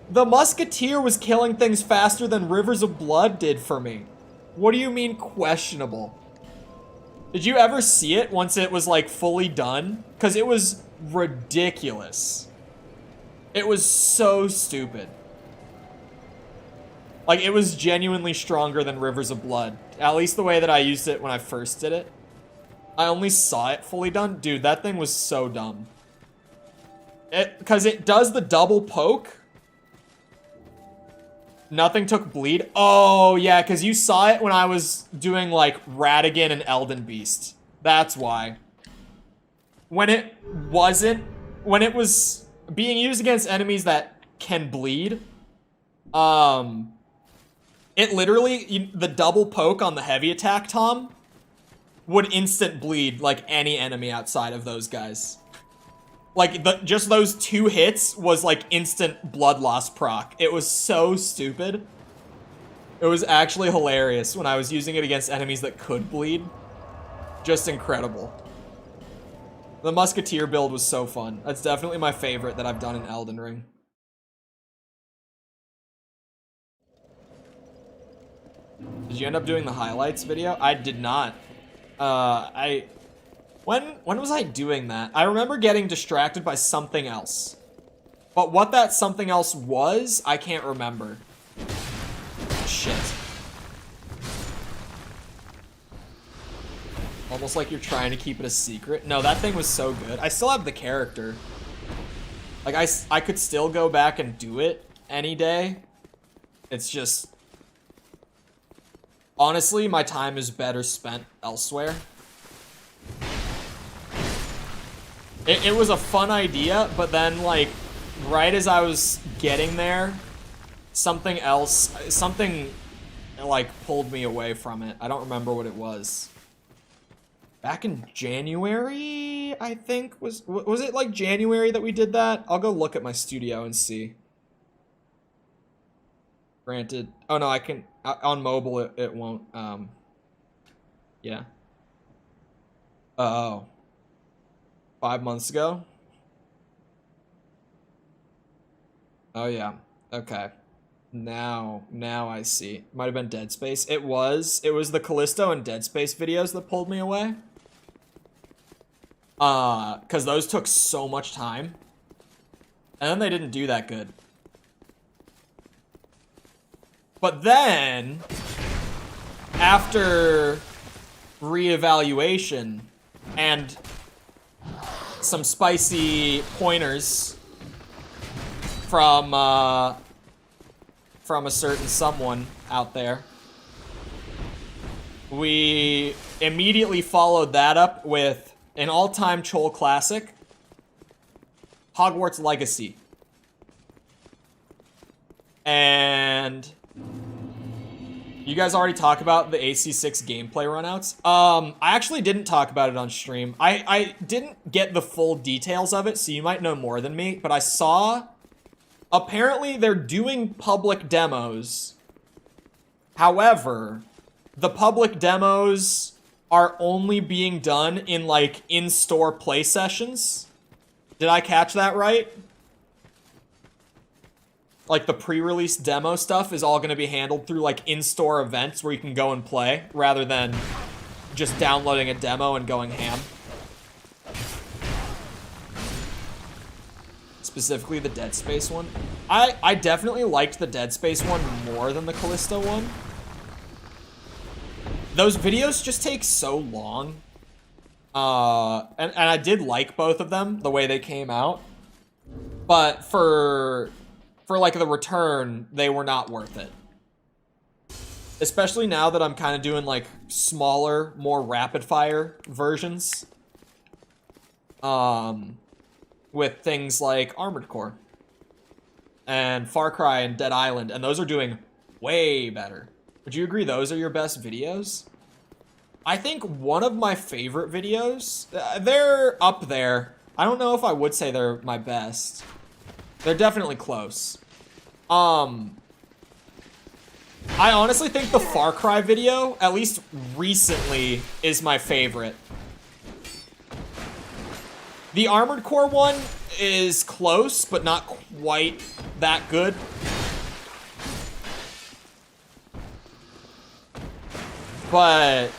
The musketeer was killing things faster than Rivers of Blood did for me. What do you mean questionable? Did you ever see it once it was like fully done? Because it was ridiculous. It was so stupid. Like, it was genuinely stronger than Rivers of Blood. At least the way that I used it when I first did it. I only saw it fully done. Dude, that thing was so dumb. Because it does the double poke. Nothing took bleed. Oh, yeah, because you saw it when I was doing, like, Radigan and Elden Beast. That's why. When it was being used against enemies that can bleed, it literally, the double poke on the heavy attack, Tom, would instant bleed, like, any enemy outside of those guys. Like, just those 2 hits was, like, instant blood loss proc. It was so stupid. It was actually hilarious when I was using it against enemies that could bleed. Just incredible. The Musketeer build was so fun. That's definitely my favorite that I've done in Elden Ring. Did you end up doing the highlights video? I did not. When was I doing that? I remember getting distracted by something else. But what that something else was, I can't remember. Shit. Almost like you're trying to keep it a secret. No, that thing was so good. I still have the character. Like, I could still go back and do it any day. It's just... Honestly, my time is better spent elsewhere. It was a fun idea, but then, like, right as I was getting there, something, like, pulled me away from it. I don't remember what it was. Back in January, I think? Was it, like, January that we did that? I'll go look at my studio and see. Granted. Oh, no, I can... On mobile, it won't. Yeah. Oh. 5 months ago? Oh, yeah. Okay. Now I see. Might have been Dead Space. It was the Callisto and Dead Space videos that pulled me away. Because those took so much time. And then they didn't do that good. But then, after reevaluation and some spicy pointers from a certain someone out there, we immediately followed that up with an all-time Chol classic, Hogwarts Legacy. And you guys already talked about the AC6 gameplay runouts. I actually didn't talk about it on stream. I didn't get the full details of it, so you might know more than me, but I saw apparently they're doing public demos. However, the public demos are only being done in like in-store play sessions. Did I catch that right? Like the pre-release demo stuff is all going to be handled through like in-store events where you can go and play rather than just downloading a demo and going ham. Specifically the Dead Space one. I definitely liked the Dead Space one more than the Callisto one. Those videos just take so long. And I did like both of them, the way they came out. But for like the return, they were not worth it. Especially now that I'm kind of doing like smaller, more rapid fire versions. With things like Armored Core. And Far Cry and Dead Island. And those are doing way better. Would you agree those are your best videos? I think one of my favorite videos, they're up there. I don't know if I would say they're my best. They're definitely close. I honestly think the Far Cry video, at least recently, is my favorite. The Armored Core one is close, but not quite that good. But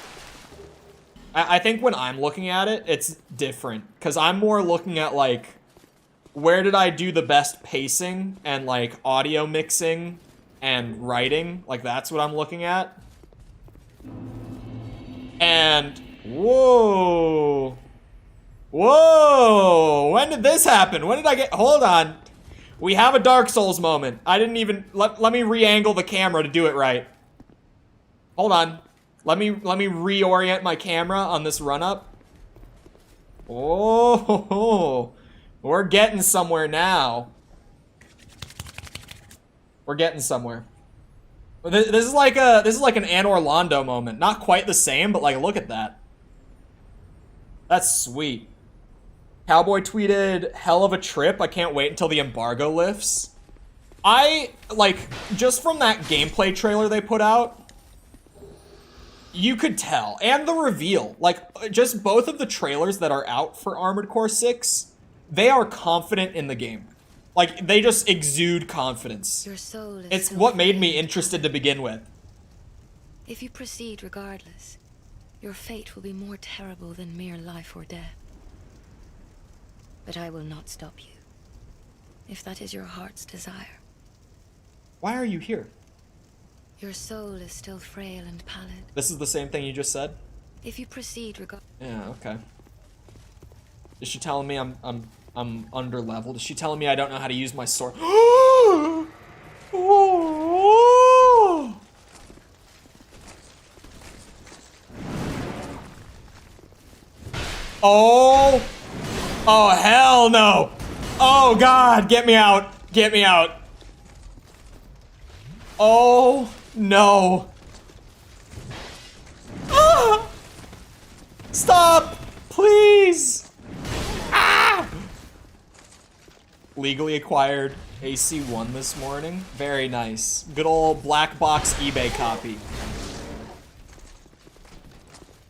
I think when I'm looking at it, it's different. Because I'm more looking at, like, where did I do the best pacing and, like, audio mixing and writing? Like, that's what I'm looking at. And, whoa. Whoa. When did this happen? When did I get... Hold on. We have a Dark Souls moment. I didn't even... Let me re-angle the camera to do it right. Hold on. Let me reorient my camera on this run-up. Oh, we're getting somewhere now. We're getting somewhere. This is like an Anne Orlando moment. Not quite the same, but like, look at that. That's sweet. Cowboy tweeted, "Hell of a trip. I can't wait until the embargo lifts." I like just from that gameplay trailer they put out. You could tell, and the reveal, like, just both of the trailers that are out for Armored Core 6, they are confident in the game. Like, they just exude confidence. Your soul is it's what made me interested to begin with. If you proceed regardless, your fate will be more terrible than mere life or death. But I will not stop you, if that is your heart's desire. Why are you here? Your soul is still frail and pallid. This is the same thing you just said? If you proceed Yeah, okay. Is she telling me I'm under leveled? Is she telling me I don't know how to use my sword? Oh! Oh, hell no! Oh, God, get me out! Get me out! Oh, no. Ah! Stop! Please! Ah! Legally acquired AC1 this morning. Very nice. Good old black box eBay copy.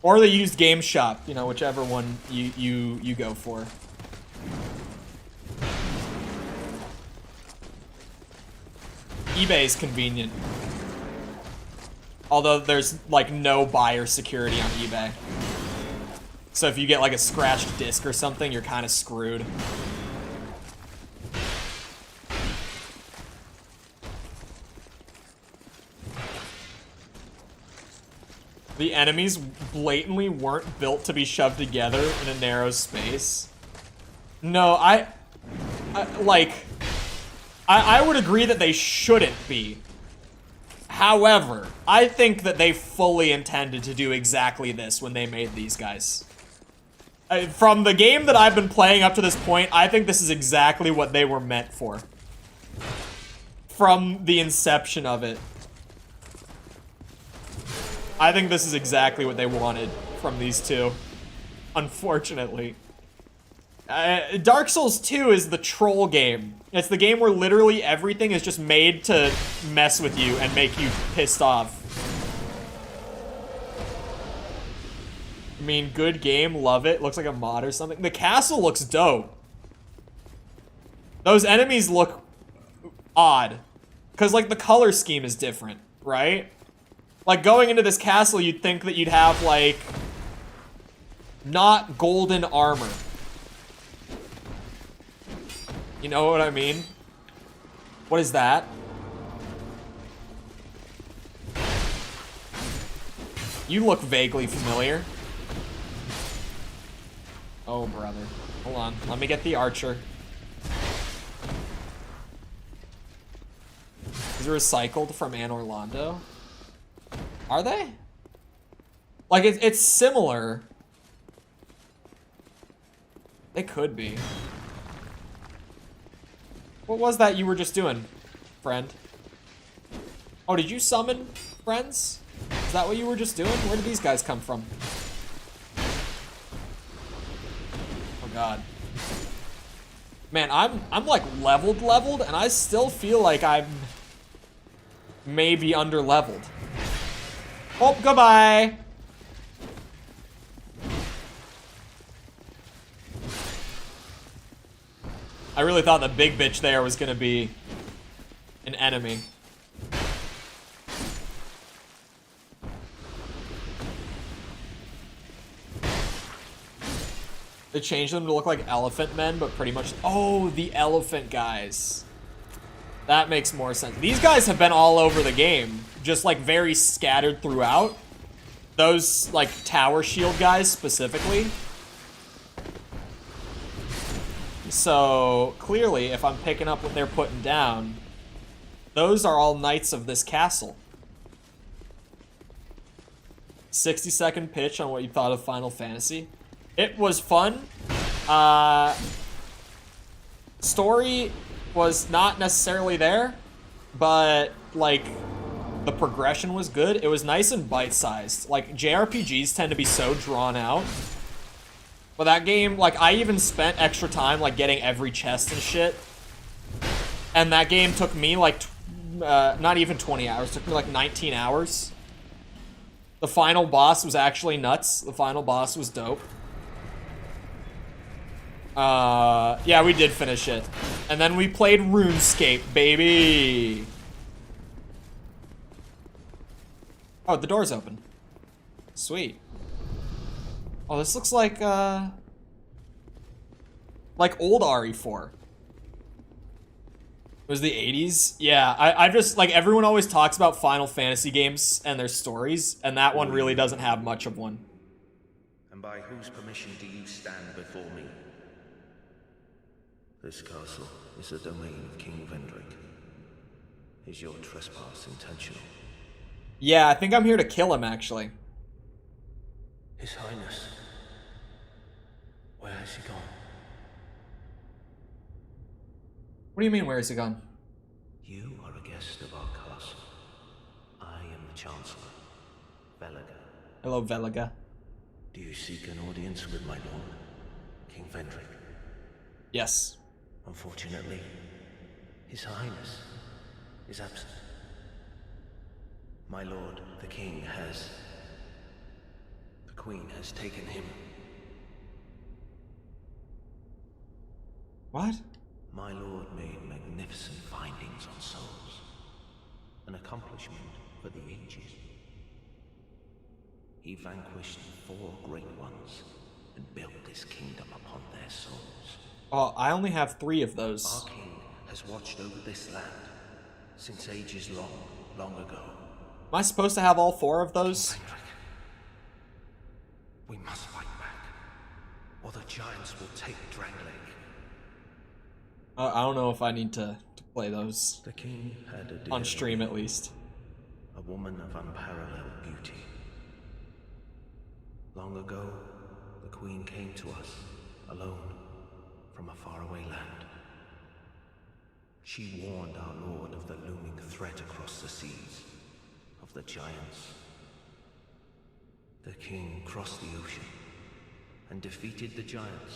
Or the used game shop, you know, whichever one you go for. eBay is convenient. Although there's like no buyer security on eBay. So if you get like a scratched disc or something, you're kind of screwed. The enemies blatantly weren't built to be shoved together in a narrow space. No, I would agree that they shouldn't be. However, I think that they fully intended to do exactly this when they made these guys. From the game that I've been playing up to this point, I think this is exactly what they were meant for. From the inception of it. I think this is exactly what they wanted from these two. Unfortunately. Dark Souls 2 is the troll game. It's the game where literally everything is just made to mess with you and make you pissed off. I mean, good game, love it. Looks like a mod or something. The castle looks dope. Those enemies look odd. Because, like, the color scheme is different, right? Like, going into this castle, you'd think that you'd have, like, not golden armor. You know what I mean? What is that? You look vaguely familiar. Oh, brother. Hold on. Let me get the archer. Is it recycled from Anne Orlando? Are they? Like, it's similar. They could be. What was that you were just doing, friend? Oh, did you summon friends? Is that what you were just doing? Where did these guys come from? Oh god. Man, I'm like leveled, and I still feel like I'm maybe under-leveled. Oh, goodbye! I really thought the big bitch there was gonna be an enemy. They changed them to look like elephant men, but pretty much... Oh, the elephant guys. That makes more sense. These guys have been all over the game, just like very scattered throughout. Those like tower shield guys specifically. So clearly, if I'm picking up what they're putting down, those are all knights of this castle. 60-second pitch on what you thought of Final Fantasy. It was fun. Story was not necessarily there, but like the progression was good. It was nice and bite-sized. Like JRPGs tend to be so drawn out. But that game, like I even spent extra time like getting every chest and shit. And that game took me like not even 20 hours, it took me like 19 hours. The final boss was actually nuts. The final boss was dope. Yeah, we did finish it. And then we played RuneScape, baby. Oh, the door's open. Sweet. Oh, this looks like old RE4. It was the 80s? Yeah, I just, like, everyone always talks about Final Fantasy games and their stories, and that one really doesn't have much of one. And by whose permission do you stand before me? This castle is the domain of King Vendrick. Is your trespass intentional? Yeah, I think I'm here to kill him, actually. His Highness. Where has he gone? What do you mean, where is he gone? You are a guest of our castle. I am the Chancellor, Velaga. Hello, Velaga. Do you seek an audience with my lord, King Vendrick? Yes. Unfortunately, His Highness is absent. My lord, the King, has... The Queen has taken him. What? My lord made magnificent findings on souls. An accomplishment for the ages. He vanquished 4 great ones and built this kingdom upon their souls. Oh, I only have 3 of those. Our king has watched over this land since ages long, long ago. Am I supposed to have all 4 of those? We must fight back, or the giants will take Drangleic. I don't know if I need to play those. The king had a dear on stream at least. A woman of unparalleled beauty. Long ago, the Queen came to us, alone, from a faraway land. She warned our Lord of the looming threat across the seas, of the giants. The King crossed the ocean and defeated the giants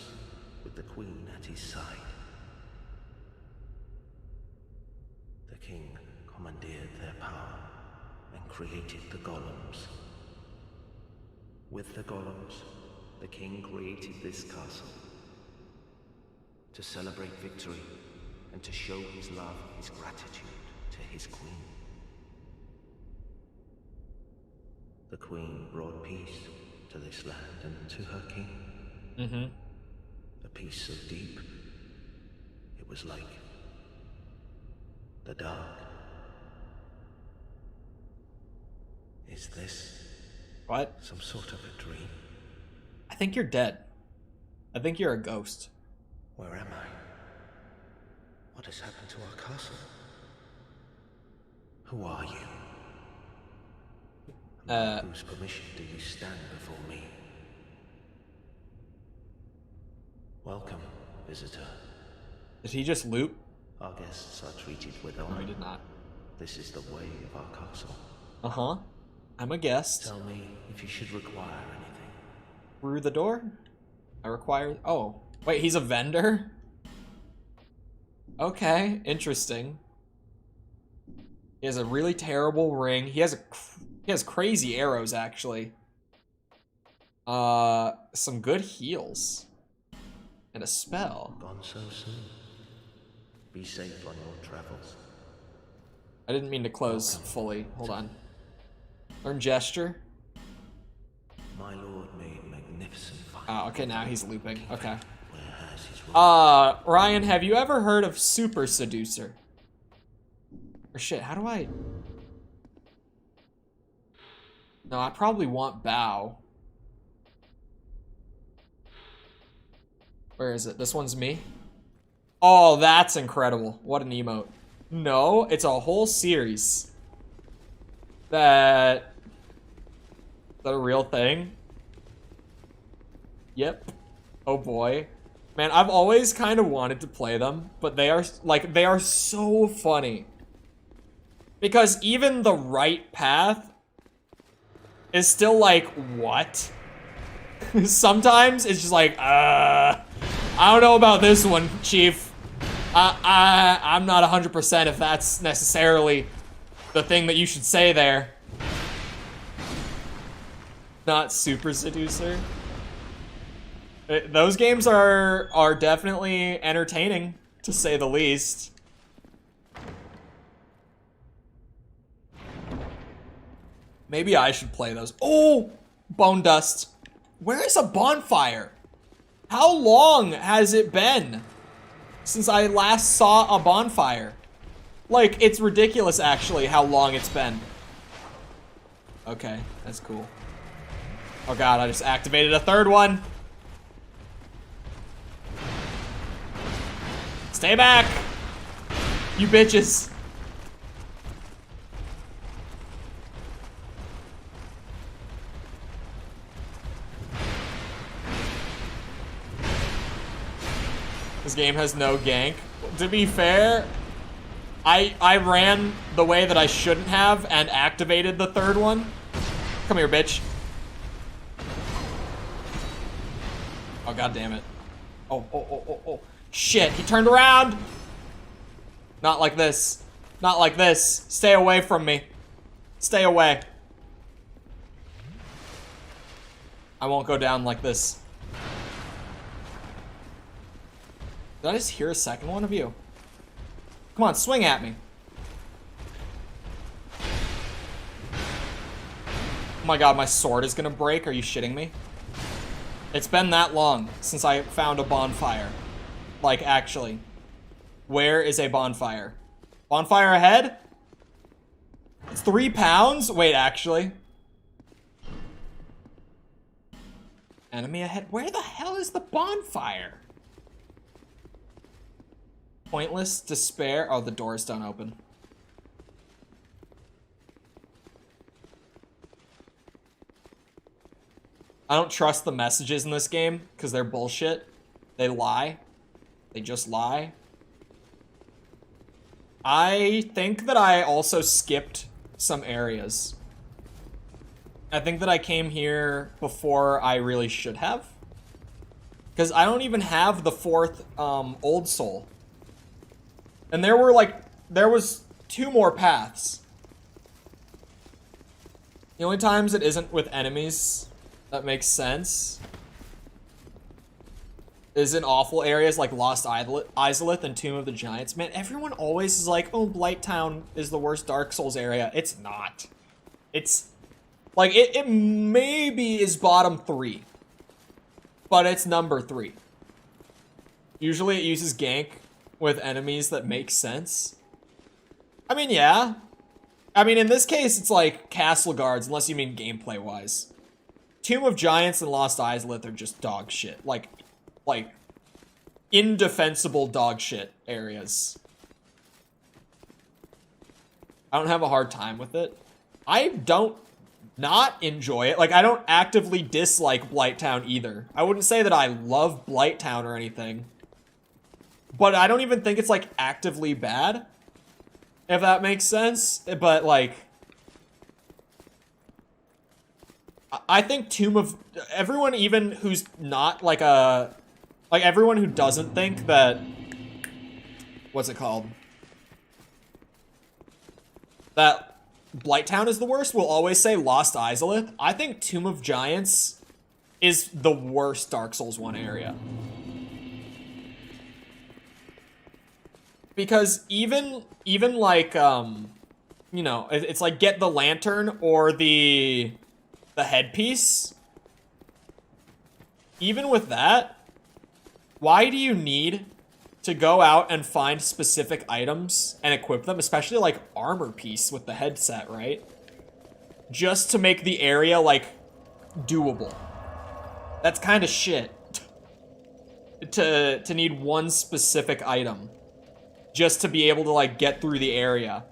with the Queen at his side. The King commandeered their power and created the golems. With the golems, the King created this castle to celebrate victory and to show his love, his gratitude to his Queen. The Queen brought peace to this land and to her King. Mm-hmm. A peace so deep, it was like the dark. Is this What? some sort of a dream? I think you're dead. I think you're a ghost. Where am I? What has happened to our castle? Who are you? By whose permission do you stand before me? Welcome, visitor. Did he just loot? Our guests are treated with No, honor. he did not. This is the way of our castle. Uh-huh. I'm a guest. Tell me if you should require anything. Through the door? I require... Oh. Wait, he's a vendor? Okay, interesting. He has a really terrible ring. He has crazy arrows, actually. Some good heals. And a spell. Gone so soon. Be safe on your travels. I didn't mean to close fully. Hold on. Learn gesture. My lord made magnificent findings. Oh, okay, now he's looping. Okay. Where has his role? Ryan, have you ever heard of Super Seducer? Or shit, how do I... No, I probably want Bow. Where is it? This one's me? Oh, that's incredible. What an emote. No, it's a whole series. Is that a real thing? Yep. Oh boy. Man, I've always kind of wanted to play them, but they are so funny. Because even the right path is still like, what? Sometimes it's just like, I don't know about this one, Chief. I'm not 100% if that's necessarily the thing that you should say there. Not Super Seducer. Those games are definitely entertaining, to say the least. Maybe I should play those. Oh! Bone dust. Where is a bonfire? How long has it been since I last saw a bonfire? Like, it's ridiculous, actually, how long it's been. Okay, that's cool. Oh god, I just activated a third one. Stay back, you bitches. This game has no gank. To be fair, I ran the way that I shouldn't have and activated the third one. Come here, bitch. Oh, god damn it. Oh. Shit, he turned around. Not like this. Not like this. Stay away from me. Stay away. I won't go down like this. Did I just hear a second one of you? Come on, swing at me. Oh my god, my sword is gonna break. Are you shitting me? It's been that long since I found a bonfire. Like, actually. Where is a bonfire? Bonfire ahead? It's 3 pounds? Wait, actually. Enemy ahead? Where the hell is the bonfire? Pointless despair. Oh, the doors don't open. I don't trust the messages in this game because they're bullshit. They lie. They just lie. I think that I also skipped some areas. I think that I came here before I really should have. Because I don't even have the 4th Old Soul. And there was 2 more paths. The only times it isn't with enemies that makes sense is in awful areas like Lost Izalith and Tomb of the Giants. Man, everyone always is like, oh, Blighttown is the worst Dark Souls area. It's not. It's, like, it maybe is bottom 3. But it's number 3. Usually it uses gank with enemies that make sense. I mean, yeah. I mean, in this case, it's like castle guards, unless you mean gameplay-wise. Tomb of Giants and Lost Izalith are just dog shit. Like, indefensible dog shit areas. I don't have a hard time with it. I don't not enjoy it. Like, I don't actively dislike Blighttown either. I wouldn't say that I love Blighttown or anything. But I don't even think it's, like, actively bad. If that makes sense. But, like, I think Tomb of... Everyone even who's not, like, a... Like, everyone who doesn't think that... What's it called? That Blighttown is the worst will always say Lost Izalith. I think Tomb of Giants is the worst Dark Souls 1 area. Because even like, you know, it's like get the lantern or the headpiece. Even with that, why do you need to go out and find specific items and equip them, especially like armor piece with the headset, right? Just to make the area like doable. That's kind of shit. To need one specific item just to be able to like get through the area.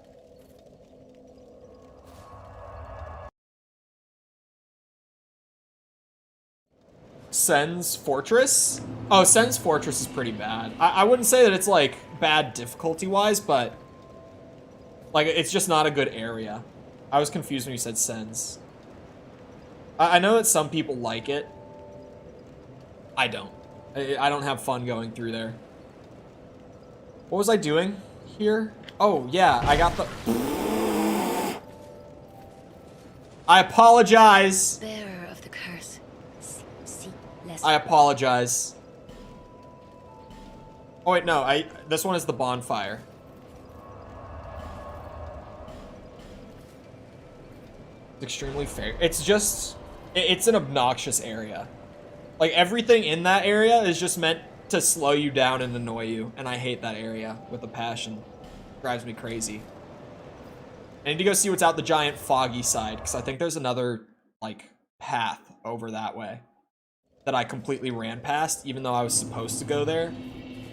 Sen's Fortress? Oh, Sen's Fortress is pretty bad. I wouldn't say that it's, like, bad difficulty-wise, but... Like, it's just not a good area. I was confused when you said Sen's. I know that some people like it. I don't. I don't have fun going through there. What was I doing here? Oh, yeah, I got the... I apologize! Bearer of the curse. I apologize. Oh wait, no, this one is the bonfire. It's extremely fair. It's just, it's an obnoxious area. Like, everything in that area is just meant to slow you down and annoy you, and I hate that area with a passion. It drives me crazy. I need to go see what's out the giant foggy side, because I think there's another, like, path over that way that I completely ran past, even though I was supposed to go there.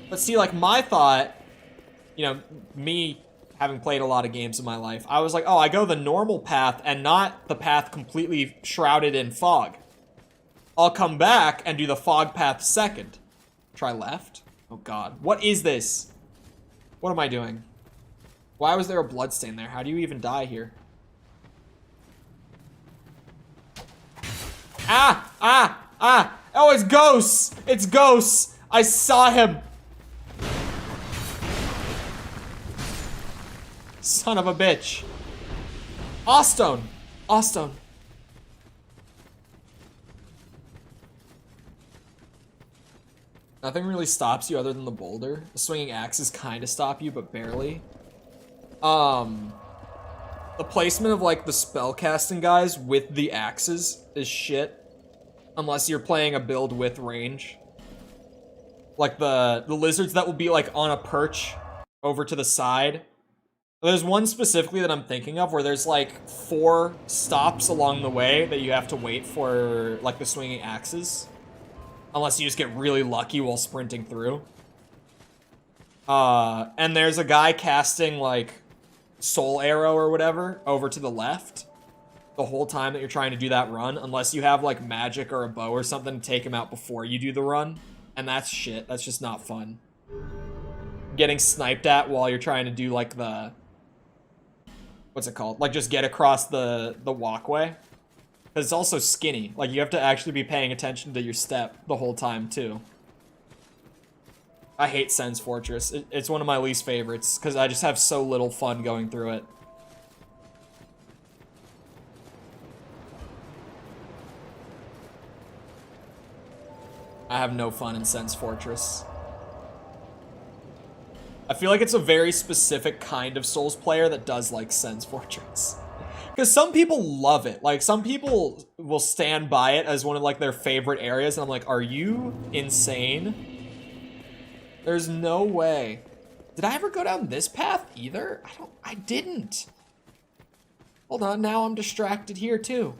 But see, like, my thought, you know, me having played a lot of games in my life, I was like, oh, I go the normal path and not the path completely shrouded in fog. I'll come back and do the fog path second. Try left? Oh god. What is this? What am I doing? Why was there a bloodstain there? How do you even die here? Ah! Ah! Ah! Oh, it's ghosts! It's ghosts! I saw him! Son of a bitch. Awstone! Awstone. Nothing really stops you other than the boulder. The swinging axes kind of stop you, but barely. The placement of, like, the spellcasting guys with the axes is shit. Unless you're playing a build with range. Like, the lizards that will be, like, on a perch over to the side. There's one specifically that I'm thinking of where there's, like, 4 stops along the way that you have to wait for, like, the swinging axes. Unless you just get really lucky while sprinting through. And there's a guy casting, like, Soul Arrow or whatever over to the left. the whole time that you're trying to do that run, unless you have like magic or a bow or something to take him out before you do the run. And that's shit. That's just not fun. Getting sniped at while you're trying to do like the... What's it called? Like just get across the walkway. Because it's also skinny. Like you have to actually be paying attention to your step the whole time too. I hate Sen's Fortress. It's one of my least favorites because I just have so little fun going through it. I have no fun in Sen's Fortress. I feel like it's a very specific kind of Souls player that does like Sen's Fortress. Because some people love it. Like, some people will stand by it as one of like their favorite areas, and I'm like, are you insane? There's no way. Did I ever go down this path either? I didn't. Hold on, now I'm distracted here too.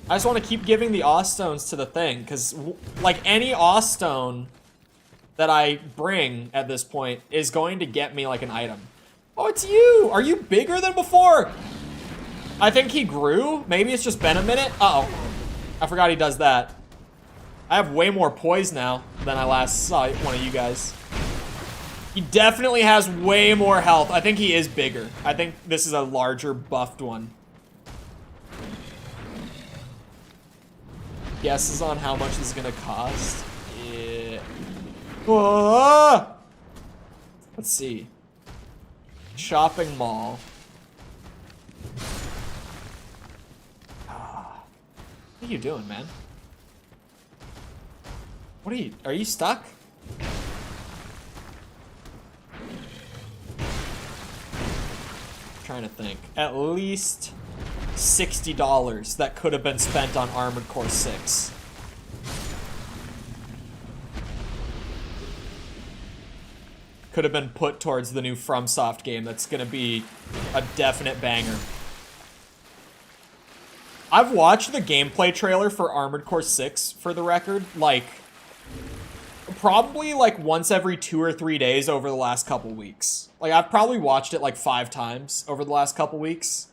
I just want to keep giving the Awe Stones to the thing, because like any Awe Stone that I bring at this point is going to get me like an item. Oh, it's you! Are you bigger than before? I think he grew. Maybe it's just been a minute. Uh-oh. I forgot he does that. I have way more poise now than I last saw one of you guys. He definitely has way more health. I think he is bigger. I think this is a larger buffed one. Guesses on how much this is gonna cost? Yeah. Whoa! Let's see. Shopping mall. What are you doing, man? What are you stuck? Trying to think. At least $60 that could have been spent on Armored Core 6. Could have been put towards the new FromSoft game that's gonna be a definite banger. I've watched the gameplay trailer for Armored Core 6, for the record, like, probably like once every 2 or 3 days over the last couple weeks. Like, I've probably watched it like 5 times over the last couple weeks.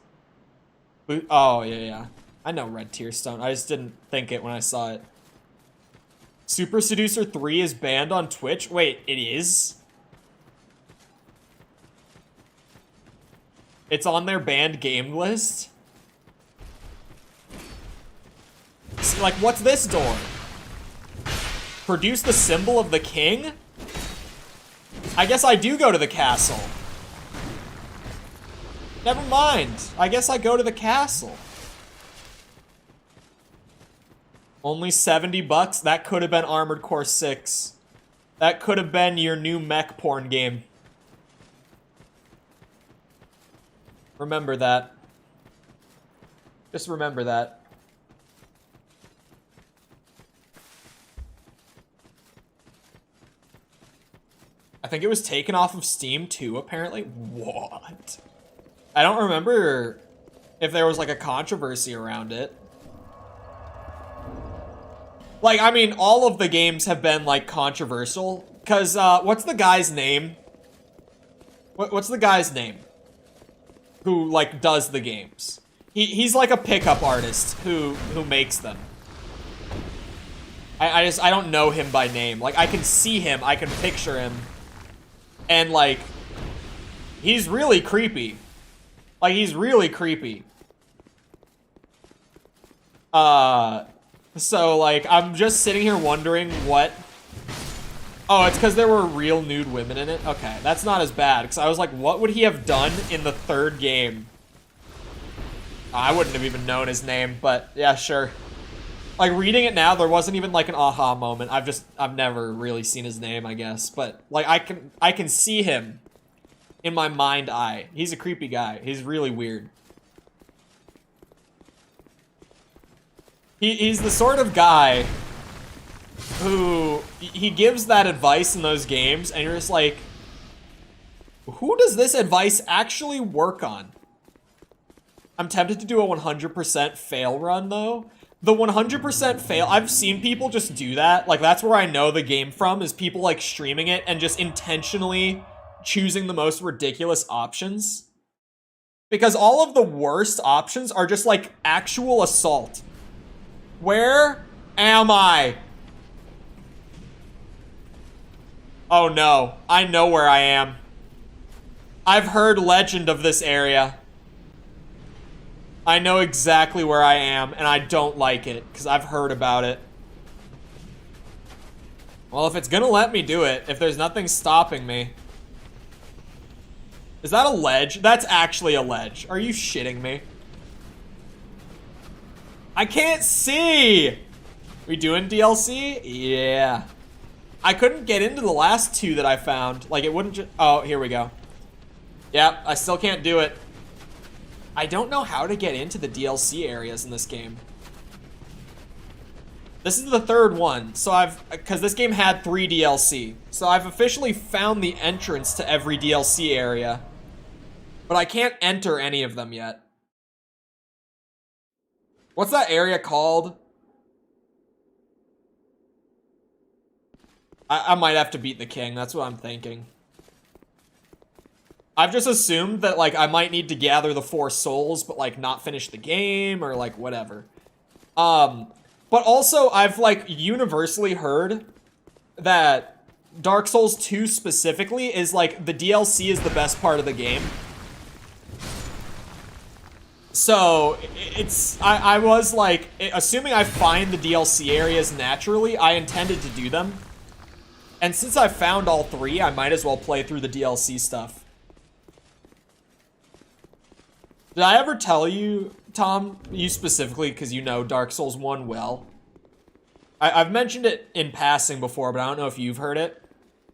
Oh, yeah. I know Red Tear Stone. I just didn't think it when I saw it. Super Seducer 3 is banned on Twitch? Wait, it is? It's on their banned game list? Like, what's this door? Produce the symbol of the king? I guess I do go to the castle. Never mind. I guess I go to the castle. Only 70 bucks? That could have been Armored Core 6. That could have been your new mech porn game. Remember that. Just remember that. I think it was taken off of Steam too, apparently. What? I don't remember if there was like a controversy around it. Like, I mean, all of the games have been like controversial. Cause, what's the guy's name? What's the guy's name? Who, like, does the games? He's like a pickup artist who makes them. I don't know him by name. Like, I can see him, I can picture him. And, like, he's really creepy. Like, he's really creepy. So, like, I'm just sitting here wondering what... Oh, it's because there were real nude women in it? Okay, that's not as bad. Because I was like, what would he have done in the third game? I wouldn't have even known his name, but yeah, sure. Like, reading it now, there wasn't even, like, an aha moment. I've never really seen his name, I guess. But, like, I can see him in my mind eye. He's a creepy guy. He's really weird. He's the sort of guy who... He gives that advice in those games, and you're just like... Who does this advice actually work on? I'm tempted to do a 100% fail run, though. The 100% fail, I've seen people just do that. Like, that's where I know the game from, is people, like, streaming it and just intentionally choosing the most ridiculous options. Because all of the worst options are just like actual assault. Where am I? Oh no, I know where I am. I've heard legend of this area. I know exactly where I am, and I don't like it, because I've heard about it. Well, if it's gonna let me do it, if there's nothing stopping me. Is that a ledge? That's actually a ledge. Are you shitting me? I can't see! We doing DLC? Yeah. I couldn't get into the last two that I found. Like, it wouldn't just... Oh, here we go. Yep, I still can't do it. I don't know how to get into the DLC areas in this game. This is the third one, so because this game had 3 DLC. So I've officially found the entrance to every DLC area. But I can't enter any of them yet. What's that area called? I might have to beat the king, that's what I'm thinking. I've just assumed that, like, I might need to gather the 4 souls, but, like, not finish the game, or, like, whatever. But also, I've, like, universally heard that Dark Souls 2 specifically is, like, the DLC is the best part of the game. So, I was, like, assuming I find the DLC areas naturally, I intended to do them. And since I found all 3, I might as well play through the DLC stuff. Did I ever tell you, Tom, you specifically, because you know Dark Souls 1 well? I've mentioned it in passing before, but I don't know if you've heard it.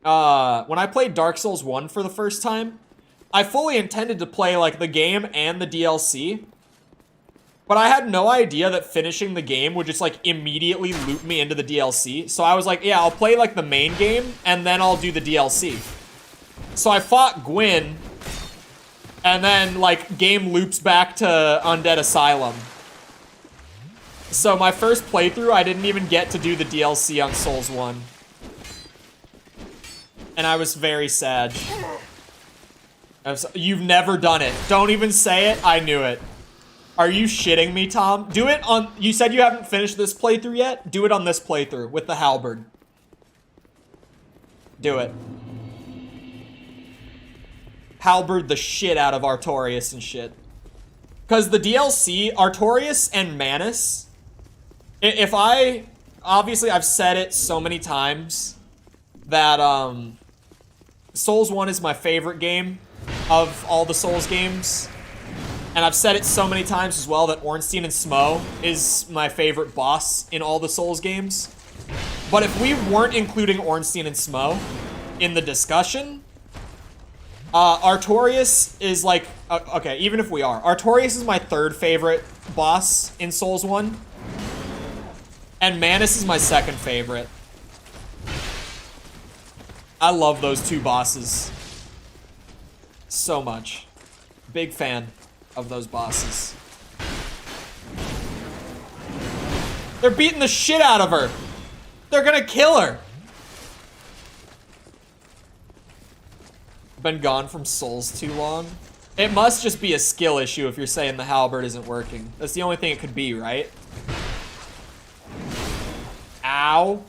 When I played Dark Souls 1 for the first time, I fully intended to play, like, the game and the DLC. But I had no idea that finishing the game would just, like, immediately loop me into the DLC. So I was like, yeah, I'll play, like, the main game, and then I'll do the DLC. So I fought Gwyn, and then, like, game loops back to Undead Asylum. So my first playthrough, I didn't even get to do the DLC on Souls 1. And I was very sad. You've never done it. Don't even say it. I knew it. Are you shitting me, Tom? Do it on... You said you haven't finished this playthrough yet? Do it on this playthrough with the halberd. Do it. Halberd the shit out of Artorias and shit. Because the DLC, Artorias and Manus... If I... Obviously, I've said it so many times that, Souls 1 is my favorite game of all the Souls games. And I've said it so many times as well that Ornstein and Smo is my favorite boss in all the Souls games. But if we weren't including Ornstein and Smo in the discussion, Artorias is like... okay, even if we are. Artorias is my 3rd favorite boss in Souls 1. And Manus is my 2nd favorite. I love those 2 bosses so much. Big fan of those bosses. They're beating the shit out of her. They're gonna kill her. Been gone from Souls too long. It must just be a skill issue if you're saying the halberd isn't working. That's the only thing it could be, right? Ow.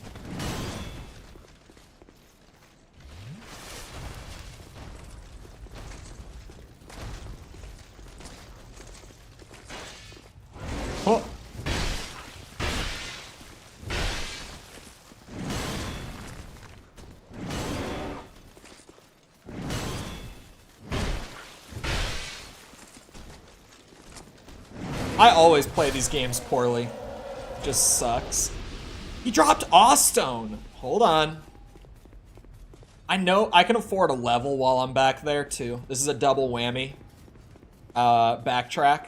Oh. I always play these games poorly. Just sucks. He dropped Awstone. Hold on. I know I can afford a level while I'm back there too. This is a double whammy. Backtrack.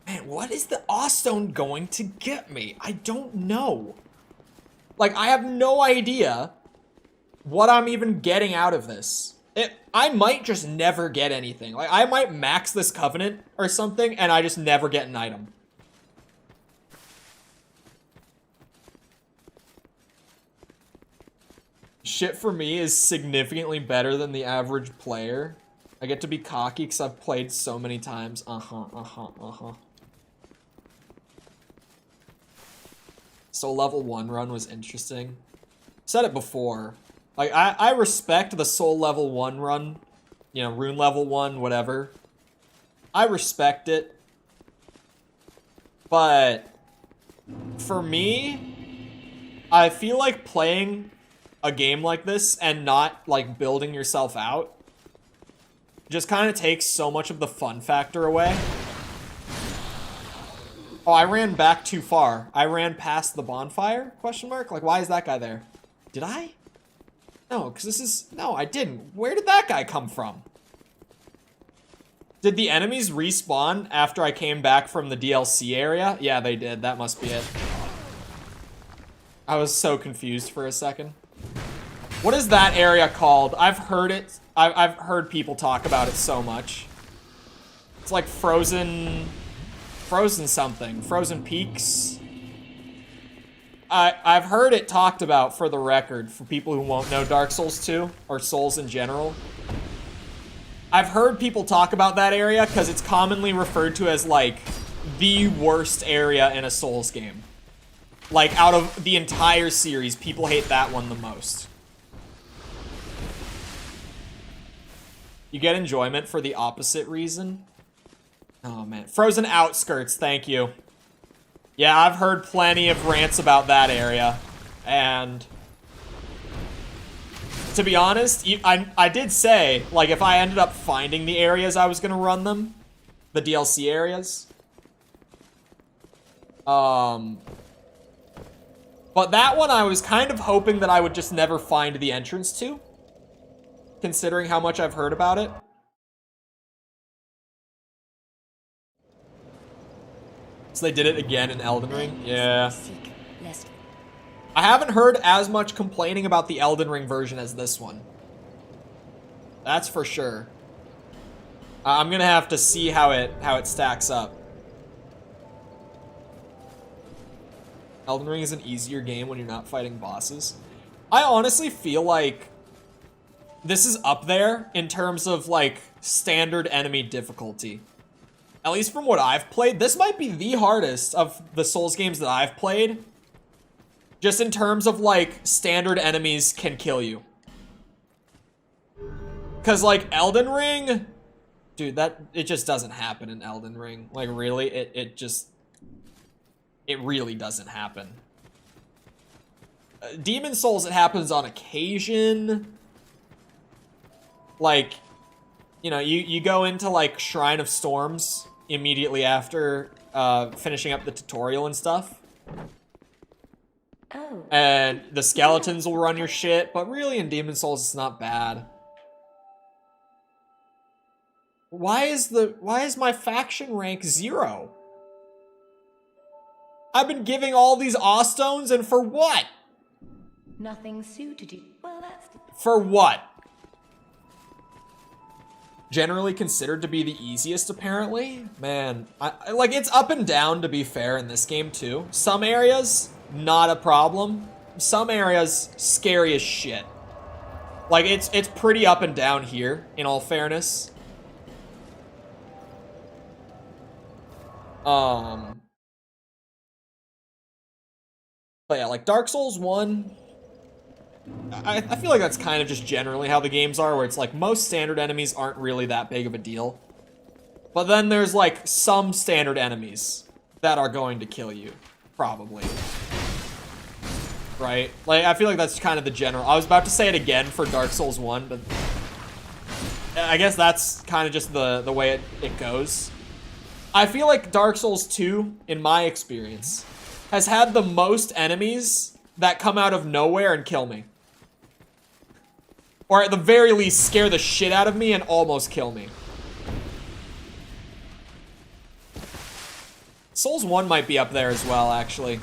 Man, what is the Awstone going to get me? I don't know. Like, I have no idea what I'm even getting out of this. I might just never get anything. Like, I might max this Covenant or something, and I just never get an item. Shit for me is significantly better than the average player. I get to be cocky because I've played so many times. So level 1 run was interesting. Said it before. Like, I respect the soul level 1 run. You know, rune level 1, whatever. I respect it. But for me, I feel like playing a game like this and not, like, building yourself out just kind of takes so much of the fun factor away. Oh, I ran back too far. I ran past the bonfire? Question mark? Like, why is that guy there? Did I? No, because this is... No, I didn't. Where did that guy come from? Did the enemies respawn after I came back from the DLC area? Yeah, they did. That must be it. I was so confused for a second. What is that area called? I've heard it. I've heard people talk about it so much. It's like frozen something. Frozen Peaks. I've heard it talked about, for the record, for people who won't know Dark Souls 2, or Souls in general. I've heard people talk about that area because it's commonly referred to as, like, the worst area in a Souls game. Like, out of the entire series, people hate that one the most. You get enjoyment for the opposite reason. Oh, man. Frozen Outskirts, thank you. Yeah, I've heard plenty of rants about that area. And to be honest, I did say, like, if I ended up finding the areas I was going to run them, the DLC areas. But that one I was kind of hoping that I would just never find the entrance to, considering how much I've heard about it. So they did it again in Elden Ring? Yeah. I haven't heard as much complaining about the Elden Ring version as this one. That's for sure. I'm gonna have to see how it stacks up. Elden Ring is an easier game when you're not fighting bosses. I honestly feel like this is up there in terms of, like, standard enemy difficulty. At least from what I've played, this might be the hardest of the Souls games that I've played. Just in terms of, like, standard enemies can kill you. Because, like, Elden Ring... Dude, it just doesn't happen in Elden Ring. Like, really? It really doesn't happen. Demon Souls, it happens on occasion. Like, you know, you go into, like, Shrine of Storms immediately after finishing up the tutorial and stuff. Oh. And the skeletons will run your shit, but really in Demon Souls it's not bad. Why is my faction rank 0? I've been giving all these Awstones, and for what? Nothing suited you. Well, that's... For what? Generally considered to be the easiest, apparently. Man, I like, it's up and down, to be fair, in this game, too. Some areas, not a problem. Some areas, scary as shit. Like, it's pretty up and down here, in all fairness. But yeah, like, Dark Souls 1... I feel like that's kind of just generally how the games are, where it's like most standard enemies aren't really that big of a deal. But then there's like some standard enemies that are going to kill you, probably. Right? Like, I feel like that's kind of the general. I was about to say it again for Dark Souls 1, but I guess that's kind of just the way it goes. I feel like Dark Souls 2, in my experience, has had the most enemies that come out of nowhere and kill me. Or at the very least, scare the shit out of me and almost kill me. Souls 1 might be up there as well, actually.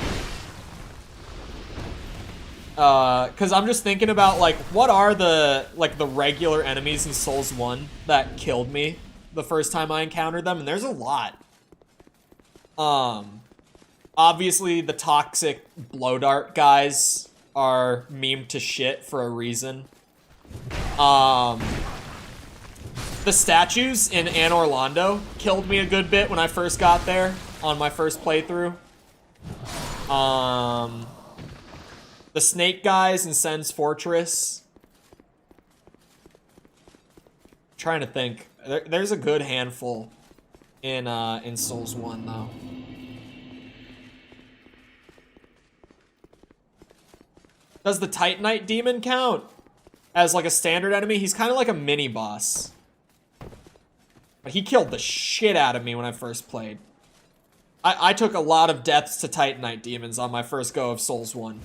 Because I'm just thinking about, like, what are the regular enemies in Souls 1 that killed me the first time I encountered them? And there's a lot. Obviously, the toxic blow dart guys are memed to shit for a reason. The statues in Anne Orlando killed me a good bit when I first got there on my first playthrough. The snake guys in Sen's Fortress. I'm trying to think. There's a good handful in Souls 1 though. Does the Titanite demon count as like a standard enemy? He's kind of like a mini boss. But he killed the shit out of me when I first played. I took a lot of deaths to Titanite demons on my first go of Souls 1.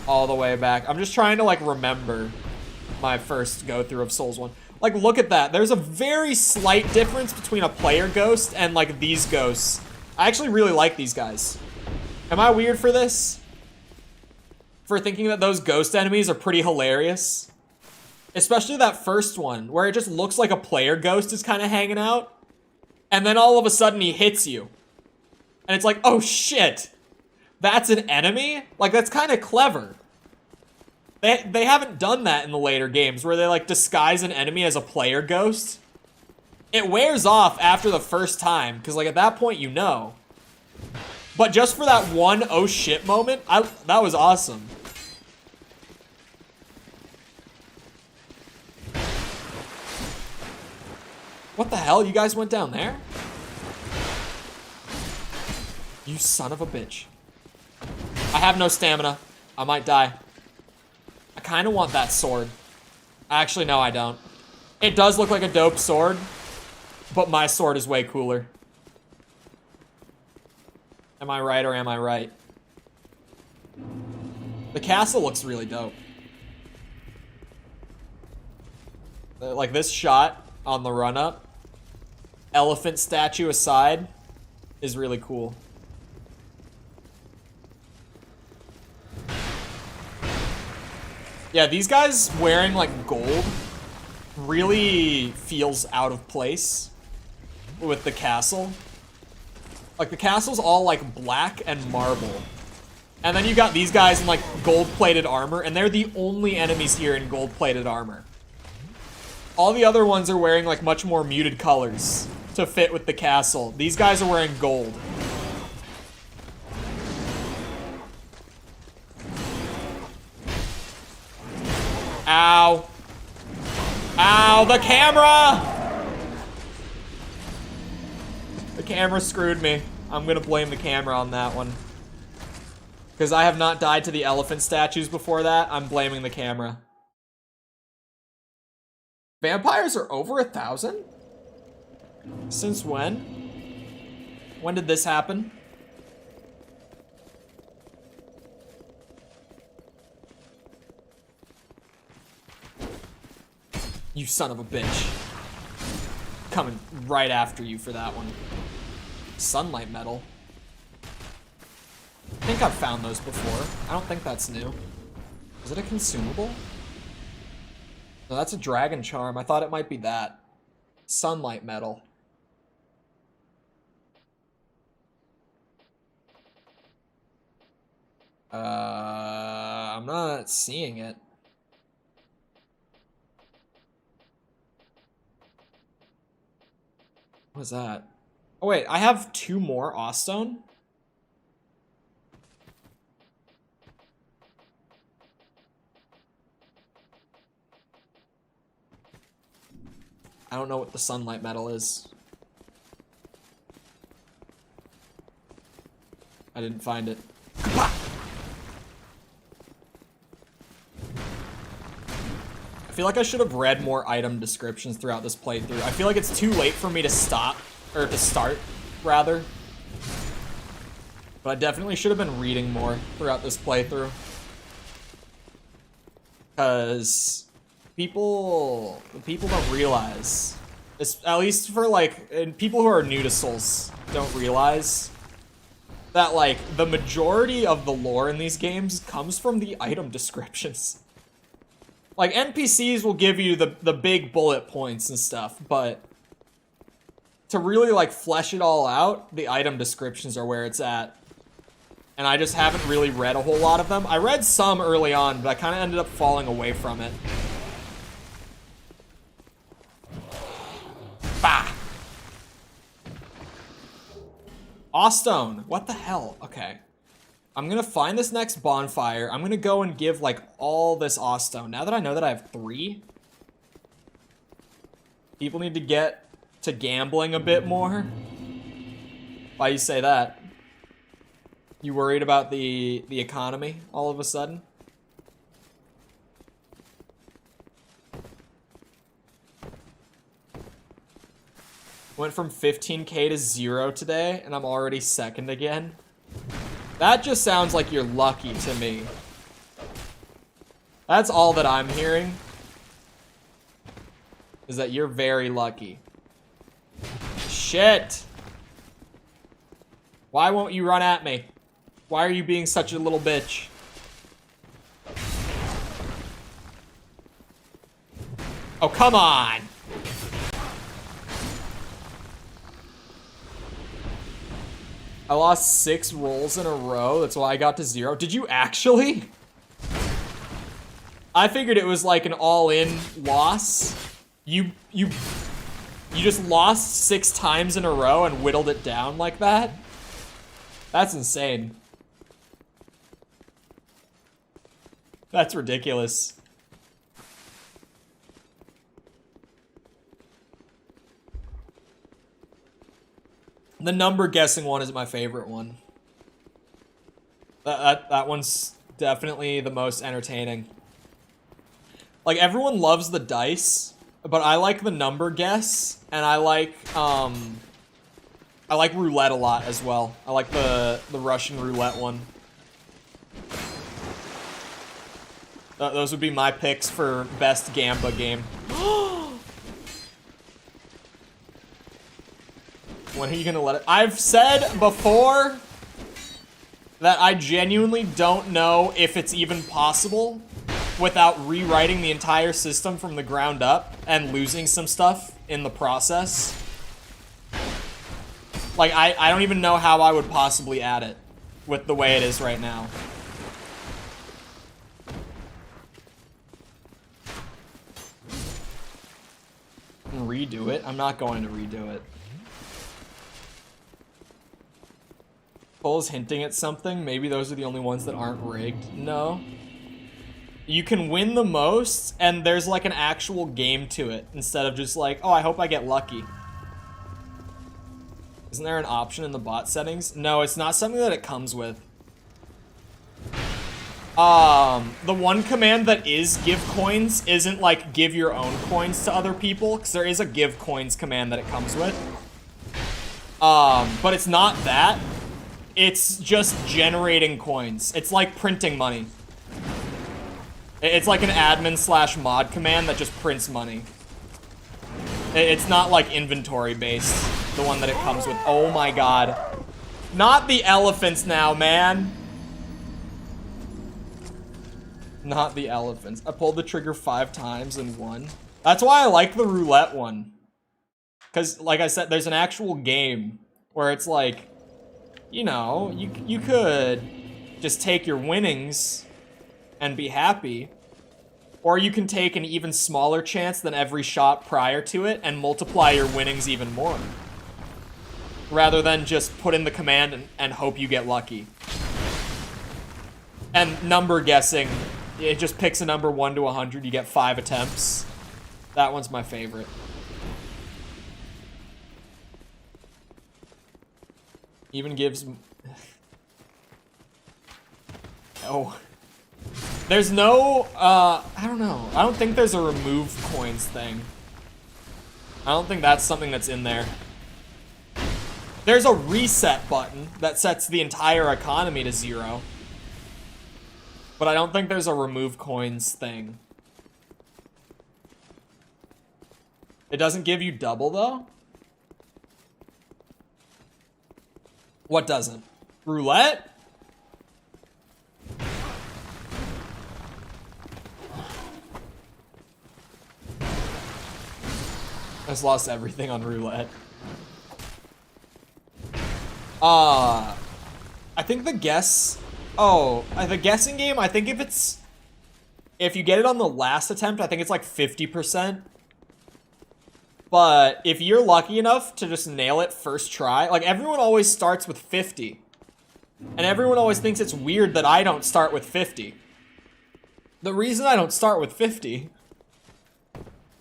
All the way back. I'm just trying to like remember my first go through of Souls 1. Like, look at that. There's a very slight difference between a player ghost and like these ghosts. I actually really like these guys. Am I weird for this? For thinking that those ghost enemies are pretty hilarious? Especially that first one, where it just looks like a player ghost is kind of hanging out. And then all of a sudden he hits you. And it's like, oh shit. That's an enemy? Like, that's kind of clever. They haven't done that in the later games, where they like disguise an enemy as a player ghost. It wears off after the first time, because like at that point you know. But just for that one oh shit moment, that was awesome. What the hell? You guys went down there? You son of a bitch. I have no stamina. I might die. I kind of want that sword. Actually, no, I don't. It does look like a dope sword, but my sword is way cooler. Am I right or am I right? The castle looks really dope. Like this shot on the run up, elephant statue aside, is really cool. Yeah, these guys wearing like gold really feels out of place with the castle. Like the castle's all like black and marble. And then you got these guys in like gold-plated armor, and they're the only enemies here in gold-plated armor. All the other ones are wearing like much more muted colors to fit with the castle. These guys are wearing gold. Ow. Ow, the camera! The camera screwed me. I'm gonna blame the camera on that one. Because I have not died to the elephant statues before that, I'm blaming the camera. Vampires are over 1,000? Since when? When did this happen? You son of a bitch. Coming right after you for that one. Sunlight metal. I think I've found those before. I don't think that's new. Is it a consumable? No, that's a dragon charm. I thought it might be that. Sunlight metal. I'm not seeing it. What is that? Oh wait, I have 2 more Awstone? I don't know what the sunlight metal is. I didn't find it. I feel like I should have read more item descriptions throughout this playthrough. I feel like it's too late for me to stop, or to start, rather. But I definitely should have been reading more throughout this playthrough. Because people don't realize, at least for like, and people who are new to Souls don't realize that like the majority of the lore in these games comes from the item descriptions. Like NPCs will give you the big bullet points and stuff, but to really like flesh it all out, the item descriptions are where it's at. and I just haven't really read a whole lot of them. I read some early on, but I kind of ended up falling away from it. Bah! Awstone, what the hell? Okay. I'm gonna find this next bonfire. I'm gonna go and give, like, all this Awstone. Now that I know that I have 3, people need to get to gambling a bit more. Why you say that? You worried about the economy all of a sudden? Went from 15K to 0 today, and I'm already second again. That just sounds like you're lucky to me. That's all that I'm hearing. Is that you're very lucky. Shit! Why won't you run at me? Why are you being such a little bitch? Oh, come on! I lost 6 rolls in a row. That's why I got to 0. Did you actually? I figured it was like an all-in loss. You just lost 6 times in a row and whittled it down like that? That's insane. That's ridiculous. The number guessing one is my favorite one. That one's definitely the most entertaining. Like, everyone loves the dice, but I like the number guess, and I like roulette a lot as well. I like the Russian roulette one. Those would be my picks for best Gamba game. When are you gonna let it? I've said before that I genuinely don't know if it's even possible without rewriting the entire system from the ground up and losing some stuff in the process. Like, I don't even know how I would possibly add it with the way it is right now. Redo it? I'm not going to redo it. Cole's hinting at something. Maybe those are the only ones that aren't rigged. No. You can win the most, and there's like an actual game to it, instead of just like, oh, I hope I get lucky. Isn't there an option in the bot settings? No, it's not something that it comes with. The one command that is give coins isn't like give your own coins to other people, because there is a give coins command that it comes with. But it's not that. It's just generating coins. It's like printing money. It's like an admin / mod command that just prints money. It's not like inventory based, the one that it comes with. Oh my god. Not the elephants now, man. Not the elephants. I pulled the trigger 5 times and won. That's why I like the roulette one. Because, like I said, there's an actual game where it's like, you know, you could just take your winnings and be happy. Or you can take an even smaller chance than every shot prior to it and multiply your winnings even more. Rather than just put in the command and hope you get lucky. And number guessing, it just picks a number 1 to 100, you get 5 attempts. That one's my favorite. Even gives... Oh. There's no, I don't know. I don't think there's a remove coins thing. I don't think that's something that's in there. There's a reset button that sets the entire economy to 0. But I don't think there's a remove coins thing. It doesn't give you double, though? What doesn't? Roulette? I just lost everything on roulette. I I think the guess... Oh, the guessing game, I think if you get it on the last attempt, I think it's like 50%. But if you're lucky enough to just nail it first try, like everyone always starts with 50. And everyone always thinks it's weird that I don't start with 50. The reason I don't start with 50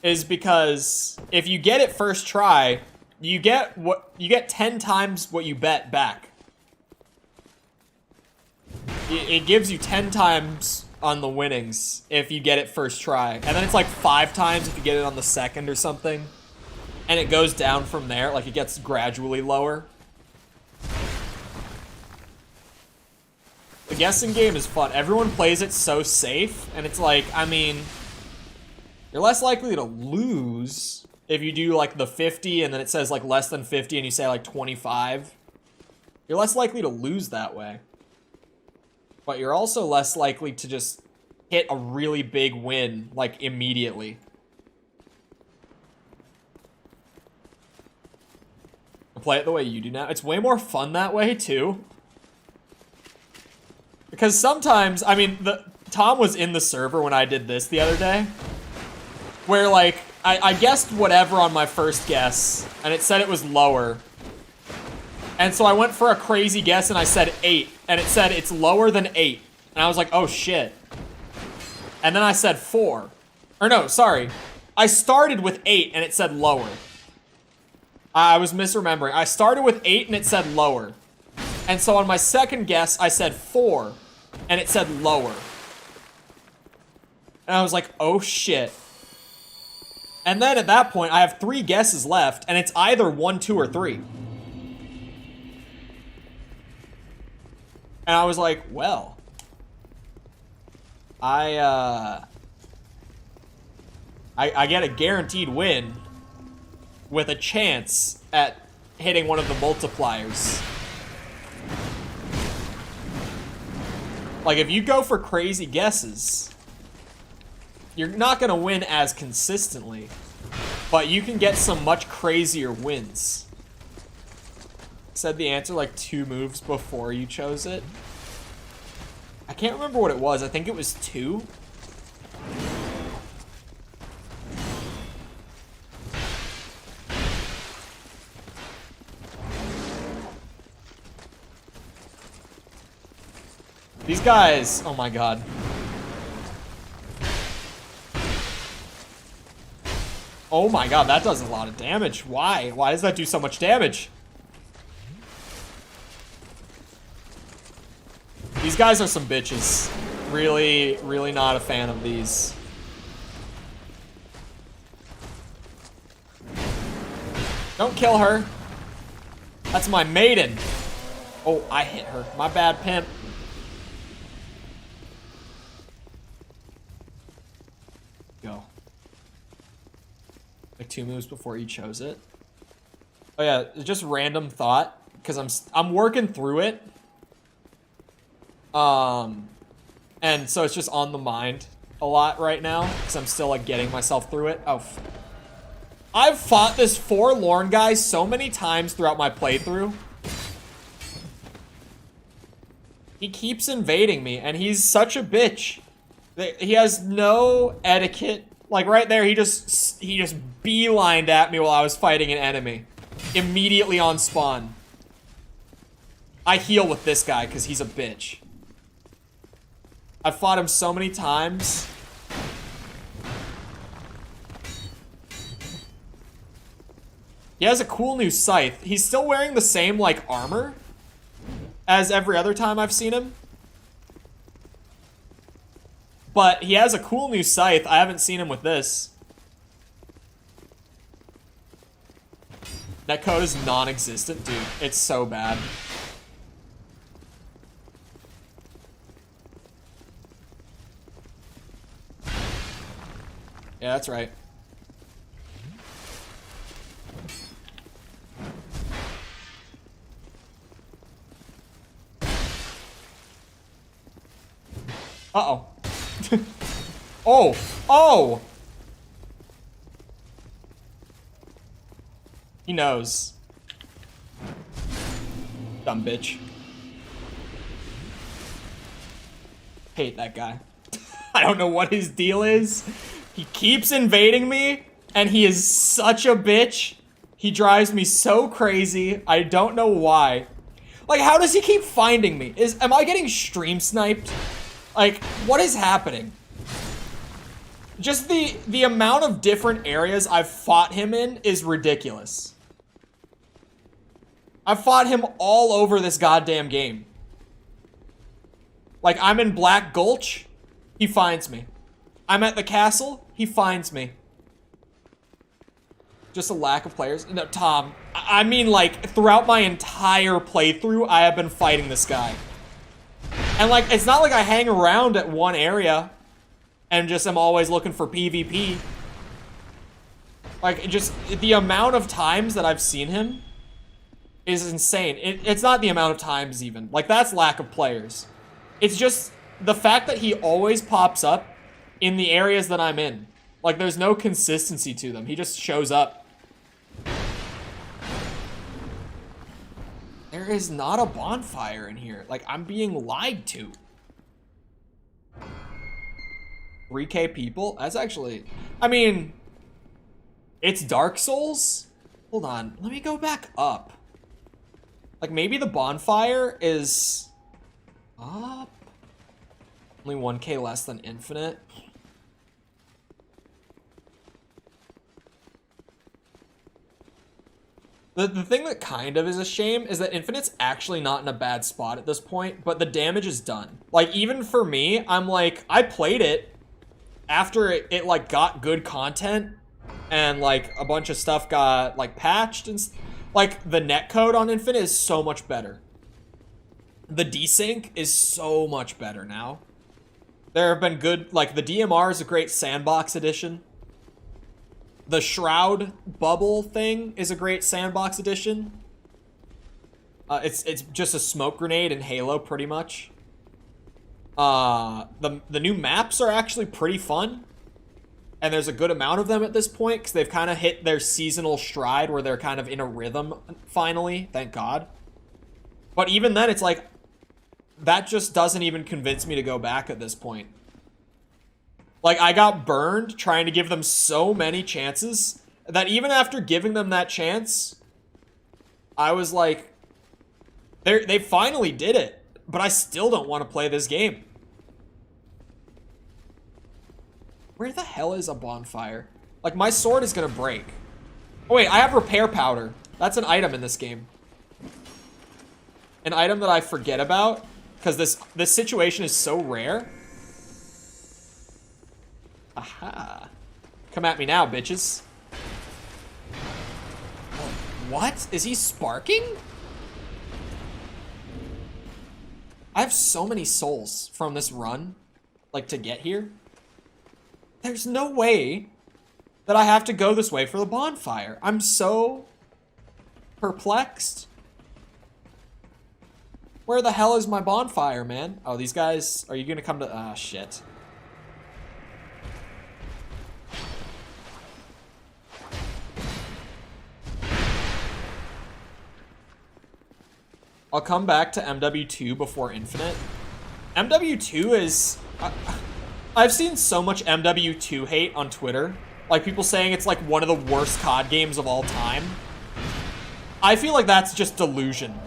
is because if you get it first try, you get 10 times what you bet back. It gives you 10 times on the winnings if you get it first try. And then it's like 5 times if you get it on the second or something. And it goes down from there, like it gets gradually lower. The guessing game is fun. Everyone plays it so safe, and it's like, I mean, you're less likely to lose if you do like the 50 and then it says like less than 50 and you say like 25. You're less likely to lose that way. But you're also less likely to just hit a really big win like immediately. Play it the way you do now. It's way more fun that way too. Because sometimes, I mean, Tom was in the server when I did this the other day. Where, like, I guessed whatever on my first guess, and it said it was lower. And so I went for a crazy guess, and I said 8. And it said it's lower than 8. And I was like, oh, shit. And then I said 4. Or no, sorry. I started with 8, and it said lower. I was misremembering. I started with 8, and it said lower. And so on my second guess, I said 4, and it said lower. And I was like, oh shit. And then at that point, I have 3 guesses left, and it's either 1, 2, or 3. And I was like, well, I get a guaranteed win with a chance at hitting one of the multipliers. Like, if you go for crazy guesses, you're not gonna win as consistently, but you can get some much crazier wins. Said the answer like 2 moves before you chose it. I can't remember what it was. I think it was 2. These guys, oh my god. Oh my god, that does a lot of damage. Why? Why does that do so much damage? These guys are some bitches. Really, really not a fan of these. Don't kill her. That's my maiden. Oh, I hit her. My bad, pimp. Go. Like 2 moves before you chose it. Oh yeah, it's just random thought because I'm working through it. And so it's just on the mind a lot right now because I'm still like getting myself through it. Oh, I've fought this forlorn guy so many times throughout my playthrough. He keeps invading me and he's such a bitch. He has no etiquette. Like right there, he just beelined at me while I was fighting an enemy. Immediately on spawn. I heal with this guy because he's a bitch. I've fought him so many times. He has a cool new scythe. He's still wearing the same, like, armor as every other time I've seen him. But he has a cool new scythe. I haven't seen him with this. That code is non-existent, dude. It's so bad. Yeah, that's right. Uh-oh. Oh! Oh! He knows. Dumb bitch. Hate that guy. I don't know what his deal is. He keeps invading me, and he is such a bitch. He drives me so crazy. I don't know why. Like, how does he keep finding me? Am I getting stream sniped? Like, what is happening? Just the amount of different areas I've fought him in is ridiculous. I've fought him all over this goddamn game. Like, I'm in Black Gulch, he finds me. I'm at the castle, he finds me. Just a lack of players. No, Tom, I mean, like, throughout my entire playthrough, I have been fighting this guy. And, like, it's not like I hang around at one area and just am always looking for PvP. Like, just the amount of times that I've seen him is insane. It's not the amount of times even. Like, that's lack of players. It's just the fact that he always pops up in the areas that I'm in. Like, there's no consistency to them. He just shows up. There is not a bonfire in here. Like, I'm being lied to. 3K people? That's actually... I mean... It's Dark Souls? Hold on. Let me go back up. Like, maybe the bonfire is... up? Only 1K less than Infinite. The thing that kind of is a shame is that Infinite's actually not in a bad spot at this point, but the damage is done. Like, even for me, I'm like, I played it after it like, got good content and, like, a bunch of stuff got, like, patched and... Like, the netcode on Infinite is so much better. The desync is so much better now. There have been good... Like, the DMR is a great sandbox edition. The Shroud bubble thing is a great sandbox edition. It's just a smoke grenade in Halo, pretty much. The new maps are actually pretty fun. And there's a good amount of them at this point, because they've kind of hit their seasonal stride where they're kind of in a rhythm, finally. Thank God. But even then, it's like, that just doesn't even convince me to go back at this point. Like, I got burned trying to give them so many chances that even after giving them that chance, I was like, they finally did it, but I still don't want to play this game. Where the hell is a bonfire? Like, my sword is gonna break. Oh wait, I have repair powder. That's an item in this game. An item that I forget about, because this situation is so rare. Aha. Come at me now, bitches. Oh, what? Is he sparking? I have so many souls from this run, like, to get here. There's no way that I have to go this way for the bonfire. I'm so perplexed. Where the hell is my bonfire, man? Oh, these guys, are you gonna come to... Ah, shit. I'll come back to MW2 before Infinite. MW2 is... I've seen so much MW2 hate on Twitter. Like, people saying it's like one of the worst COD games of all time. I feel like that's just delusion.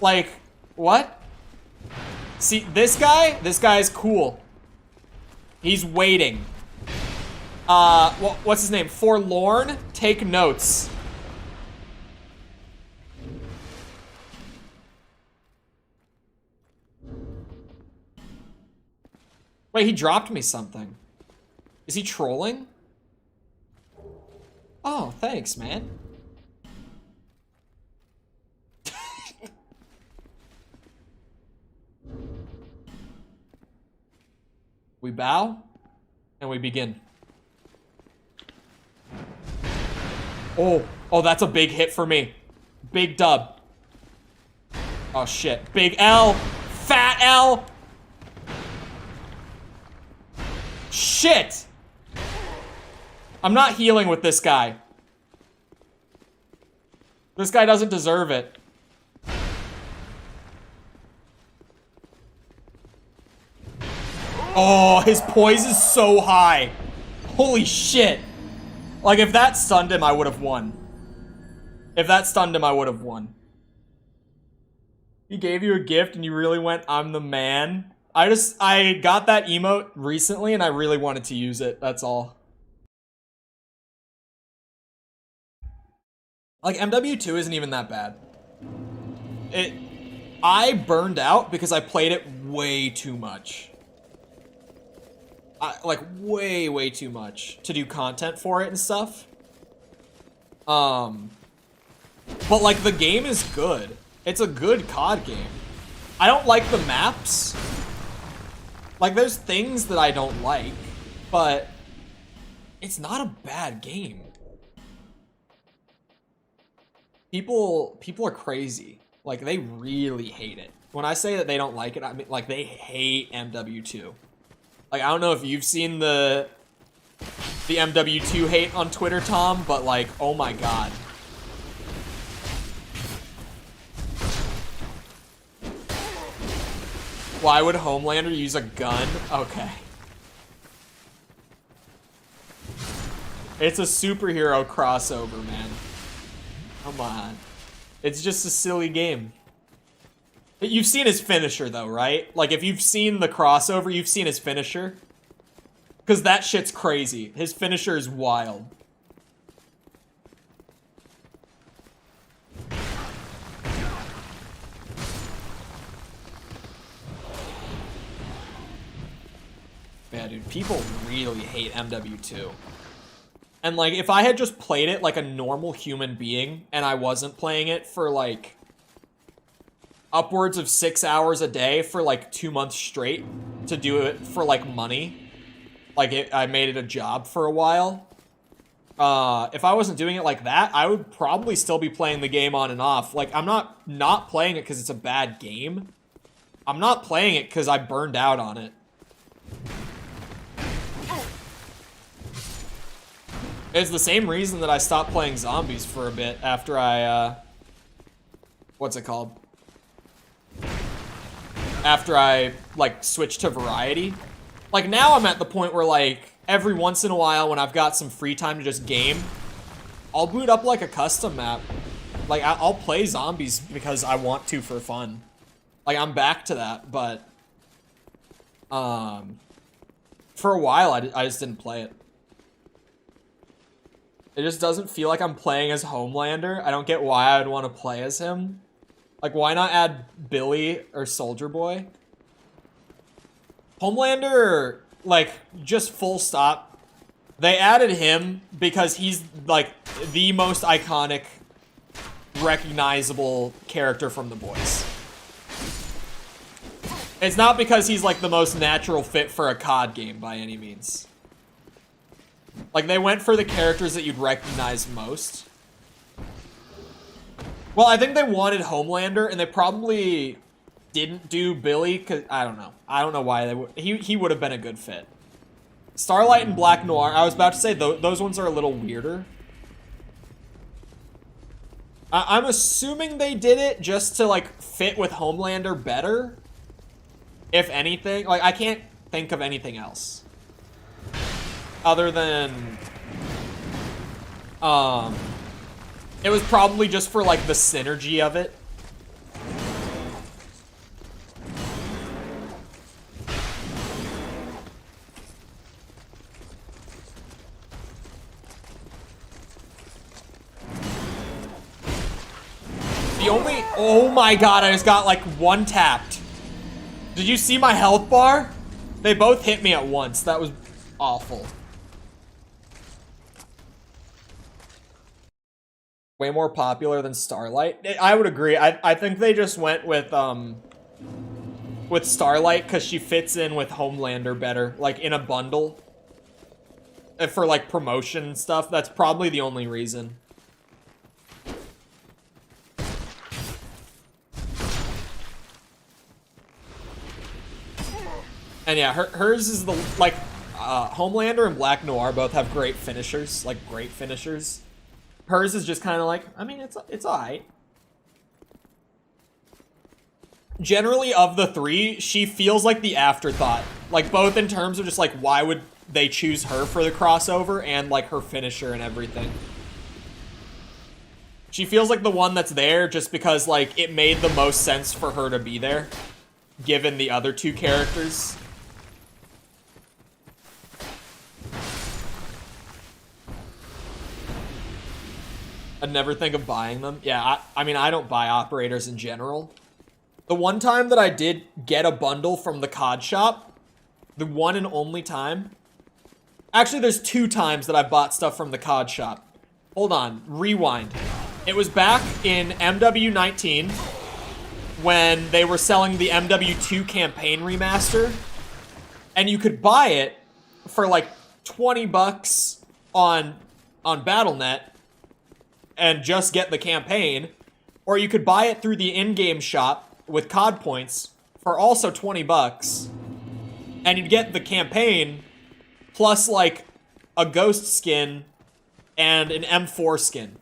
Like, what? See, this guy's cool. He's waiting. What's his name? Forlorn? Take notes. Wait, he dropped me something. Is he trolling? Oh, thanks, man. We bow, and we begin. Oh, that's a big hit for me. Big dub. Oh, shit. Big L. Fat L. Shit! I'm not healing with this guy. This guy doesn't deserve it. Oh, his poise is so high. Holy shit. Like, if that stunned him, I would have won. If that stunned him, I would have won. He gave you a gift and you really went, I'm the man. I got that emote recently and I really wanted to use it. That's all. Like, MW2 isn't even that bad. I burned out because I played it way too much. Like, way too much to do content for it and stuff. But, like, the game is good. It's a good COD game. I don't like the maps. Like, there's things that I don't like, but it's not a bad game. People are crazy. Like, they really hate it. When I say that they don't like it, I mean, like, they hate MW2. Like, I don't know if you've seen the MW2 hate on Twitter, Tom, but, like, oh my god. Why would Homelander use a gun? Okay. It's a superhero crossover, man. Come on. It's just a silly game. You've seen his finisher, though, right? Like, if you've seen the crossover, you've seen his finisher. Because that shit's crazy. His finisher is wild. Yeah, dude, people really hate MW2. And, like, if I had just played it like a normal human being, and I wasn't playing it for, like, upwards of 6 hours a day for, like, 2 months straight to do it for, like, money, like, I made it a job for a while, if I wasn't doing it like that, I would probably still be playing the game on and off. Like, I'm not playing it because it's a bad game. I'm not playing it because I burned out on it. It's the same reason that I stopped playing zombies for a bit after I, what's it called? After I, like, switched to variety. Like, now I'm at the point where, like, every once in a while when I've got some free time to just game, I'll boot up, like, a custom map. Like, I'll play zombies because I want to for fun. Like, I'm back to that, but, for a while, I just didn't play it. It just doesn't feel like I'm playing as Homelander. I don't get why I would want to play as him. Like, why not add Billy or Soldier Boy? Homelander, like, just full stop. They added him because he's, like, the most iconic, recognizable character from The Boys. It's not because he's, like, the most natural fit for a COD game by any means. Like, they went for the characters that you'd recognize most. Well, I think they wanted Homelander, and they probably didn't do Billy, because, I don't know. I don't know why they would. He would have been a good fit. Starlight and Black Noir, I was about to say, those ones are a little weirder. I'm assuming they did it just to, like, fit with Homelander better. If anything. Like, I can't think of anything else. Other than, it was probably just for, like, the synergy of it. The only, oh my god, I just got, like, one tapped. Did you see my health bar? They both hit me at once. That was awful. Way more popular than Starlight. I would agree. I think they just went with Starlight because she fits in with Homelander better, like in a bundle. For like promotion and stuff. That's probably the only reason. And yeah, hers is the, like, Homelander and Black Noir both have great finishers, like great finishers. Hers is just kind of like, I mean, it's alright. Generally, of the three, she feels like the afterthought Like, both in terms of just, like, why would they choose her for the crossover and, like, her finisher and everything. She feels like the one that's there just because, like, it made the most sense for her to be there, given the other two characters. I'd never think of buying them. Yeah, I mean, I don't buy operators in general. The one time that I did get a bundle from the COD shop, the one and only time. Actually, there's 2 times that I bought stuff from the COD shop. Hold on, rewind. It was back in MW19 when they were selling the MW2 campaign remaster, and you could buy it for like 20 bucks on Battle.net and just get the campaign, or you could buy it through the in-game shop with COD points for also 20 bucks, and you'd get the campaign plus like a ghost skin and an M4 skin.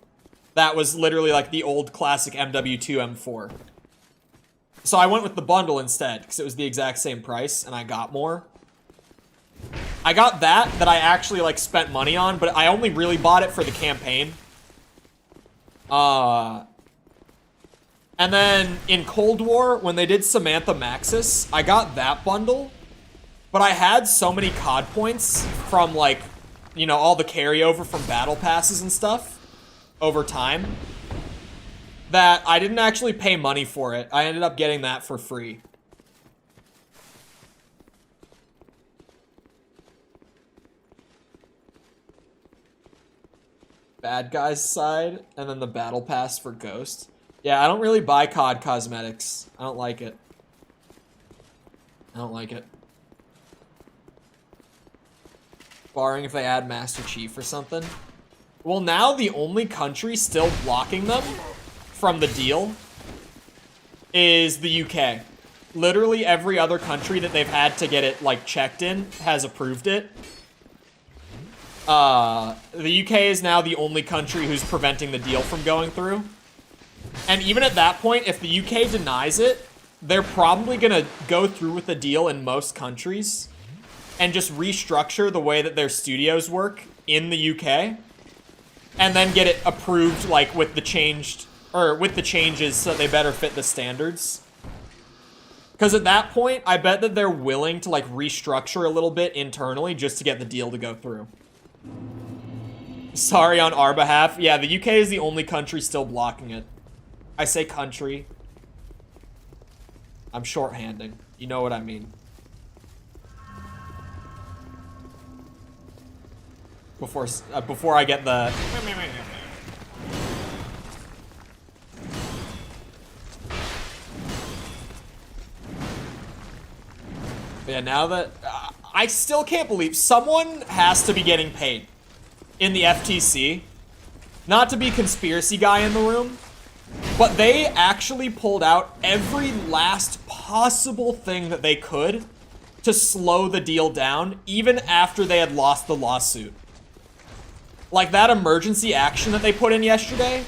That was literally like the old classic MW2 M4. So I went with the bundle instead because it was the exact same price and I got more. I got that I actually like spent money on, but I only really bought it for the campaign. And then in Cold War, when they did Samantha Maxis, I got that bundle, but I had so many COD points from like, you know, all the carryover from battle passes and stuff over time that I didn't actually pay money for it. I ended up getting that for free. Bad guys side, and then the battle pass for Ghost. Yeah, I don't really buy COD cosmetics. I don't like it. I don't like it. Barring if they add Master Chief or something. Well, now the only country still blocking them from the deal is the UK. Literally every other country that they've had to get it, like, checked in has approved it. The UK is now the only country who's preventing the deal from going through. And even at that point, if the UK denies it, they're probably gonna go through with the deal in most countries and just restructure the way that their studios work in the UK and then get it approved, like, with the changed, or with the changes so that they better fit the standards. Because at that point, I bet that they're willing to, like, restructure a little bit internally just to get the deal to go through. Sorry on our behalf. Yeah, the UK is the only country still blocking it. I say country. I'm shorthanding. You know what I mean. Before I get the... Yeah, now that... I still can't believe someone has to be getting paid in the FTC. Not to be conspiracy guy in the room, but they actually pulled out every last possible thing that they could to slow the deal down, even after they had lost the lawsuit. Like, that emergency action that they put in yesterday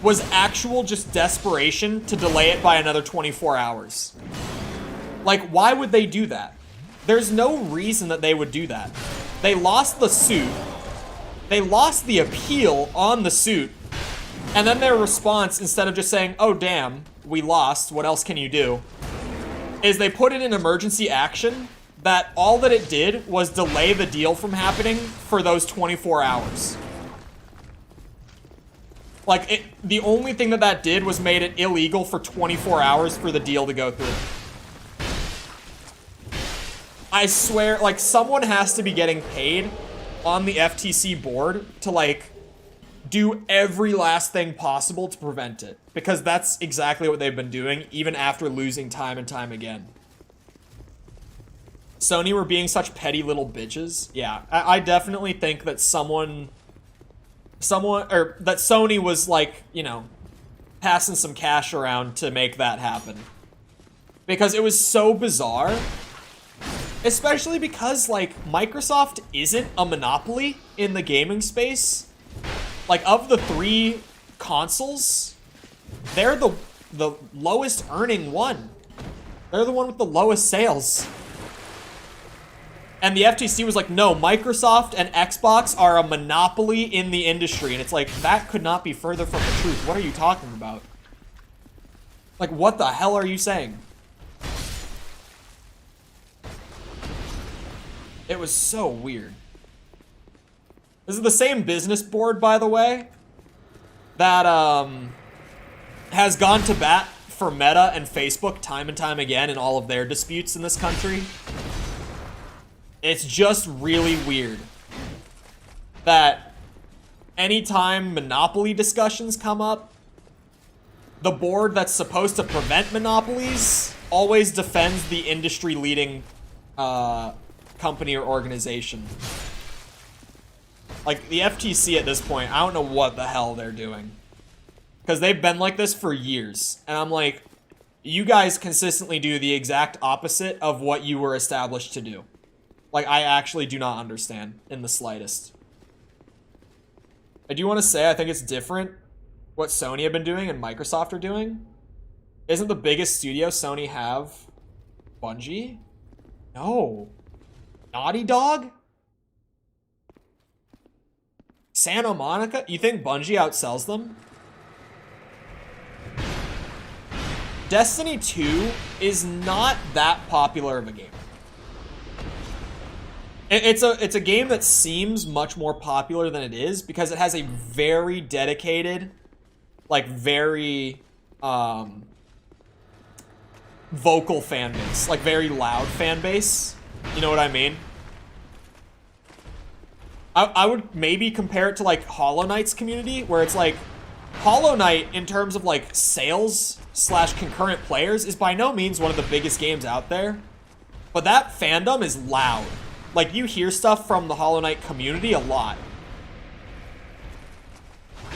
was actual just desperation to delay it by another 24 hours. Like, why would they do that? There's no reason that they would do that. They lost the suit. They lost the appeal on the suit. And then their response, instead of just saying, oh, damn, we lost, what else can you do? Is they put in an emergency action that all that it did was delay the deal from happening for those 24 hours. Like, the only thing that that did was made it illegal for 24 hours for the deal to go through. I swear, like, someone has to be getting paid on the FTC board to, like, do every last thing possible to prevent it. Because that's exactly what they've been doing, even after losing time and time again. Sony were being such petty little bitches. Yeah, I definitely think that that Sony was, like, you know, passing some cash around to make that happen. Because it was so bizarre. Especially because, like, Microsoft isn't a monopoly in the gaming space. Like, of the 3 consoles, they're the lowest earning one. They're the one with the lowest sales. And the FTC was like, no, Microsoft and Xbox are a monopoly in the industry. And it's like, that could not be further from the truth. What are you talking about? Like, what the hell are you saying? It was so weird. This is the same business board, by the way, that has gone to bat for Meta and Facebook time and time again in all of their disputes in this country. It's just really weird that anytime monopoly discussions come up, the board that's supposed to prevent monopolies always defends the industry-leading company or organization. Like, the FTC at this point, I don't know what the hell they're doing. Because they've been like this for years. And I'm like, you guys consistently do the exact opposite of what you were established to do. Like, I actually do not understand in the slightest. I do want to say I think it's different what Sony have been doing and Microsoft are doing. Isn't the biggest studio Sony have Bungie? No. Naughty Dog? Santa Monica? You think Bungie outsells them? Destiny 2 is not that popular of a game. It's a game that seems much more popular than it is because it has a very dedicated, like very vocal fan base, like very loud fan base. You know what I mean? I would maybe compare it to like Hollow Knight's community, where it's like Hollow Knight in terms of like sales / concurrent players is by no means one of the biggest games out there, but that fandom is loud. Like, you hear stuff from the Hollow Knight community a lot.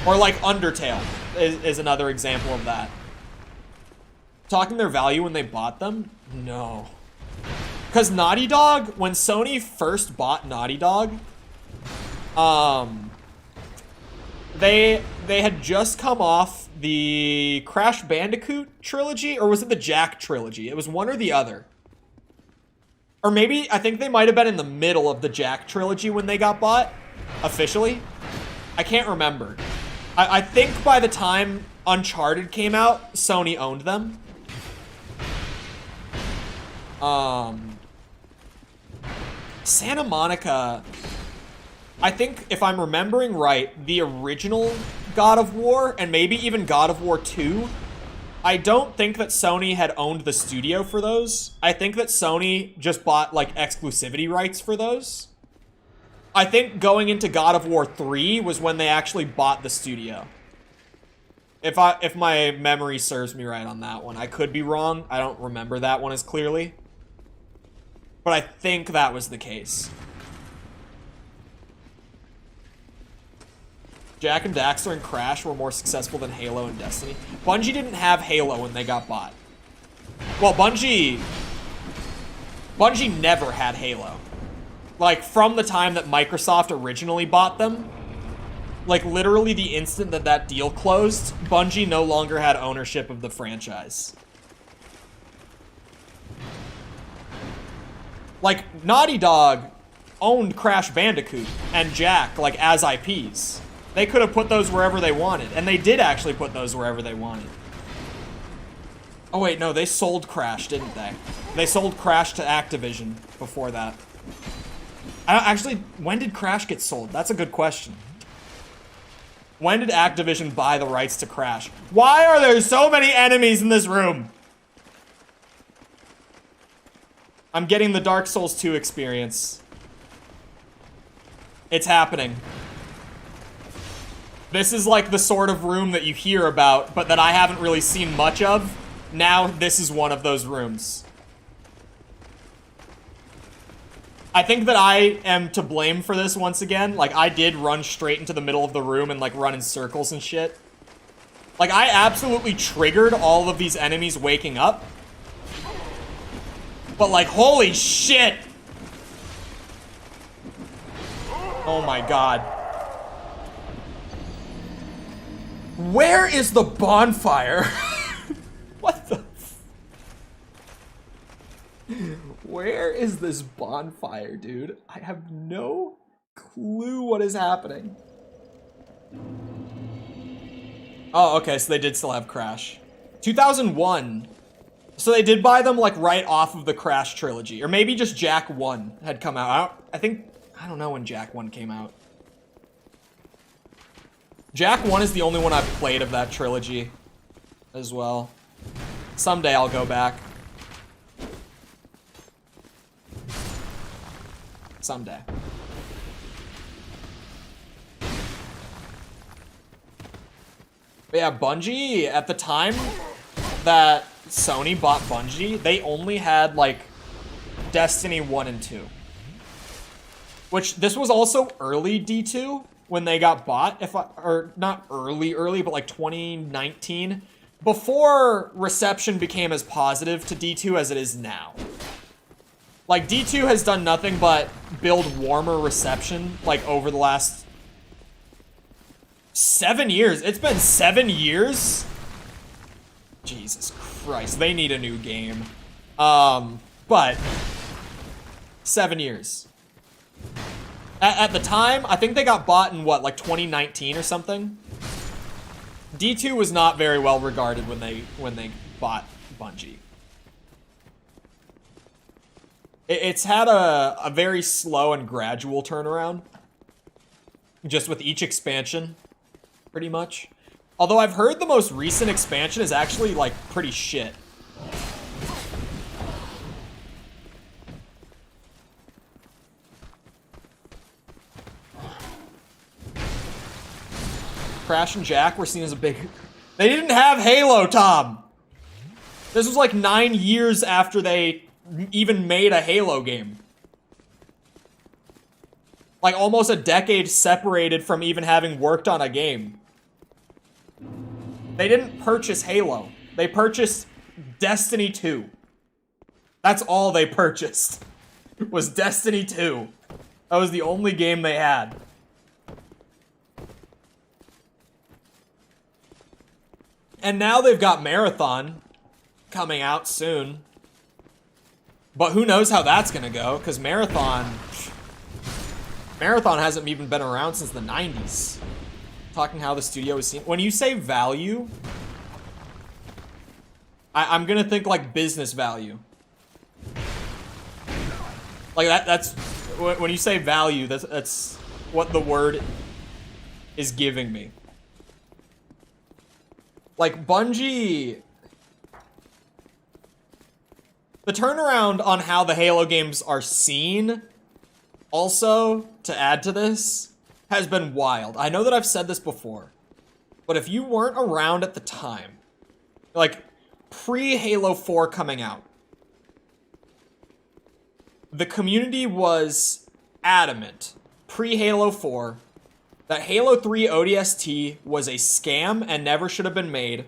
Or like Undertale is another example of that. Talking their value when they bought them? No. Because Naughty Dog, when Sony first bought Naughty Dog, they had just come off the Crash Bandicoot trilogy, or was it the Jack trilogy? It was one or the other. Or maybe, I think they might have been in the middle of the Jack trilogy when they got bought, officially. I can't remember. I think by the time Uncharted came out, Sony owned them. Santa Monica, I think if I'm remembering right, the original God of War, and maybe even God of War 2, I don't think that Sony had owned the studio for those. I think that Sony just bought, like, exclusivity rights for those. I think going into God of War 3 was when they actually bought the studio. If my memory serves me right on that one. I could be wrong. I don't remember that one as clearly. But I think that was the case. Jack and Daxter and Crash were more successful than Halo and Destiny. Bungie didn't have Halo when they got bought. Well, Bungie never had Halo. Like, from the time that Microsoft originally bought them, like, literally the instant that that deal closed, Bungie no longer had ownership of the franchise. Like, Naughty Dog owned Crash Bandicoot and Jack, like, as IPs. They could have put those wherever they wanted, and they did actually put those wherever they wanted. Oh wait, no, they sold Crash, didn't they? They sold Crash to Activision before that. Actually, when did Crash get sold? That's a good question. When did Activision buy the rights to Crash? Why are there so many enemies in this room? I'm getting the Dark Souls 2 experience. It's happening. This is like the sort of room that you hear about, but that I haven't really seen much of. Now, this is one of those rooms. I think that I am to blame for this once again. Like, I did run straight into the middle of the room and, like, run in circles and shit. Like, I absolutely triggered all of these enemies waking up. But, like, holy shit! Oh my god. Where is the bonfire? What the Where is this bonfire, dude? I have no clue what is happening. Oh, okay, so they did still have Crash. 2001. So they did buy them, like, right off of the Crash trilogy. Or maybe just Jak 1 had come out. I don't know when Jak 1 came out. Jak 1 is the only one I've played of that trilogy as well. Someday I'll go back. Someday. But yeah, Bungie, at the time that Sony bought Bungie, they only had, like, Destiny 1 and 2. Which, this was also early D2 when they got bought, or not early, but like 2019, before reception became as positive to D2 as it is now. Like, D2 has done nothing but build warmer reception, like, over the last 7 years. It's been 7 years? Jesus Christ, they need a new game. But 7 years. At the time, I think they got bought in, what, like 2019 or something? D2 was not very well regarded when they bought Bungie. It's had a very slow and gradual turnaround. Just with each expansion, pretty much. Although I've heard the most recent expansion is actually, like, pretty shit. Crash and Jak were seen as a big... They didn't have Halo, Tom! This was like 9 years after they even made a Halo game. Like, almost a decade separated from even having worked on a game. They didn't purchase Halo. They purchased Destiny 2. That's all they purchased. Was Destiny 2. That was the only game they had. And now they've got Marathon coming out soon. But who knows how that's gonna go, because Marathon hasn't even been around since the 90s. Talking how the studio is seen. When you say value, I'm gonna think like business value. Like that's when you say value, that's what the word is giving me. Like, Bungie... The turnaround on how the Halo games are seen, also, to add to this, has been wild. I know that I've said this before, but if you weren't around at the time, like, pre-Halo 4 coming out, the community was adamant, pre-Halo 4, that Halo 3 ODST was a scam and never should have been made,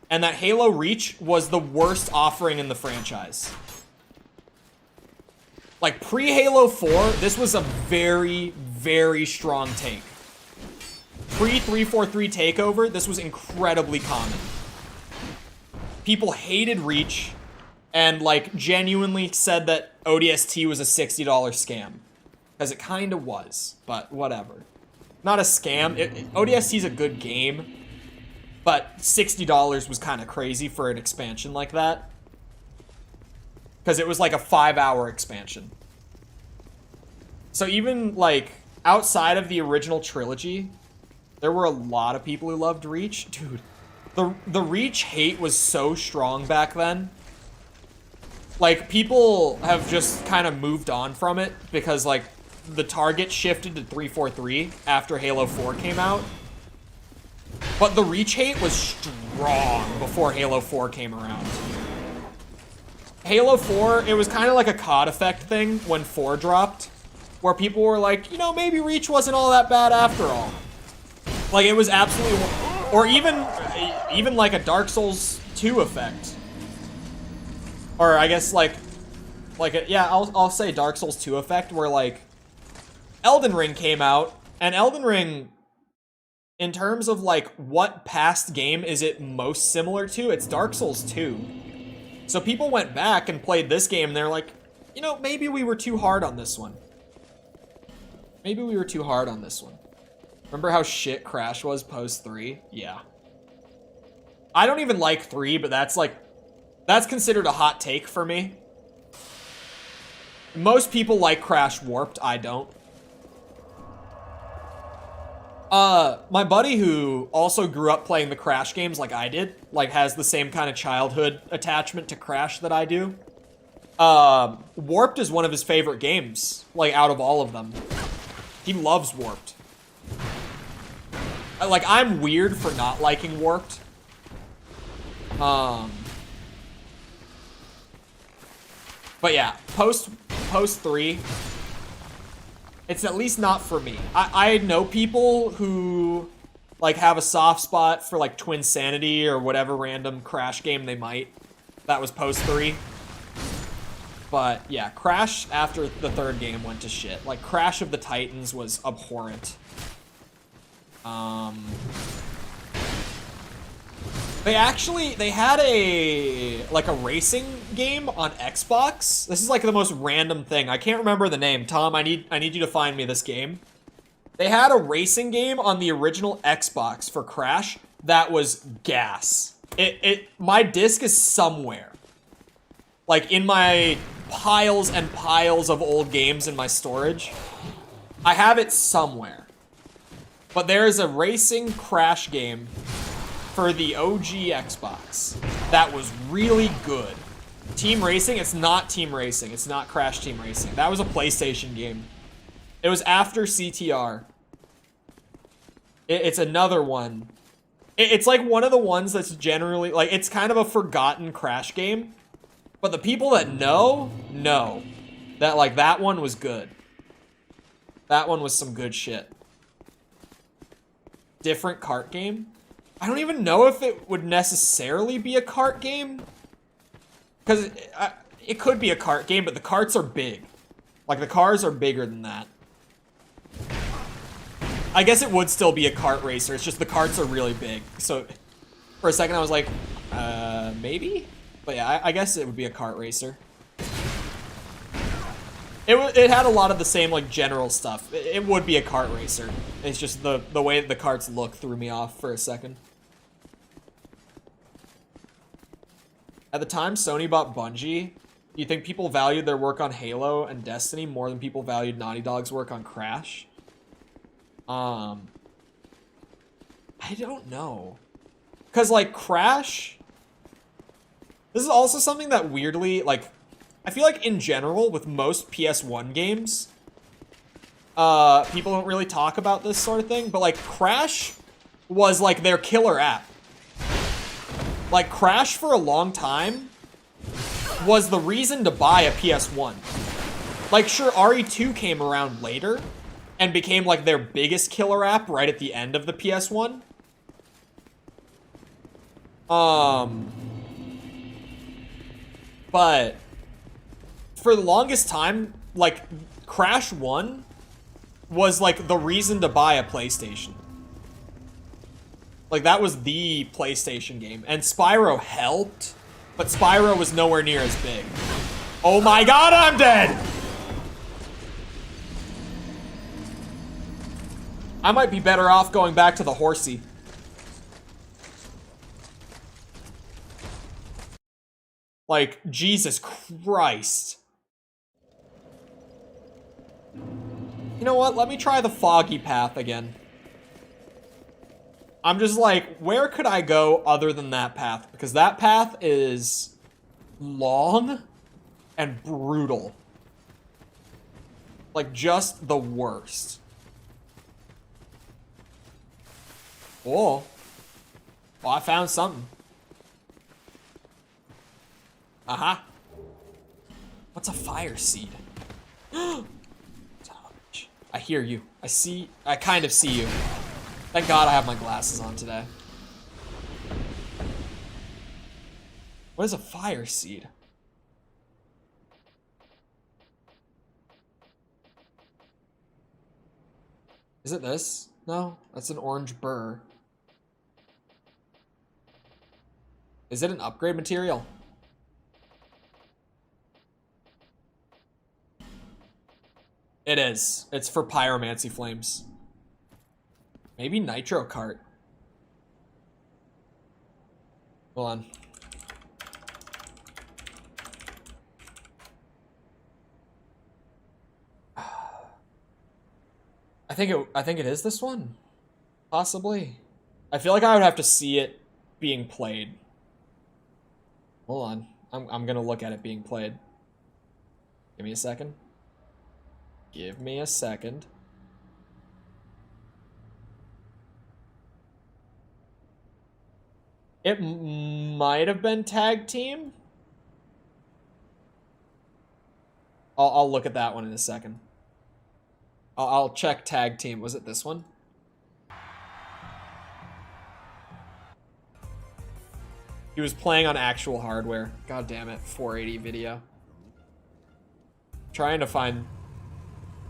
and that Halo Reach was the worst offering in the franchise. Like, pre-Halo 4, this was a very, very strong take. Pre-343 takeover, this was incredibly common. People hated Reach, and, like, genuinely said that ODST was a $60 scam. Because it kind of was, but whatever. Not a scam. ODST's a good game, but $60 was kind of crazy for an expansion like that. Because it was like a 5-hour expansion. So even, like, outside of the original trilogy, there were a lot of people who loved Reach. Dude, the Reach hate was so strong back then. Like, people have just kind of moved on from it because, like, the target shifted to 343 after Halo 4 came out. But the Reach hate was strong before Halo 4 came around. Halo 4, it was kind of like a COD effect thing when 4 dropped, where people were like, you know, maybe Reach wasn't all that bad after all. Like, it was absolutely... Or even like a Dark Souls 2 effect. Or I guess I'll say Dark Souls 2 effect, where like Elden Ring came out, and Elden Ring, in terms of like what past game is it most similar to, it's Dark Souls 2. So people went back and played this game and they're like, you know, maybe we were too hard on this one. Maybe we were too hard on this one. Remember how shit Crash was post 3? Yeah. I don't even like 3, but that's like, that's considered a hot take for me. Most people like Crash Warped, I don't. My buddy who also grew up playing the Crash games like I did, like has the same kind of childhood attachment to Crash that I do. Warped is one of his favorite games, like out of all of them. He loves Warped. Like, I'm weird for not liking Warped. But yeah, post 3, it's at least not for me. I know people who like have a soft spot for like Twin Sanity or whatever random Crash game they might. That was post 3. But yeah, Crash after the 3rd game went to shit. Like Crash of the Titans was abhorrent. They had a racing game on Xbox. This is like the most random thing. I can't remember the name. Tom, I need you to find me this game. They had a racing game on the original Xbox for Crash that was gas. My disc is somewhere. Like in my piles and piles of old games in my storage. I have it somewhere. But there is a racing Crash game for the OG Xbox that was really good. Team Racing? It's not Team Racing. It's not Crash Team Racing. That was a PlayStation game. It was after CTR. It's another one. It's like one of the ones that's generally, like, it's kind of a forgotten Crash game. But the people that know that, like, that one was good. That one was some good shit. Different kart game? I don't even know if it would necessarily be a kart game. Because it could be a kart game, but the karts are big. Like, the cars are bigger than that. I guess it would still be a kart racer. It's just the karts are really big. So, for a second I was like, maybe? But yeah, I guess it would be a kart racer. It had a lot of the same, like, general stuff. It would be a kart racer. It's just the way the karts look threw me off for a second. At the time Sony bought Bungie, do you think people valued their work on Halo and Destiny more than people valued Naughty Dog's work on Crash? I don't know. Because, like, Crash... This is also something that weirdly, like... I feel like in general, with most PS1 games, people don't really talk about this sort of thing, but like Crash was like their killer app. Like Crash for a long time was the reason to buy a PS1. Like sure, RE2 came around later and became like their biggest killer app right at the end of the PS1. But for the longest time, like, Crash 1 was, like, the reason to buy a PlayStation. Like, that was the PlayStation game. And Spyro helped, but Spyro was nowhere near as big. Oh my god, I'm dead! I might be better off going back to the horsey. Like, Jesus Christ. You know what? Let me try the foggy path again. I'm just like, where could I go other than that path? Because that path is long and brutal. Like, just the worst. Oh. Oh, I found something. Uh-huh. What's a fire seed? I hear you. I kind of see you. Thank God I have my glasses on today. What is a fire seed? Is it this? No, that's an orange burr. Is it an upgrade material? It is. It's for pyromancy flames. Maybe nitro cart. Hold on. I think it is this one. Possibly. I feel like I would have to see it being played. Hold on. I'm gonna look at it being played. Give me a second. Give me a second. It might have been tag team. I'll look at that one in a second. I'll check tag team. Was it this one? He was playing on actual hardware. God damn it. 480 video. Trying to find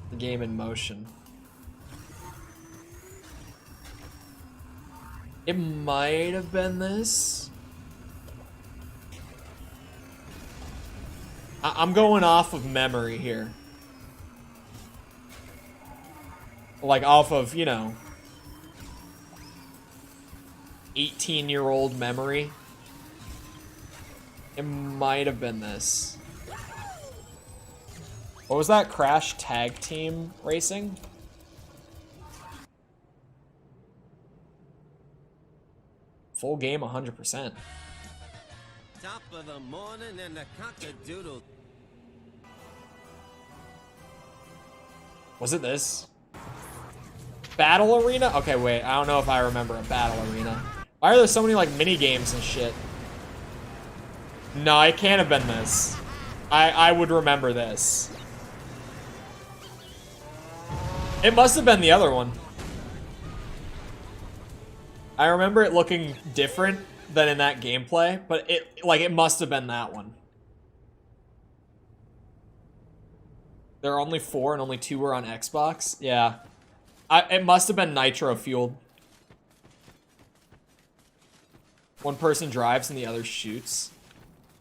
the game in motion. It might have been this. I'm going off of memory here. Like off of, you know, 18-year-old memory. It might have been this. What was that? Crash Tag Team Racing? Full game 100%. Top of the morning and the cock-a-doodle. Was it this? Battle Arena? Okay, wait. I don't know if I remember a Battle Arena. Why are there so many, like, mini games and shit? No, it can't have been this. I would remember this. It must have been the other one. I remember it looking different than in that gameplay, but it must have been that one. There are only 4 and only 2 were on Xbox. Yeah. It must have been nitro fueled. One person drives and the other shoots.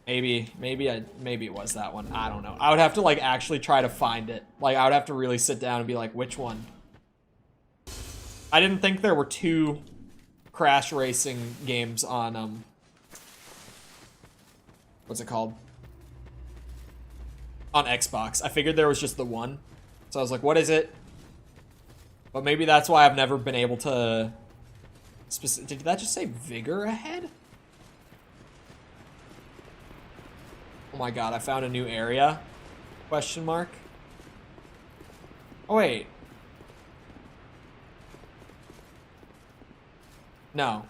Maybe it was that one. I don't know. I would have to like actually try to find it. Like I would have to really sit down and be like, which one? I didn't think there were 2 crash racing games on what's it called? On Xbox. I figured there was just the one. So I was like, what is it? But maybe that's why I've never been able to did that just say vigor ahead? Oh my god, I found a new area? Question mark. Oh wait. No.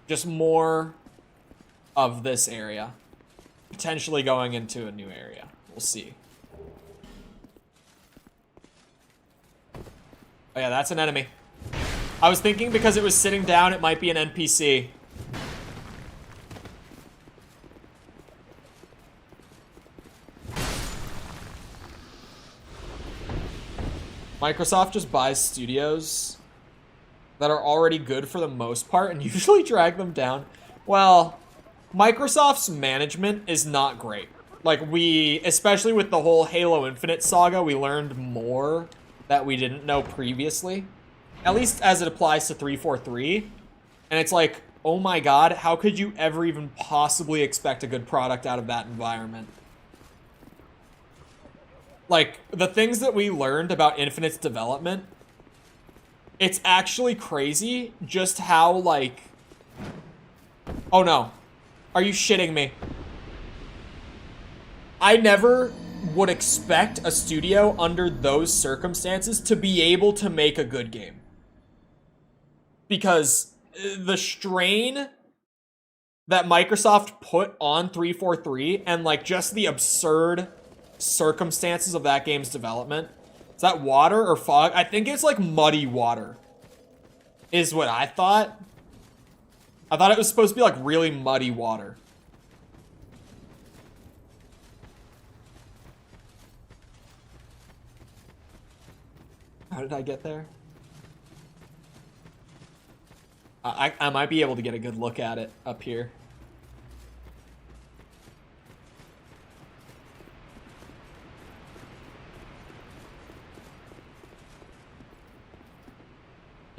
Just more of this area. Potentially going into a new area. We'll see. Oh yeah, that's an enemy. I was thinking because it was sitting down, it might be an NPC. Microsoft just buys studios that are already good for the most part and usually drag them down. Well, Microsoft's management is not great. Like especially with the whole Halo Infinite saga, we learned more that we didn't know previously. At least as it applies to 343. And it's like, oh my god, how could you ever even possibly expect a good product out of that environment? Like, the things that we learned about Infinite's development, it's actually crazy just how, like... Oh no. Are you shitting me? I never would expect a studio under those circumstances to be able to make a good game. Because the strain that Microsoft put on 343 and like just the absurd circumstances of that game's development. Is that water or fog? I think it's like muddy water is what I thought. I thought it was supposed to be like really muddy water. How did I get there? I might be able to get a good look at it up here.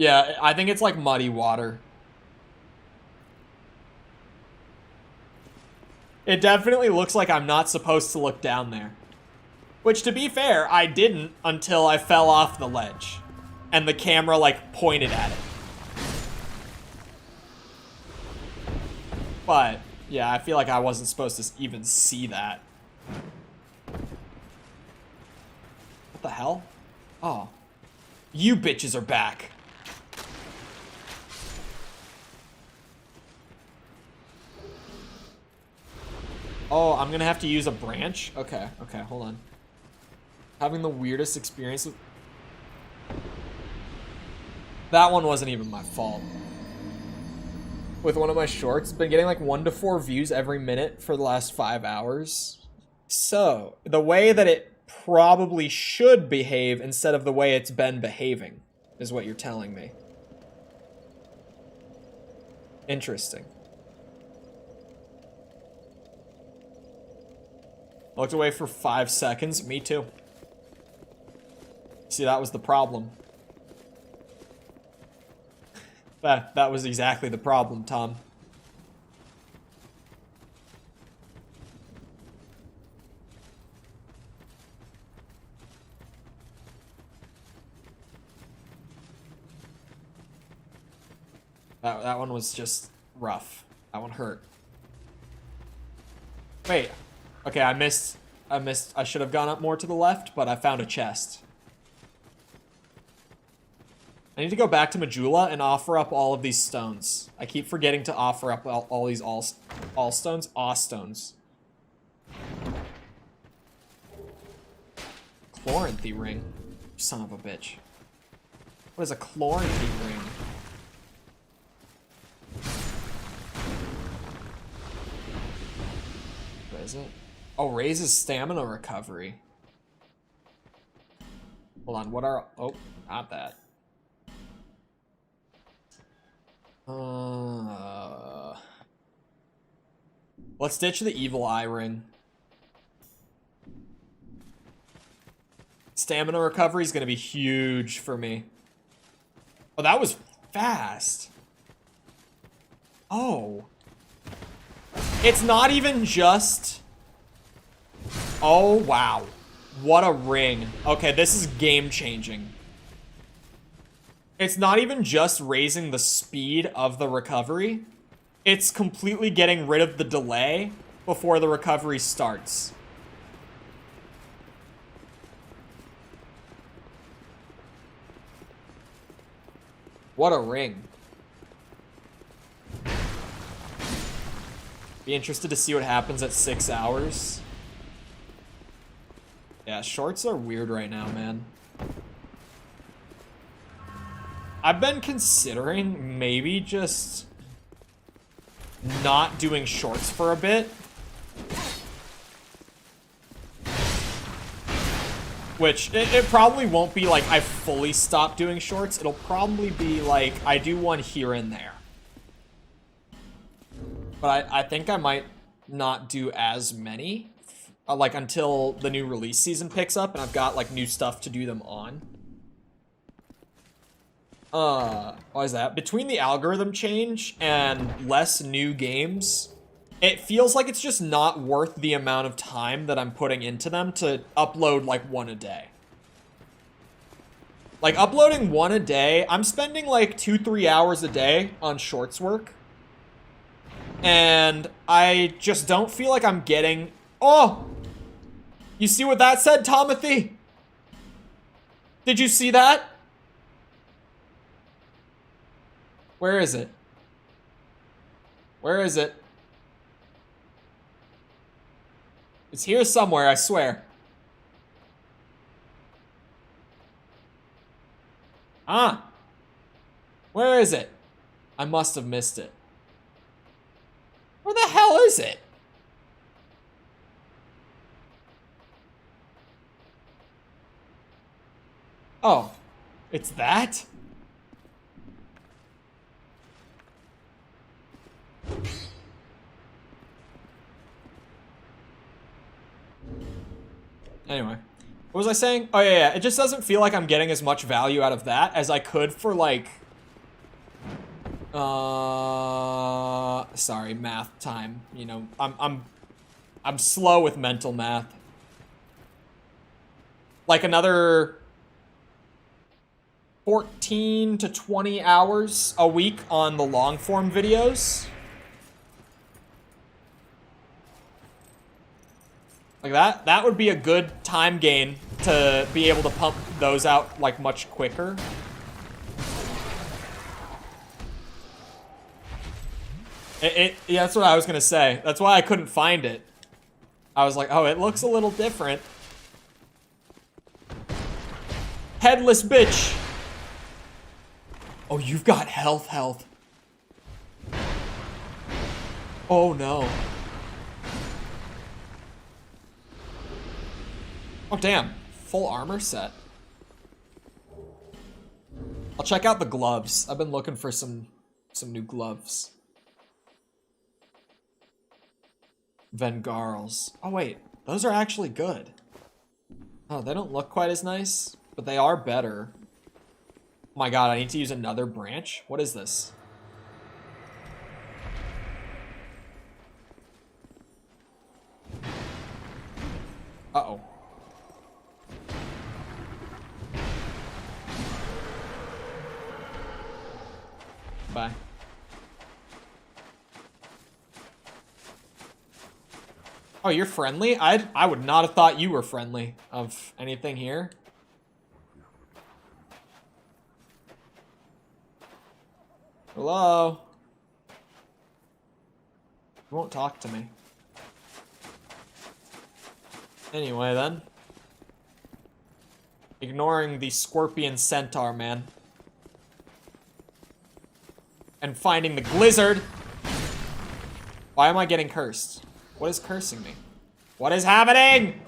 Yeah, I think it's like muddy water. It definitely looks like I'm not supposed to look down there. Which, to be fair, I didn't until I fell off the ledge. And the camera, like, pointed at it. But, yeah, I feel like I wasn't supposed to even see that. What the hell? Oh. You bitches are back. Oh, I'm gonna have to use a branch? Okay, okay, hold on. Having the weirdest experience with... That one wasn't even my fault. With one of my shorts, been getting like 1 to 4 views every minute for the last 5 hours. So, the way that it probably should behave instead of the way it's been behaving is what you're telling me. Interesting. Looked away for 5 seconds. Me too. See, that was the problem. That was exactly the problem, Tom. That one was just rough. That one hurt. Wait. Okay, I missed. I should have gone up more to the left, but I found a chest. I need to go back to Majula and offer up all of these stones. I keep forgetting to offer up all these all stones. Aw stones. Chloranthy ring. Son of a bitch. What is a chloranthy ring? What is it? Oh, raises stamina recovery. Hold on, what are... Oh, not that. Let's ditch the evil eye ring. Stamina recovery is going to be huge for me. Oh, that was fast. Oh. It's not even just... Oh, wow. What a ring. Okay, this is game-changing. It's not even just raising the speed of the recovery. It's completely getting rid of the delay before the recovery starts. What a ring. Be interested to see what happens at 6 hours. Yeah, shorts are weird right now, man. I've been considering maybe just not doing shorts for a bit. Which, it probably won't be like I fully stop doing shorts. It'll probably be like I do one here and there. But I think I might not do as many. Like until the new release season picks up and I've got like new stuff to do them on. Why is that? Between the algorithm change and less new games, it feels like it's just not worth the amount of time that I'm putting into them to upload like 1 a day. Like uploading 1 a day, I'm spending like 2-3 hours a day on shorts work. And I just don't feel like I'm getting... Oh! You see what that said, Tomothy? Did you see that? Where is it? Where is it? It's here somewhere, I swear. Ah! Where is it? I must have missed it. Where the hell is it? Oh, it's that? Anyway, what was I saying? Oh yeah, it just doesn't feel like I'm getting as much value out of that as I could for like Sorry, math time. You know, I'm slow with mental math. Like another 14 to 20 hours a week on the long form videos. Like that would be a good time gain to be able to pump those out like much quicker. Yeah, that's what I was gonna say. That's why I couldn't find it. I was like, oh, it looks a little different. Headless bitch. Oh, you've got health. Oh no. Oh damn, full armor set. I'll check out the gloves. I've been looking for some new gloves. Vengarls. Oh wait, those are actually good. Oh, they don't look quite as nice, but they are better. Oh my god, I need to use another branch? What is this? Uh-oh. Bye. Oh, you're friendly? I would not have thought you were friendly of anything here. Hello? You won't talk to me. Anyway, then. Ignoring the scorpion centaur, man. And finding the glizzard. Why am I getting cursed? What is cursing me? What is happening?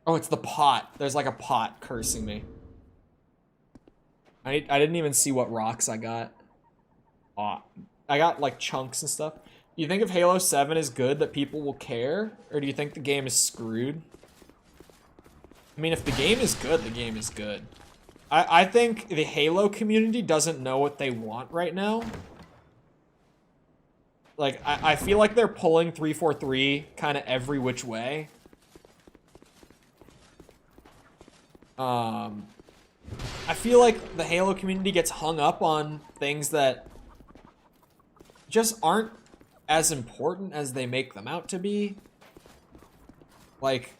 Oh, it's the pot. There's like a pot cursing me. I didn't even see what rocks I got. Oh, I got like chunks and stuff. Do you think if Halo 7 is good that people will care? Or do you think the game is screwed? I mean, if the game is good, the game is good. I think the Halo community doesn't know what they want right now. Like, I feel like they're pulling 343 kind of every which way. I feel like the Halo community gets hung up on things that just aren't as important as they make them out to be. Like,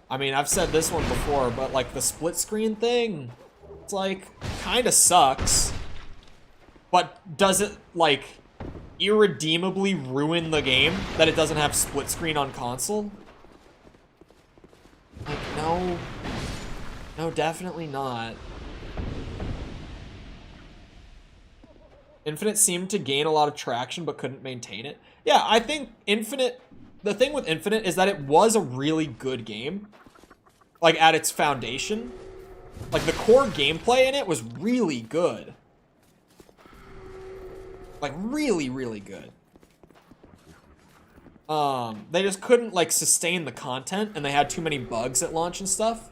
I mean, I've said this one before, but like the split screen thing, it's like, kind of sucks. But does it, like, irredeemably ruin the game that it doesn't have split screen on console? Like, no. No, definitely not. Infinite seemed to gain a lot of traction but couldn't maintain it. Yeah, I think Infinite... The thing with Infinite is that it was a really good game. Like, at its foundation. Like, the core gameplay in it was really good. Like, really, really good. They just couldn't, like, sustain the content, and they had too many bugs at launch and stuff.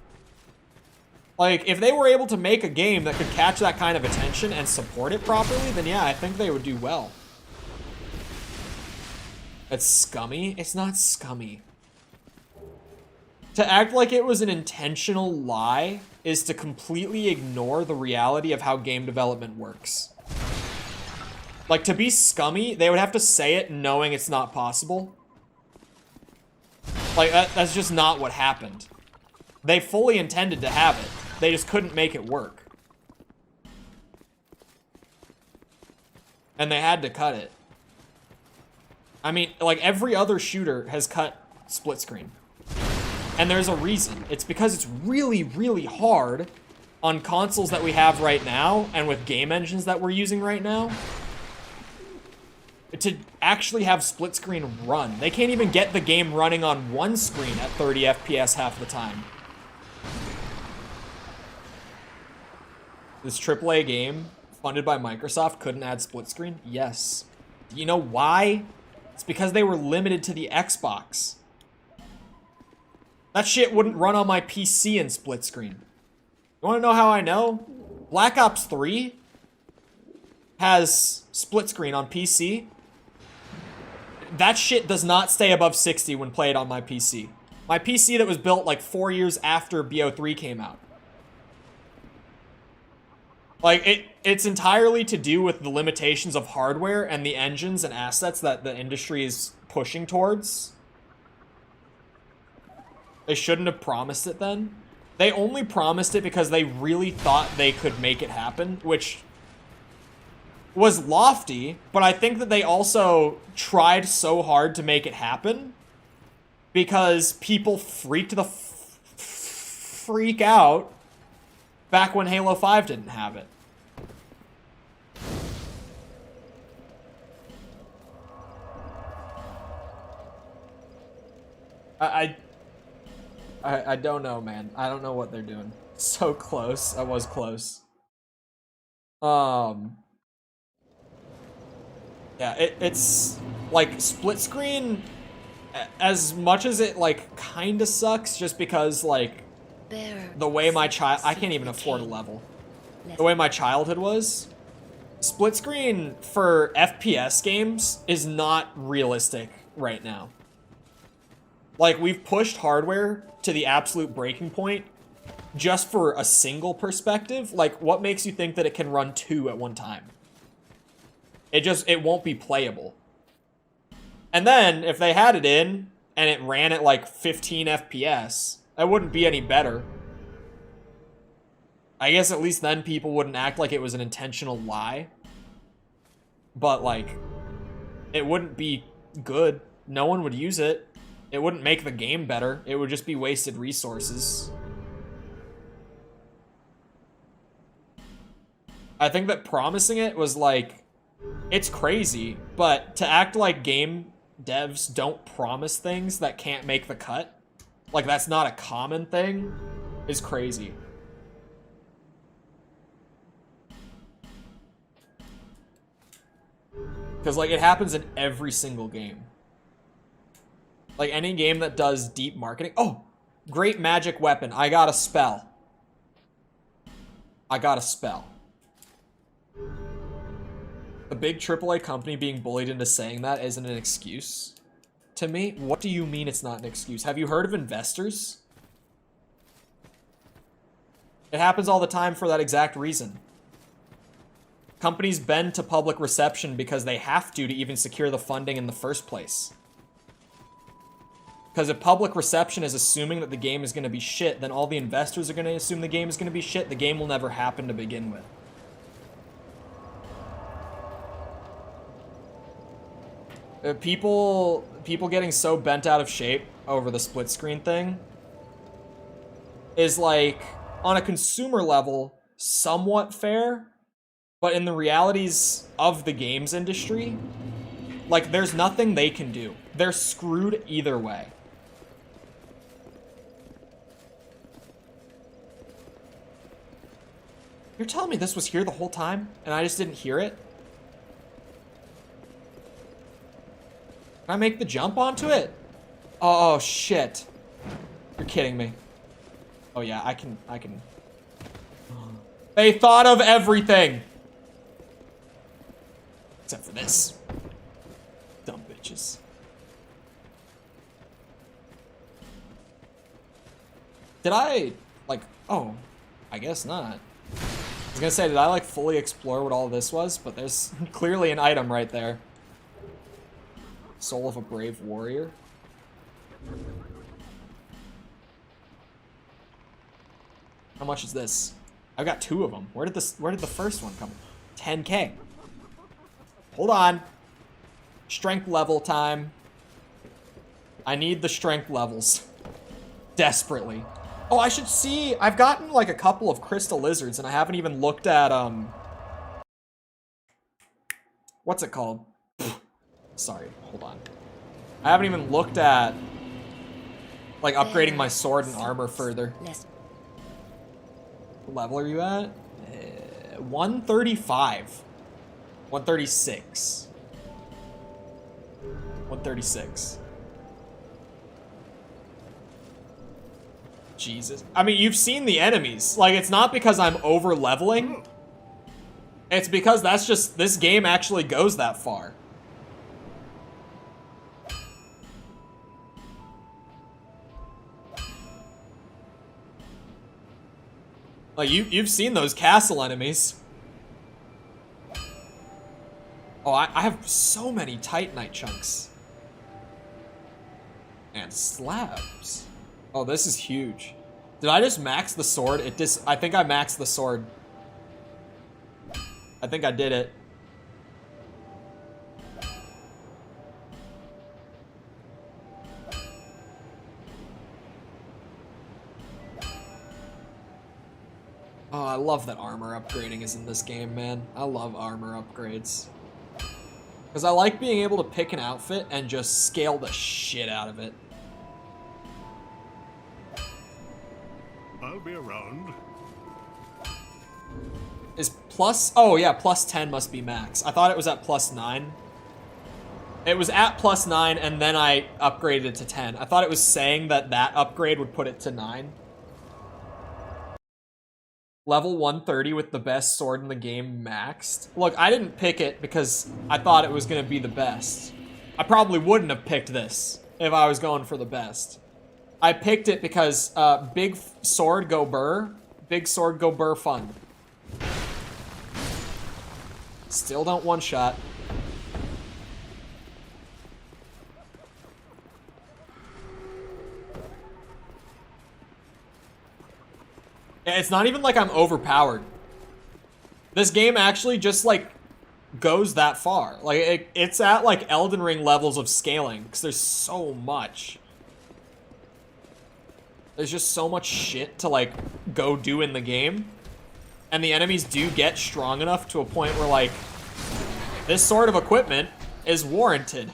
Like, if they were able to make a game that could catch that kind of attention and support it properly, then yeah, I think they would do well. It's scummy? It's not scummy. To act like it was an intentional lie is to completely ignore the reality of how game development works. Like, to be scummy, they would have to say it knowing it's not possible. Like, that's just not what happened. They fully intended to have it. They just couldn't make it work. And they had to cut it. I mean, like, every other shooter has cut split screen. And there's a reason. It's because it's really, really hard on consoles that we have right now and with game engines that we're using right now to actually have split screen run. They can't even get the game running on one screen at 30 FPS half the time. This AAA game, funded by Microsoft, couldn't add split screen? Yes. Do you know why? It's because they were limited to the Xbox. That shit wouldn't run on my PC in split screen. You wanna know how I know? Black Ops 3 has split screen on PC. That shit does not stay above 60 when played on my PC. My PC that was built like 4 years after BO3 came out. Like, it's entirely to do with the limitations of hardware and the engines and assets that the industry is pushing towards. They shouldn't have promised it then. They only promised it because they really thought they could make it happen, which was lofty, but I think that they also tried so hard to make it happen because people freaked the freak out back when Halo 5 didn't have it. I don't know, man. I don't know what they're doing. So close. I was close. Yeah, it's like split screen, as much as it like kind of sucks just because like the way my I can't even afford a level. The way my childhood was, split screen for FPS games is not realistic right now. Like, we've pushed hardware to the absolute breaking point just for a single perspective. Like, what makes you think that it can run 2 at one time? It won't be playable. And then, if they had it in, and it ran at like 15 FPS, that wouldn't be any better. I guess at least then people wouldn't act like it was an intentional lie. But, like, it wouldn't be good. No one would use it. It wouldn't make the game better. It would just be wasted resources. I think that promising it was like, it's crazy, but to act like game devs don't promise things that can't make the cut, like that's not a common thing, is crazy. Because like it happens in every single game. Like, any game that does deep marketing. Oh! Great magic weapon. I got a spell. I got a spell. The big AAA company being bullied into saying that isn't an excuse to me. What do you mean it's not an excuse? Have you heard of investors? It happens all the time for that exact reason. Companies bend to public reception because they have to even secure the funding in the first place. Because if public reception is assuming that the game is going to be shit, then all the investors are going to assume the game is going to be shit. The game will never happen to begin with. People getting so bent out of shape over the split screen thing is like, on a consumer level, somewhat fair, but in the realities of the games industry, like, there's nothing they can do. They're screwed either way. You're telling me this was here the whole time, and I just didn't hear it? Can I make the jump onto it? Oh, shit. You're kidding me. Oh, yeah, I can... They thought of everything! Except for this. Dumb bitches. Did I, like... Oh, I guess not. I was gonna say, did I like fully explore what all this was? But there's clearly an item right there. Soul of a Brave Warrior. How much is this? I've got 2 of them. Where did the first one come? 10K. Hold on. Strength level time. I need the strength levels. Desperately. Oh, I should see. I've gotten like a couple of crystal lizards, and I haven't even looked at what's it called? Sorry, hold on. I haven't even looked at like upgrading my sword and armor further. What level are you at? 135. 136. 136. Jesus. I mean, you've seen the enemies. Like, it's not because I'm over leveling. It's because that's just, this game actually goes that far. Like, you've seen those castle enemies. Oh, I have so many Titanite chunks. And slabs. Oh, this is huge. Did I just max the sword? I think I maxed the sword. I think I did it. Oh, I love that armor upgrading is in this game, man. I love armor upgrades. Because I like being able to pick an outfit and just scale the shit out of it. I'll be around. Is plus... Oh, yeah, plus 10 must be max. I thought it was at plus 9. It was at plus 9, and then I upgraded it to 10. I thought it was saying that that upgrade would put it to 9. Level 130 with the best sword in the game maxed. Look, I didn't pick it because I thought it was going to be the best. I probably wouldn't have picked this if I was going for the best. I picked it because big sword go burr, big sword go burr fun. Still don't one-shot. It's not even like I'm overpowered. This game actually just, like, goes that far. Like, it's at, like, Elden Ring levels of scaling, because there's so much. There's just so much shit to, like, go do in the game. And the enemies do get strong enough to a point where, like, this sort of equipment is warranted.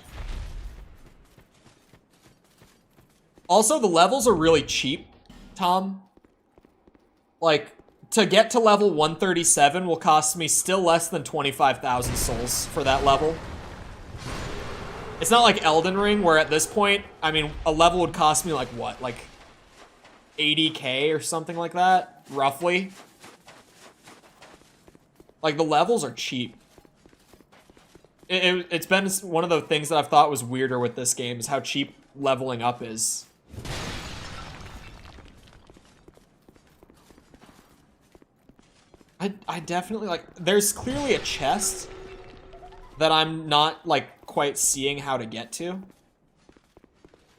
Also, the levels are really cheap, Tom. Like, to get to level 137 will cost me still less than 25,000 souls for that level. It's not like Elden Ring, where at this point, I mean, a level would cost me like, what? Like, 80k or something like that, roughly. Like, the levels are cheap. It's been one of the things that I've thought was weirder with this game, is how cheap leveling up is. I definitely, like, there's clearly a chest that I'm not, like, quite seeing how to get to.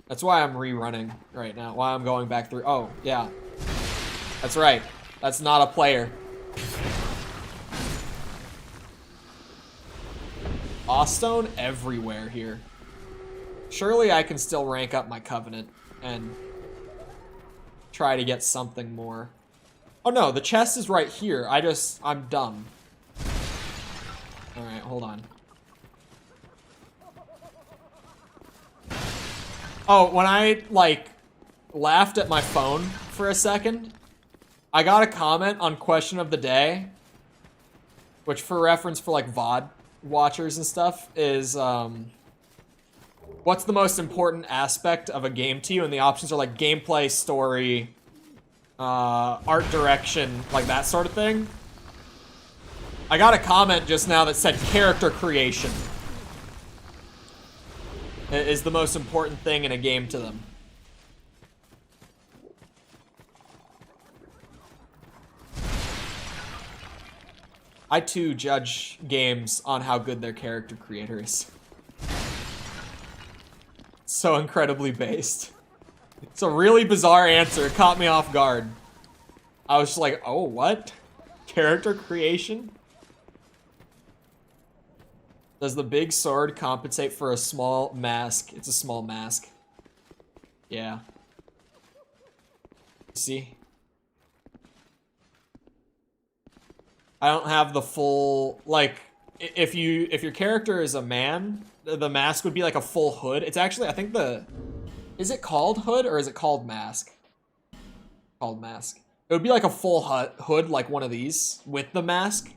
That's why I'm rerunning right now, why I'm going back through. Oh, yeah. That's right. That's not a player. Awestone everywhere here. Surely I can still rank up my Covenant and try to get something more. Oh no, the chest is right here. I'm dumb. Alright, hold on. Oh, when I, like, laughed at my phone for a second, I got a comment on Question of the Day, which for reference for, like, VOD watchers and stuff, is, what's the most important aspect of a game to you? And the options are, like, gameplay, story, art direction, like that sort of thing. I got a comment just now that said character creation is the most important thing in a game to them. I too judge games on how good their character creator is. So incredibly based. It's a really bizarre answer. It caught me off guard. I was just like, oh, what? Character creation? Does the big sword compensate for a small mask? It's a small mask. Yeah. See? I don't have the full, like, if your character is a man, the mask would be like a full hood. It's actually, I think is it called hood or is it called mask? Called mask. It would be like a full hood, like one of these, with the mask.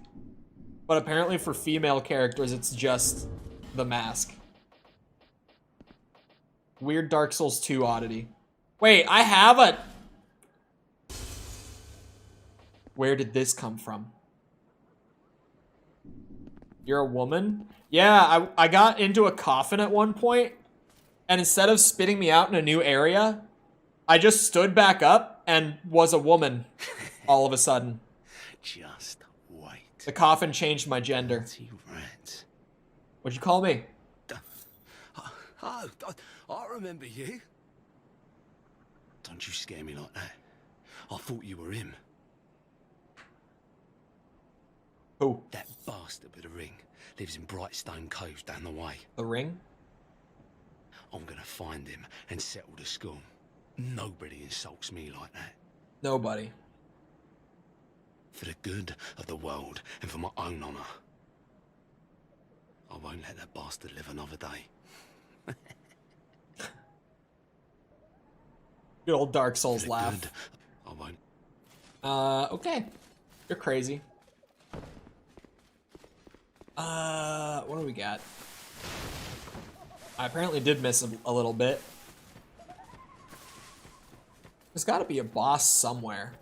But apparently for female characters, it's just the mask. Weird Dark Souls 2 oddity. Wait, I have a... Where did this come from? You're a woman? Yeah, I got into a coffin at one point, and instead of spitting me out in a new area, I just stood back up and was a woman all of a sudden. Just wait. The coffin changed my gender. Rat. What'd you call me? Oh, I remember you. Don't you scare me like that. I thought you were him. Who? That bastard with the ring lives in Brightstone Cove down the way. The ring? I'm gonna find him and settle the score. Nobody insults me like that. Nobody. For the good of the world and for my own honour. I won't let that bastard live another day. Good old Dark Souls For the laugh. good, I won't. Okay. You're crazy. What do we got? I apparently did miss a little bit. There's gotta be a boss somewhere.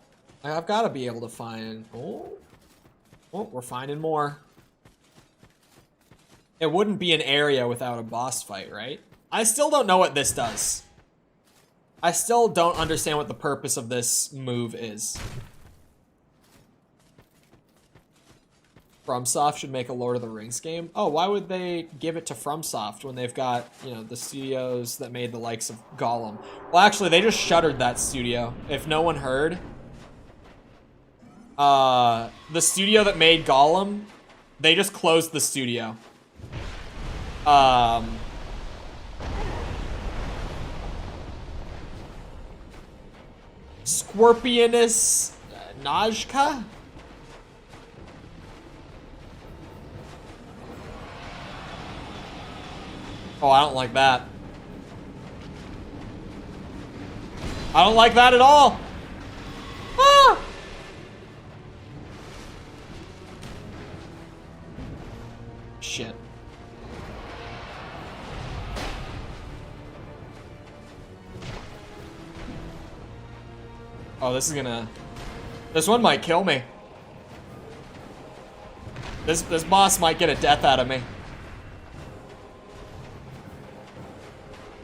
I've gotta be able to find... Oh, we're finding more. It wouldn't be an area without a boss fight, right? I still don't know what this does. I still don't understand what the purpose of this move is. FromSoft should make a Lord of the Rings game. Oh, why would they give it to FromSoft when they've got, you know, the studios that made the likes of Gollum? Well, actually, they just shuttered that studio. If no one heard, the studio that made Gollum, they just closed the studio. Scorpionus Najka? Oh, I don't like that. I don't like that at all. Ah! Shit. Oh, this is gonna... This one might kill me. This boss might get a death out of me.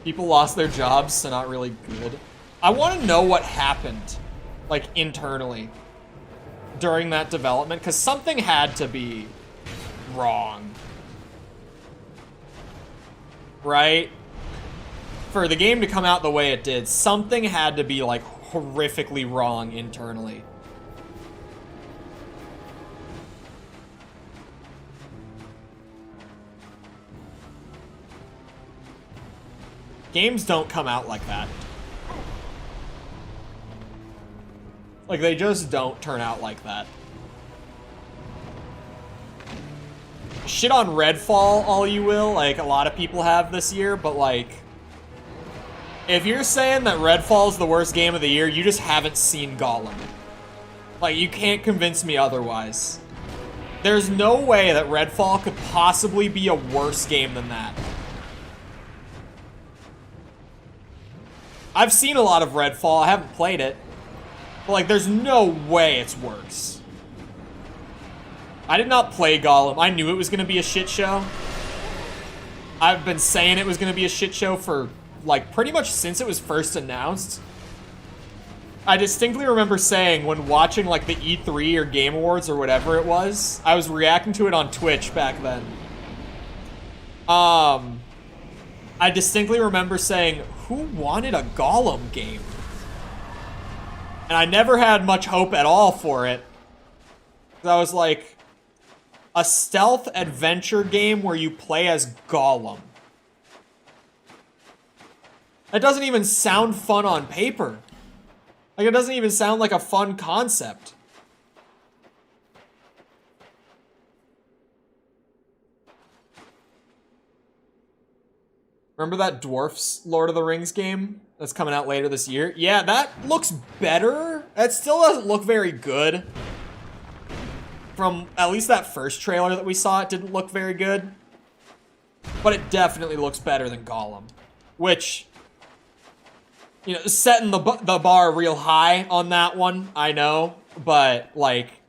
People lost their jobs, so not really good. I want to know what happened, like, internally during that development, because something had to be wrong. Right? For the game to come out the way it did, something had to be, like, horrifically wrong internally. Games don't come out like that. Like, they just don't turn out like that. Shit on Redfall, all you will, like a lot of people have this year, but like, if you're saying that Redfall's the worst game of the year, you just haven't seen Gollum. Like, you can't convince me otherwise. There's no way that Redfall could possibly be a worse game than that. I've seen a lot of Redfall, I haven't played it. But like, there's no way it's worse. I did not play Gollum. I knew it was gonna be a shit show. I've been saying it was gonna be a shit show for, like, pretty much since it was first announced. I distinctly remember saying when watching, like, the E3 or Game Awards or whatever it was, I was reacting to it on Twitch back then. I distinctly remember saying, who wanted a Gollum game? And I never had much hope at all for it. I was like, a stealth adventure game where you play as Gollum. That doesn't even sound fun on paper. Like, it doesn't even sound like a fun concept. Remember that Dwarfs Lord of the Rings game that's coming out later this year? Yeah, that looks better. That still doesn't look very good. From at least that first trailer that we saw, it didn't look very good. But it definitely looks better than Gollum. Which, you know, setting the bar real high on that one, I know. but like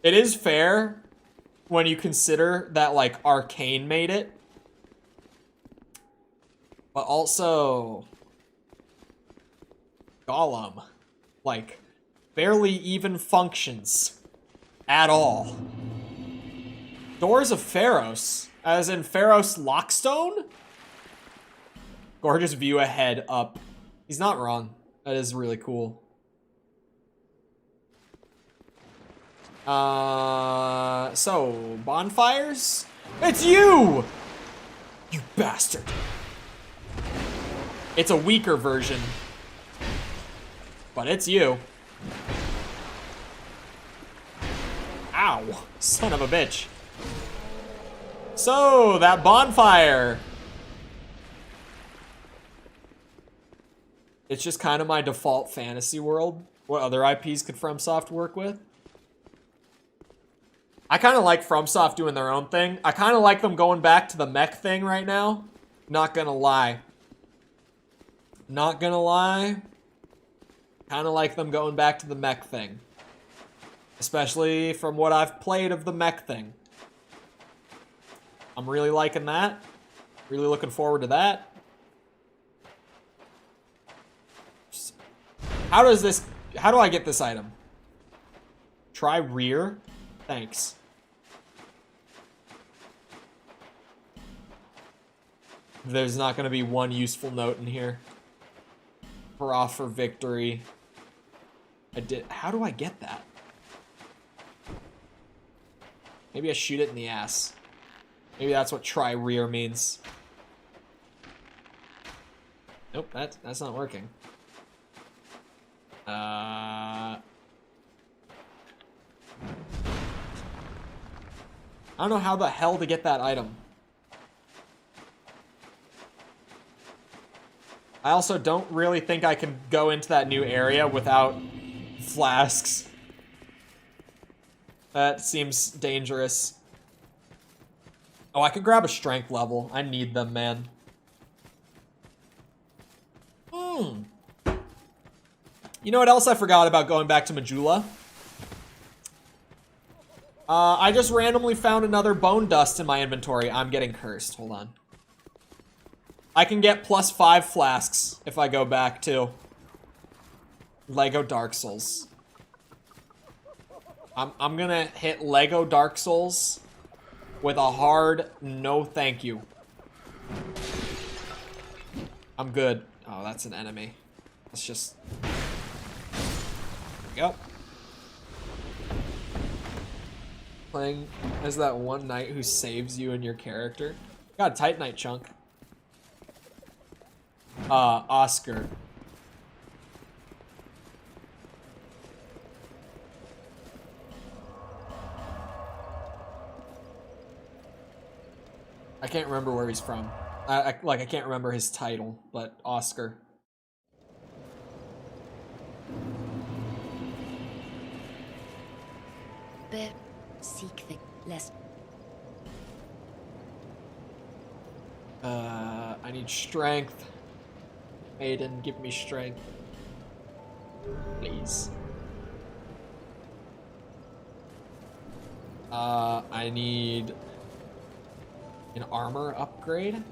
it is fair when you consider that like Arcane made it. But also Gollum like barely even functions at all. Doors of Pharos, as in Pharos Lockstone? Gorgeous view ahead up. He's not wrong. That is really cool. So, bonfires? It's you! You bastard. It's a weaker version. But it's you. Ow. Son of a bitch. So, that bonfire. It's just kind of my default fantasy world. What other IPs could FromSoft work with? I kind of like FromSoft doing their own thing. I kind of like them going back to the mech thing right now. Not gonna lie. Not gonna lie. Kind of like them going back to the mech thing. Especially from what I've played of the mech thing. I'm really liking that. Really looking forward to that. How do I get this item? Try rear? Thanks. There's not going to be one useful note in here. Hurrah for victory. How do I get that? Maybe I shoot it in the ass. Maybe that's what try rear means. Nope, that's not working. I don't know how the hell to get that item. I also don't really think I can go into that new area without flasks. That seems dangerous. Oh, I could grab a strength level. I need them, man. You know what else I forgot about going back to Majula? I just randomly found another bone dust in my inventory. I'm getting cursed. Hold on. I can get +5 flasks if I go back to Lego Dark Souls. I'm gonna hit Lego Dark Souls with a hard no thank you. I'm good. Oh, that's an enemy. Let's just... There we go. Playing as that one knight who saves you and your character. Got a Titanite chunk. Oscar. I can't remember where he's from. I can't remember his title, but Oscar. Bear, seek the less. I need strength. Aiden, give me strength. Please. I need an armor upgrade.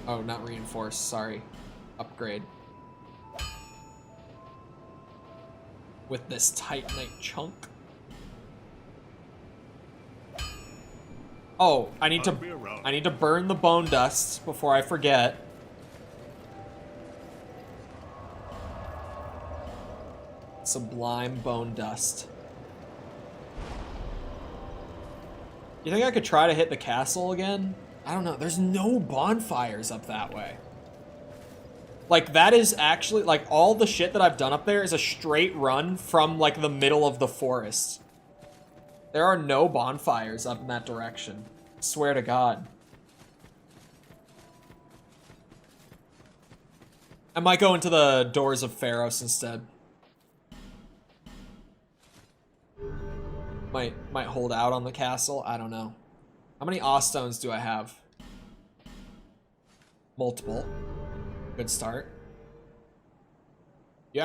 Oh, not reinforced, sorry. Upgrade. With this Titanite chunk. Oh, I need to burn the bone dust before I forget. Sublime bone dust. You think I could try to hit the castle again? I don't know. There's no bonfires up that way. Like, that is actually, like, all the shit that I've done up there is a straight run from, like, the middle of the forest. There are no bonfires up in that direction. Swear to God. I might go into the Doors of Pharos instead. Might hold out on the castle. I don't know. How many Ostones do I have? Multiple. Good start. You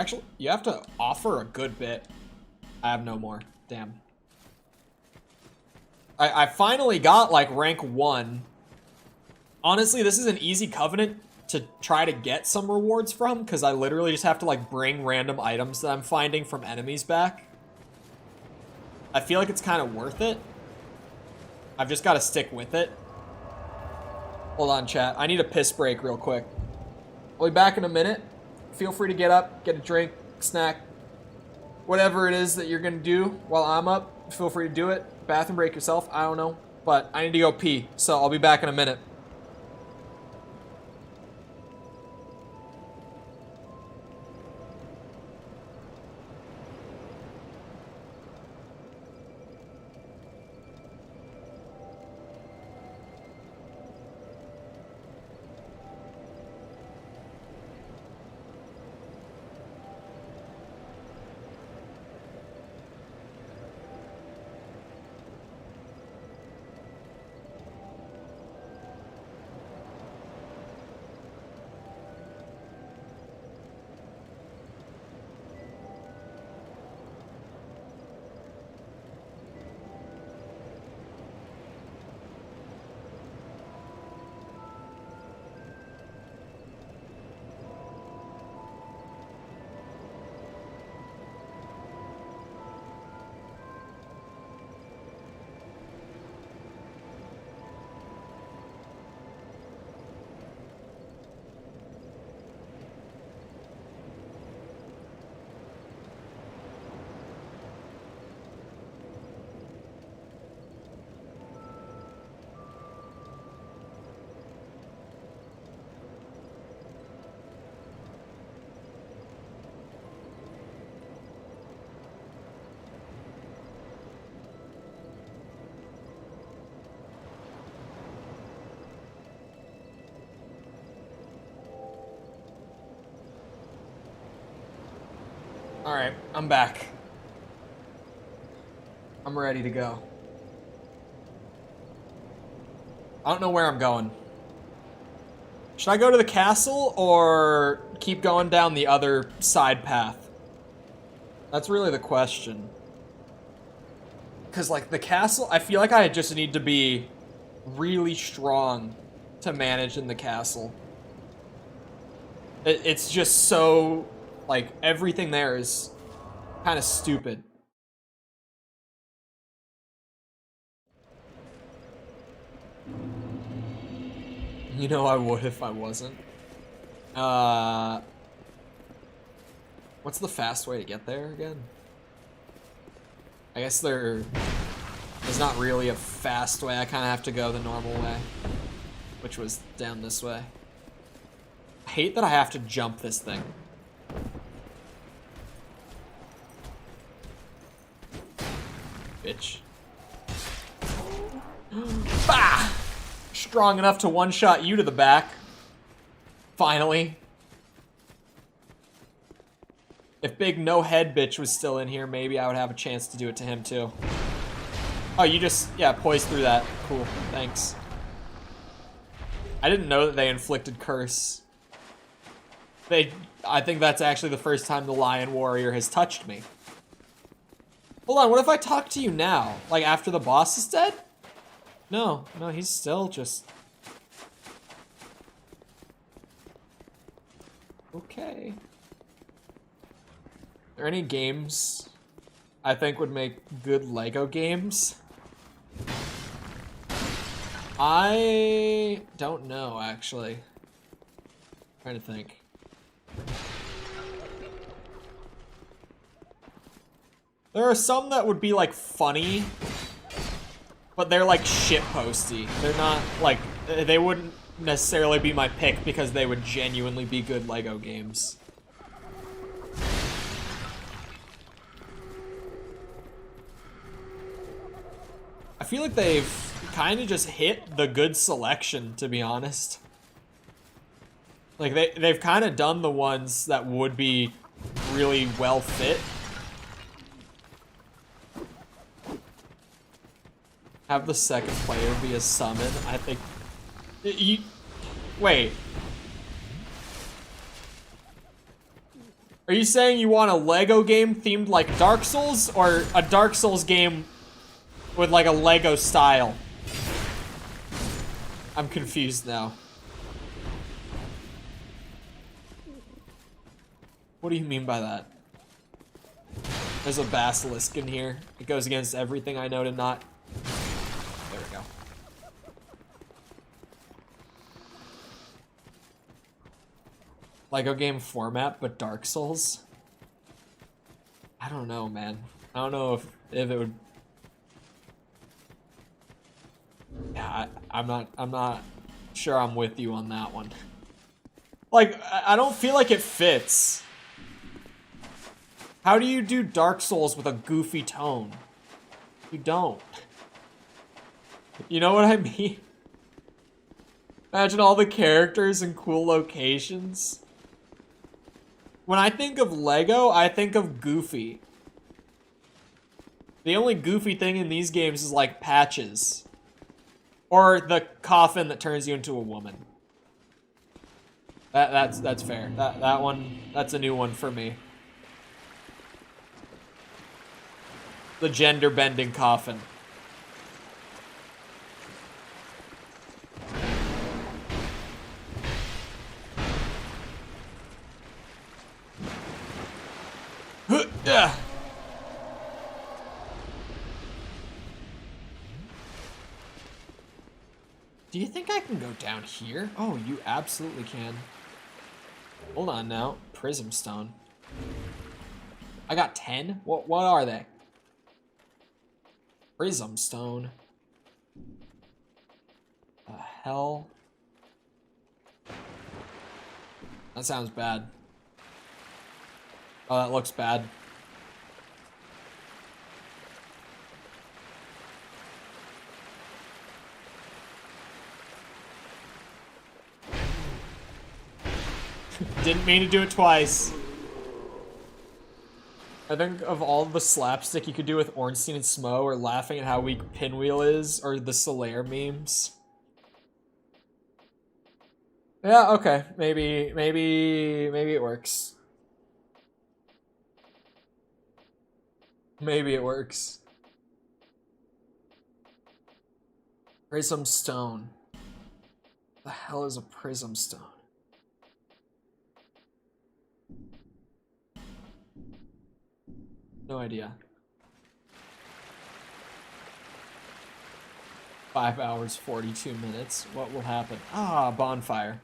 have to offer a good bit. I have no more. Damn. I finally got like rank 1. Honestly, this is an easy covenant to try to get some rewards from, because I literally just have to like bring random items that I'm finding from enemies back. I feel like it's kind of worth it. I've just got to stick with it. Hold on, chat. I need a piss break real quick. I'll be back in a minute. Feel free to get up, get a drink, snack, whatever it is that you're gonna do while I'm up. Feel free to do it. Bathroom break yourself. I don't know. But I need to go pee, so I'll be back in a minute. Alright, I'm back. I'm ready to go. I don't know where I'm going. Should I go to the castle or keep going down the other side path? That's really the question. Because, like, the castle, I feel like I just need to be really strong to manage in the castle. It's just so, like, everything there is kind of stupid. You know I would if I wasn't. What's the fast way to get there again? I guess there's not really a fast way. I kind of have to go the normal way, which was down this way. I hate that I have to jump this thing. Bitch. Bah! Strong enough to one-shot you to the back. Finally. If big no-head bitch was still in here, maybe I would have a chance to do it to him too. Oh, you just, yeah, poised through that. Cool, thanks. I didn't know that they inflicted curse. I think that's actually the first time the Lion Warrior has touched me. Hold on, what if I talk to you now? Like after the boss is dead? No, he's still just... Okay. Are there any games I think would make good Lego games? I don't know, actually. Trying to think. There are some that would be like funny, but they're like shitposty. They're not like, they wouldn't necessarily be my pick because they would genuinely be good Lego games. I feel like they've kind of just hit the good selection, to be honest. Like they've kind of done the ones that would be really well fit. Have the second player be a summon. I think... Wait. Are you saying you want a Lego game themed like Dark Souls, or a Dark Souls game with like a Lego style? I'm confused now. What do you mean by that? There's a basilisk in here. It goes against everything I know to not. There we go. Lego game format, but Dark Souls? I don't know, man. I don't know if it would. Yeah, I'm not sure I'm with you on that one. Like, I don't feel like it fits. How do you do Dark Souls with a goofy tone? You don't. You know what I mean? Imagine all the characters in cool locations. When I think of Lego, I think of Goofy. The only Goofy thing in these games is like patches. Or the coffin that turns you into a woman. That's fair. That one, that's a new one for me. The gender bending coffin. Yeah. Do you think I can go down here? Oh, you absolutely can. Hold on now. Prism stone. I got 10? What are they? Prism stone. The hell? That sounds bad. Oh, that looks bad. Didn't mean to do it twice. I think of all the slapstick you could do with Ornstein and Smo, or laughing at how weak Pinwheel is, or the Solaire memes. Yeah, okay. Maybe it works. Maybe it works. Prism stone. The hell is a prism stone? No idea. 5 hours, 42 minutes. What will happen? Ah, bonfire.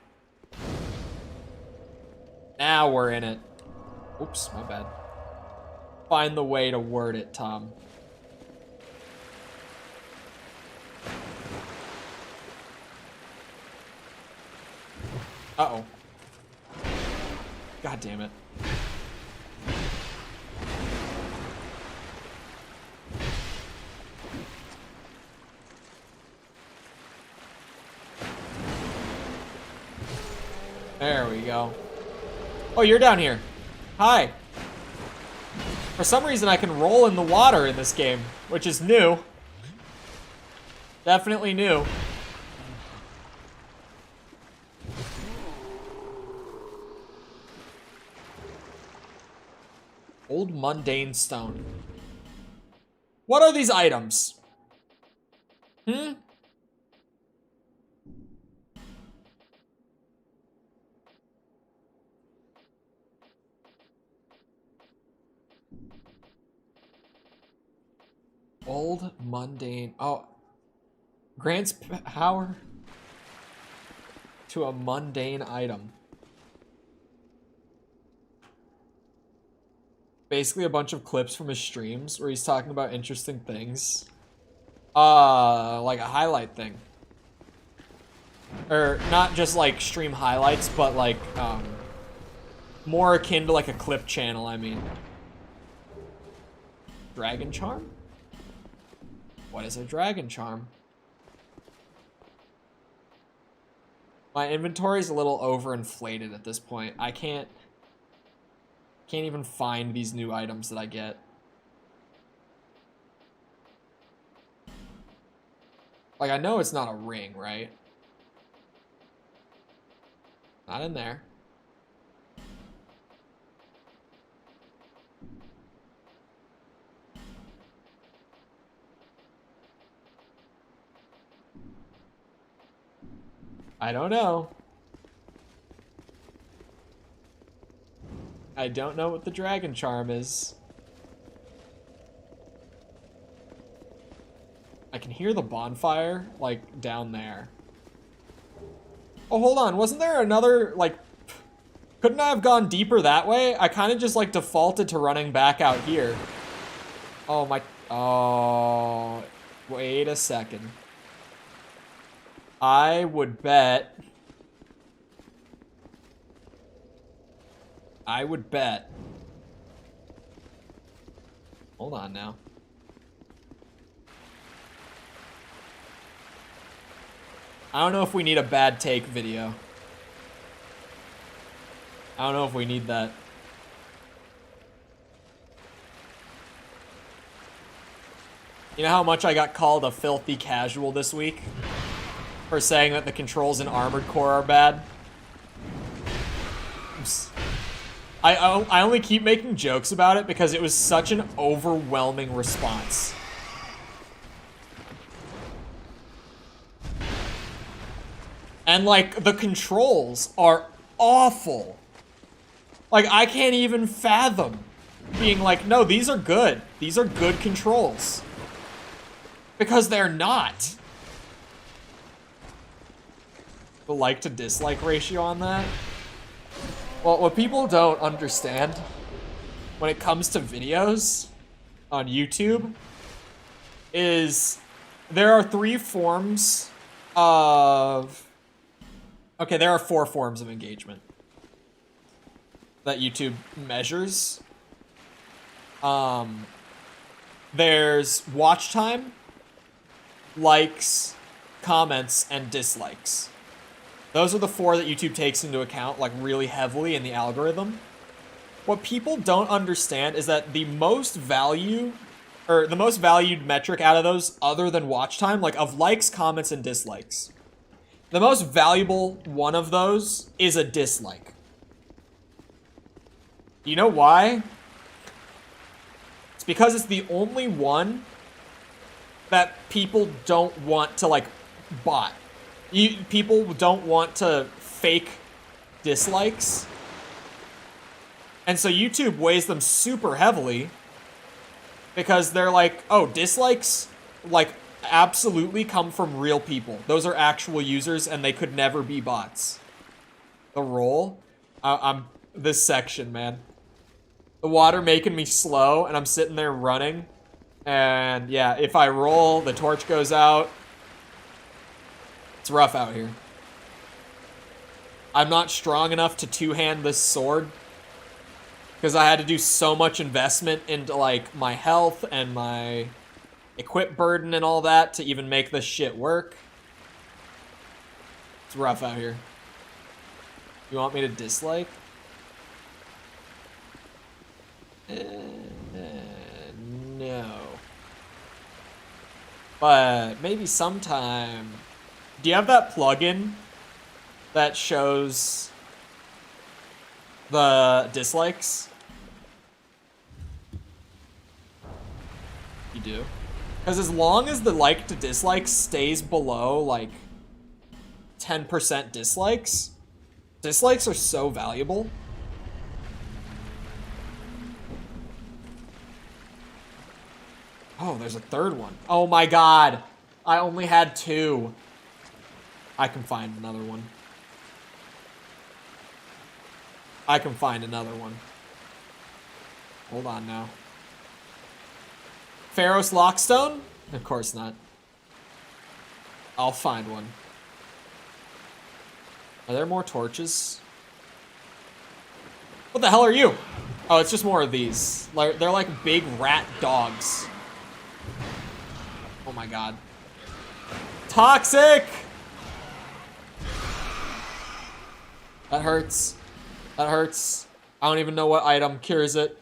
Now we're in it. Oops, my bad. Find the way to word it, Tom. Uh-oh. God damn it. There we go. Oh, you're down here. Hi. For some reason, I can roll in the water in this game, which is new. Definitely new. Old mundane stone. What are these items? Hmm? Old mundane. Oh. Grants power to a mundane item. Basically a bunch of clips from his streams where he's talking about interesting things. Like a highlight thing. Or not just like stream highlights, but like, more akin to like a clip channel, I mean. Dragon charm? What is a dragon charm? My inventory is a little overinflated at this point. I can't even find these new items that I get. Like, I know it's not a ring, right? Not in there. I don't know. I don't know what the dragon charm is. I can hear the bonfire, like, down there. Oh, hold on. Wasn't there another, like... Couldn't I have gone deeper that way? I kind of just, like, defaulted to running back out here. Oh, my... Oh... Wait a second. I would bet... Hold on now. I don't know if we need a bad take video. I don't know if we need that. You know how much I got called a filthy casual this week? For saying that the controls in Armored Core are bad? I only keep making jokes about it because it was such an overwhelming response. And, like, the controls are awful. Like, I can't even fathom being like, no, these are good. These are good controls. Because they're not. The like to dislike ratio on that? Well, what people don't understand when it comes to videos on YouTube is there are 3 forms of... Okay, there are 4 forms of engagement that YouTube measures. There's watch time, likes, comments, and dislikes. Those are the 4 that YouTube takes into account, like, really heavily in the algorithm. What people don't understand is that the most valued metric out of those, other than watch time, like, of likes, comments, and dislikes, the most valuable one of those is a dislike. You know why? It's because it's the only one that people don't want to, like, bot. People don't want to fake dislikes. And so YouTube weighs them super heavily because they're like, oh, dislikes, like, absolutely come from real people. Those are actual users and they could never be bots. The roll? I'm this section, man. The water making me slow and I'm sitting there running. And yeah, if I roll, the torch goes out. It's rough out here. I'm not strong enough to two-hand this sword because I had to do so much investment into, like, my health and my equip burden and all that to even make this shit work. It's rough out here. You want me to dislike? No. But maybe sometime. Do you have that plugin that shows the dislikes? You do? Because as long as the like to dislike stays below, like, 10% dislikes, dislikes are so valuable. Oh, there's a third one. Oh my god. I only had 2. I can find another one. I can find another one. Hold on now. Pharos Lockstone? Of course not. I'll find one. Are there more torches? What the hell are you? Oh, it's just more of these. They're like big rat dogs. Oh my god. Toxic! That hurts. That hurts. I don't even know what item cures it.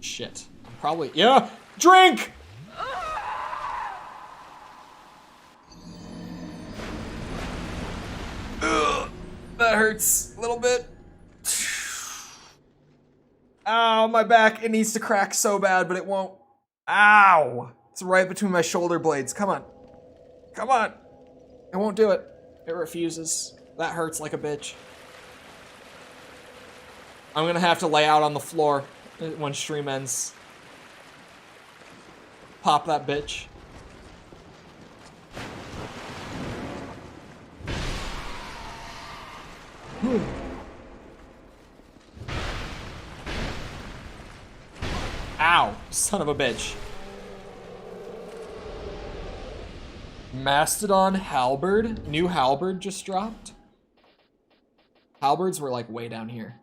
Shit. I'm probably... Yeah! Drink! Ugh, that hurts a little bit. Ow, my back. It needs to crack so bad, but it won't. Ow! It's right between my shoulder blades. Come on. Come on. It won't do it. It refuses. That hurts like a bitch. I'm gonna have to lay out on the floor when stream ends. Pop that bitch. Ow, son of a bitch. Mastodon halberd? New halberd just dropped? Halberds were like way down here.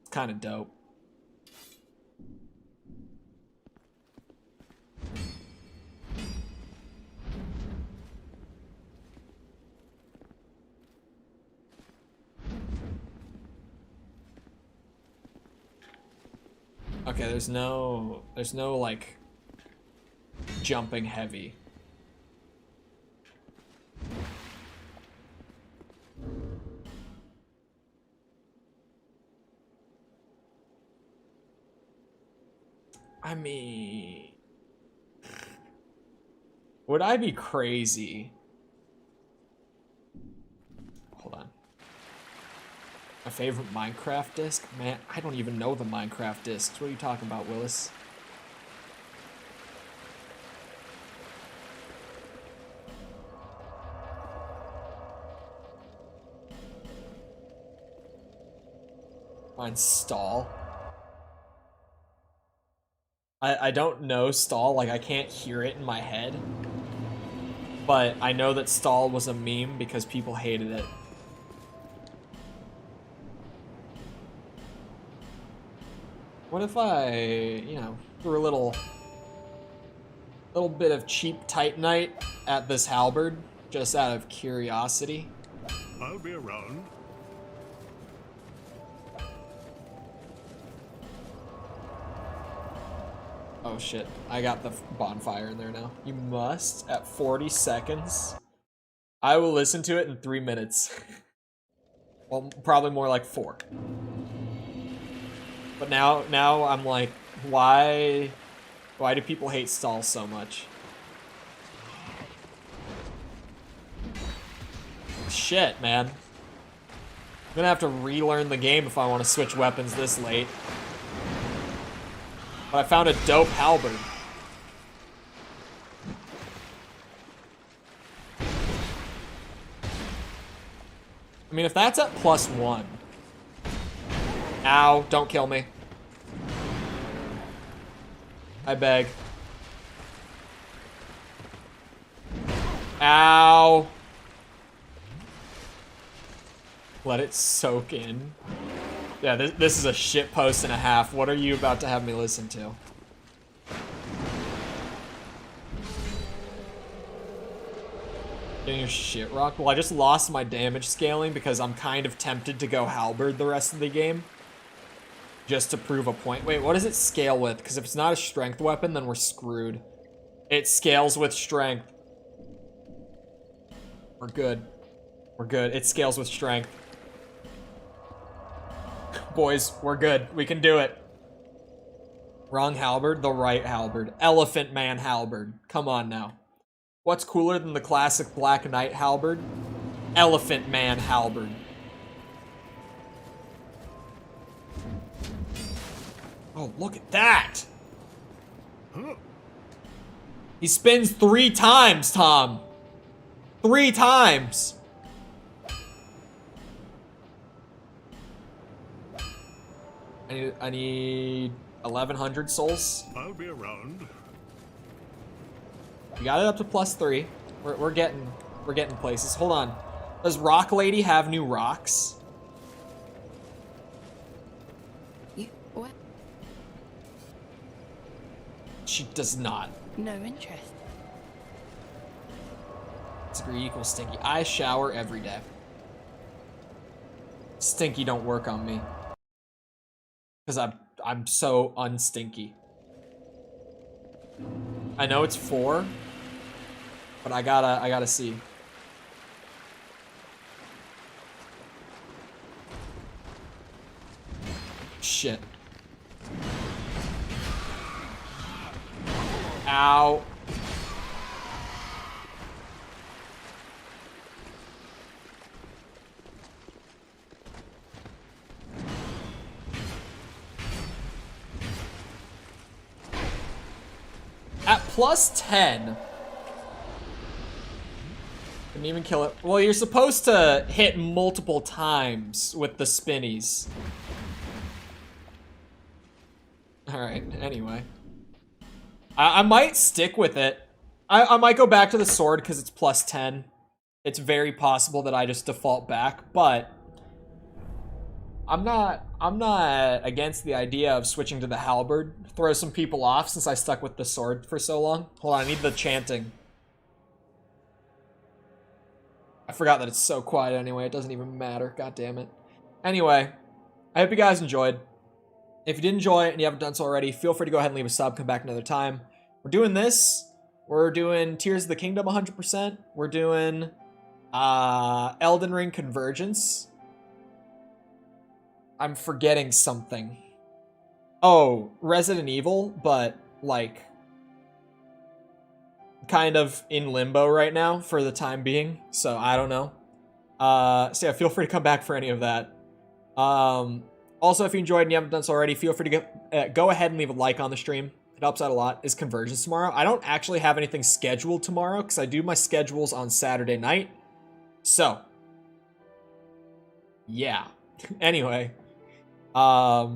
It's kind of dope. Okay, there's no like jumping heavy. I mean, would I be crazy? Hold on. My favorite Minecraft disc? Man, I don't even know the Minecraft discs. What are you talking about, Willis? Mine's stall. I don't know stall, like I can't hear it in my head. But I know that stall was a meme because people hated it. What if I, you know, threw a little bit of cheap Titanite at this halberd, just out of curiosity? I'll be around. Oh shit, I got the bonfire in there now. You must at 40 seconds. I will listen to it in 3 minutes. Well, probably more like 4. But now I'm like, why do people hate stalls so much? Shit, man. I'm gonna have to relearn the game if I want to switch weapons this late. But I found a dope halberd. I mean, if that's at +1. Ow, don't kill me. I beg. Ow. Let it soak in. Yeah, this is a shit post and a half. What are you about to have me listen to? Getting your shit rocked? Well, I just lost my damage scaling because I'm kind of tempted to go halberd the rest of the game. Just to prove a point. Wait, what does it scale with? Because if it's not a strength weapon, then we're screwed. It scales with strength. We're good. We're good. It scales with strength. Boys, we're good. We can do it. Wrong halberd, the right halberd. Elephant Man halberd. Come on now. What's cooler than the classic Black Knight halberd? Elephant Man halberd. Oh, look at that! He spins 3 times, Tom. 3 times. I need 1,100 souls. I'll be around. We got it up to +3. We're getting places. Hold on. Does Rock Lady have new rocks? What? She does not. No interest. Disagree equals stinky. I shower every day. Stinky don't work on me. Because I'm so unstinky. I know it's 4, but I gotta see. Shit. Ow. At plus 10. Couldn't even kill it. Well, you're supposed to hit multiple times with the spinnies. Alright, anyway. I might stick with it. I might go back to the sword because it's plus 10. It's very possible that I just default back, but I'm not against the idea of switching to the halberd. Throw some people off since I stuck with the sword for so long. Hold on, I need the chanting. I forgot that it's so quiet anyway. It doesn't even matter. God damn it. Anyway, I hope you guys enjoyed. If you did enjoy it and you haven't done so already, feel free to go ahead and leave a sub. Come back another time. We're doing this. We're doing Tears of the Kingdom 100%. We're doing Elden Ring Convergence. I'm forgetting something. Oh, Resident Evil, but like kind of in limbo right now for the time being, so I don't know. So yeah, feel free to come back for any of that. Also, if you enjoyed and you haven't done so already, feel free to go ahead and leave a like on the stream. It helps out a lot. Is Convergence tomorrow? I don't actually have anything scheduled tomorrow because I do my schedules on Saturday night. So, yeah. Anyway, yeah,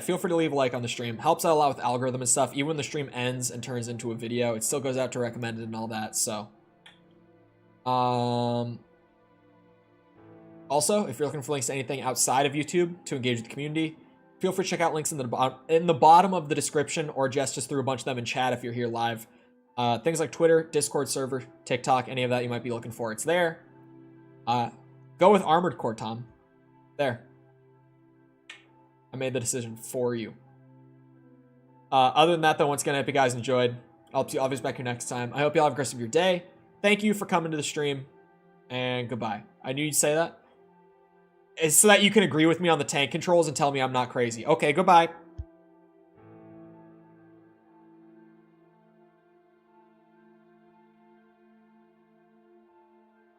feel free to leave a like on the stream. Helps out a lot with algorithm and stuff. Even when the stream ends and turns into a video, it still goes out to recommended and all that, so. Also, if you're looking for links to anything outside of YouTube to engage with the community, feel free to check out links in the bottom of the description, or just through a bunch of them in chat if you're here live. Things like Twitter, Discord server, TikTok, any of that you might be looking for, it's there. Go with Armored Core, Tom. There. I made the decision for you. Other than that, though, once again, I hope you guys enjoyed. I'll be back here next time. I hope you all have a great rest of your day. Thank you for coming to the stream, and goodbye. I knew you'd say that. It's so that you can agree with me on the tank controls and tell me I'm not crazy. Okay, goodbye.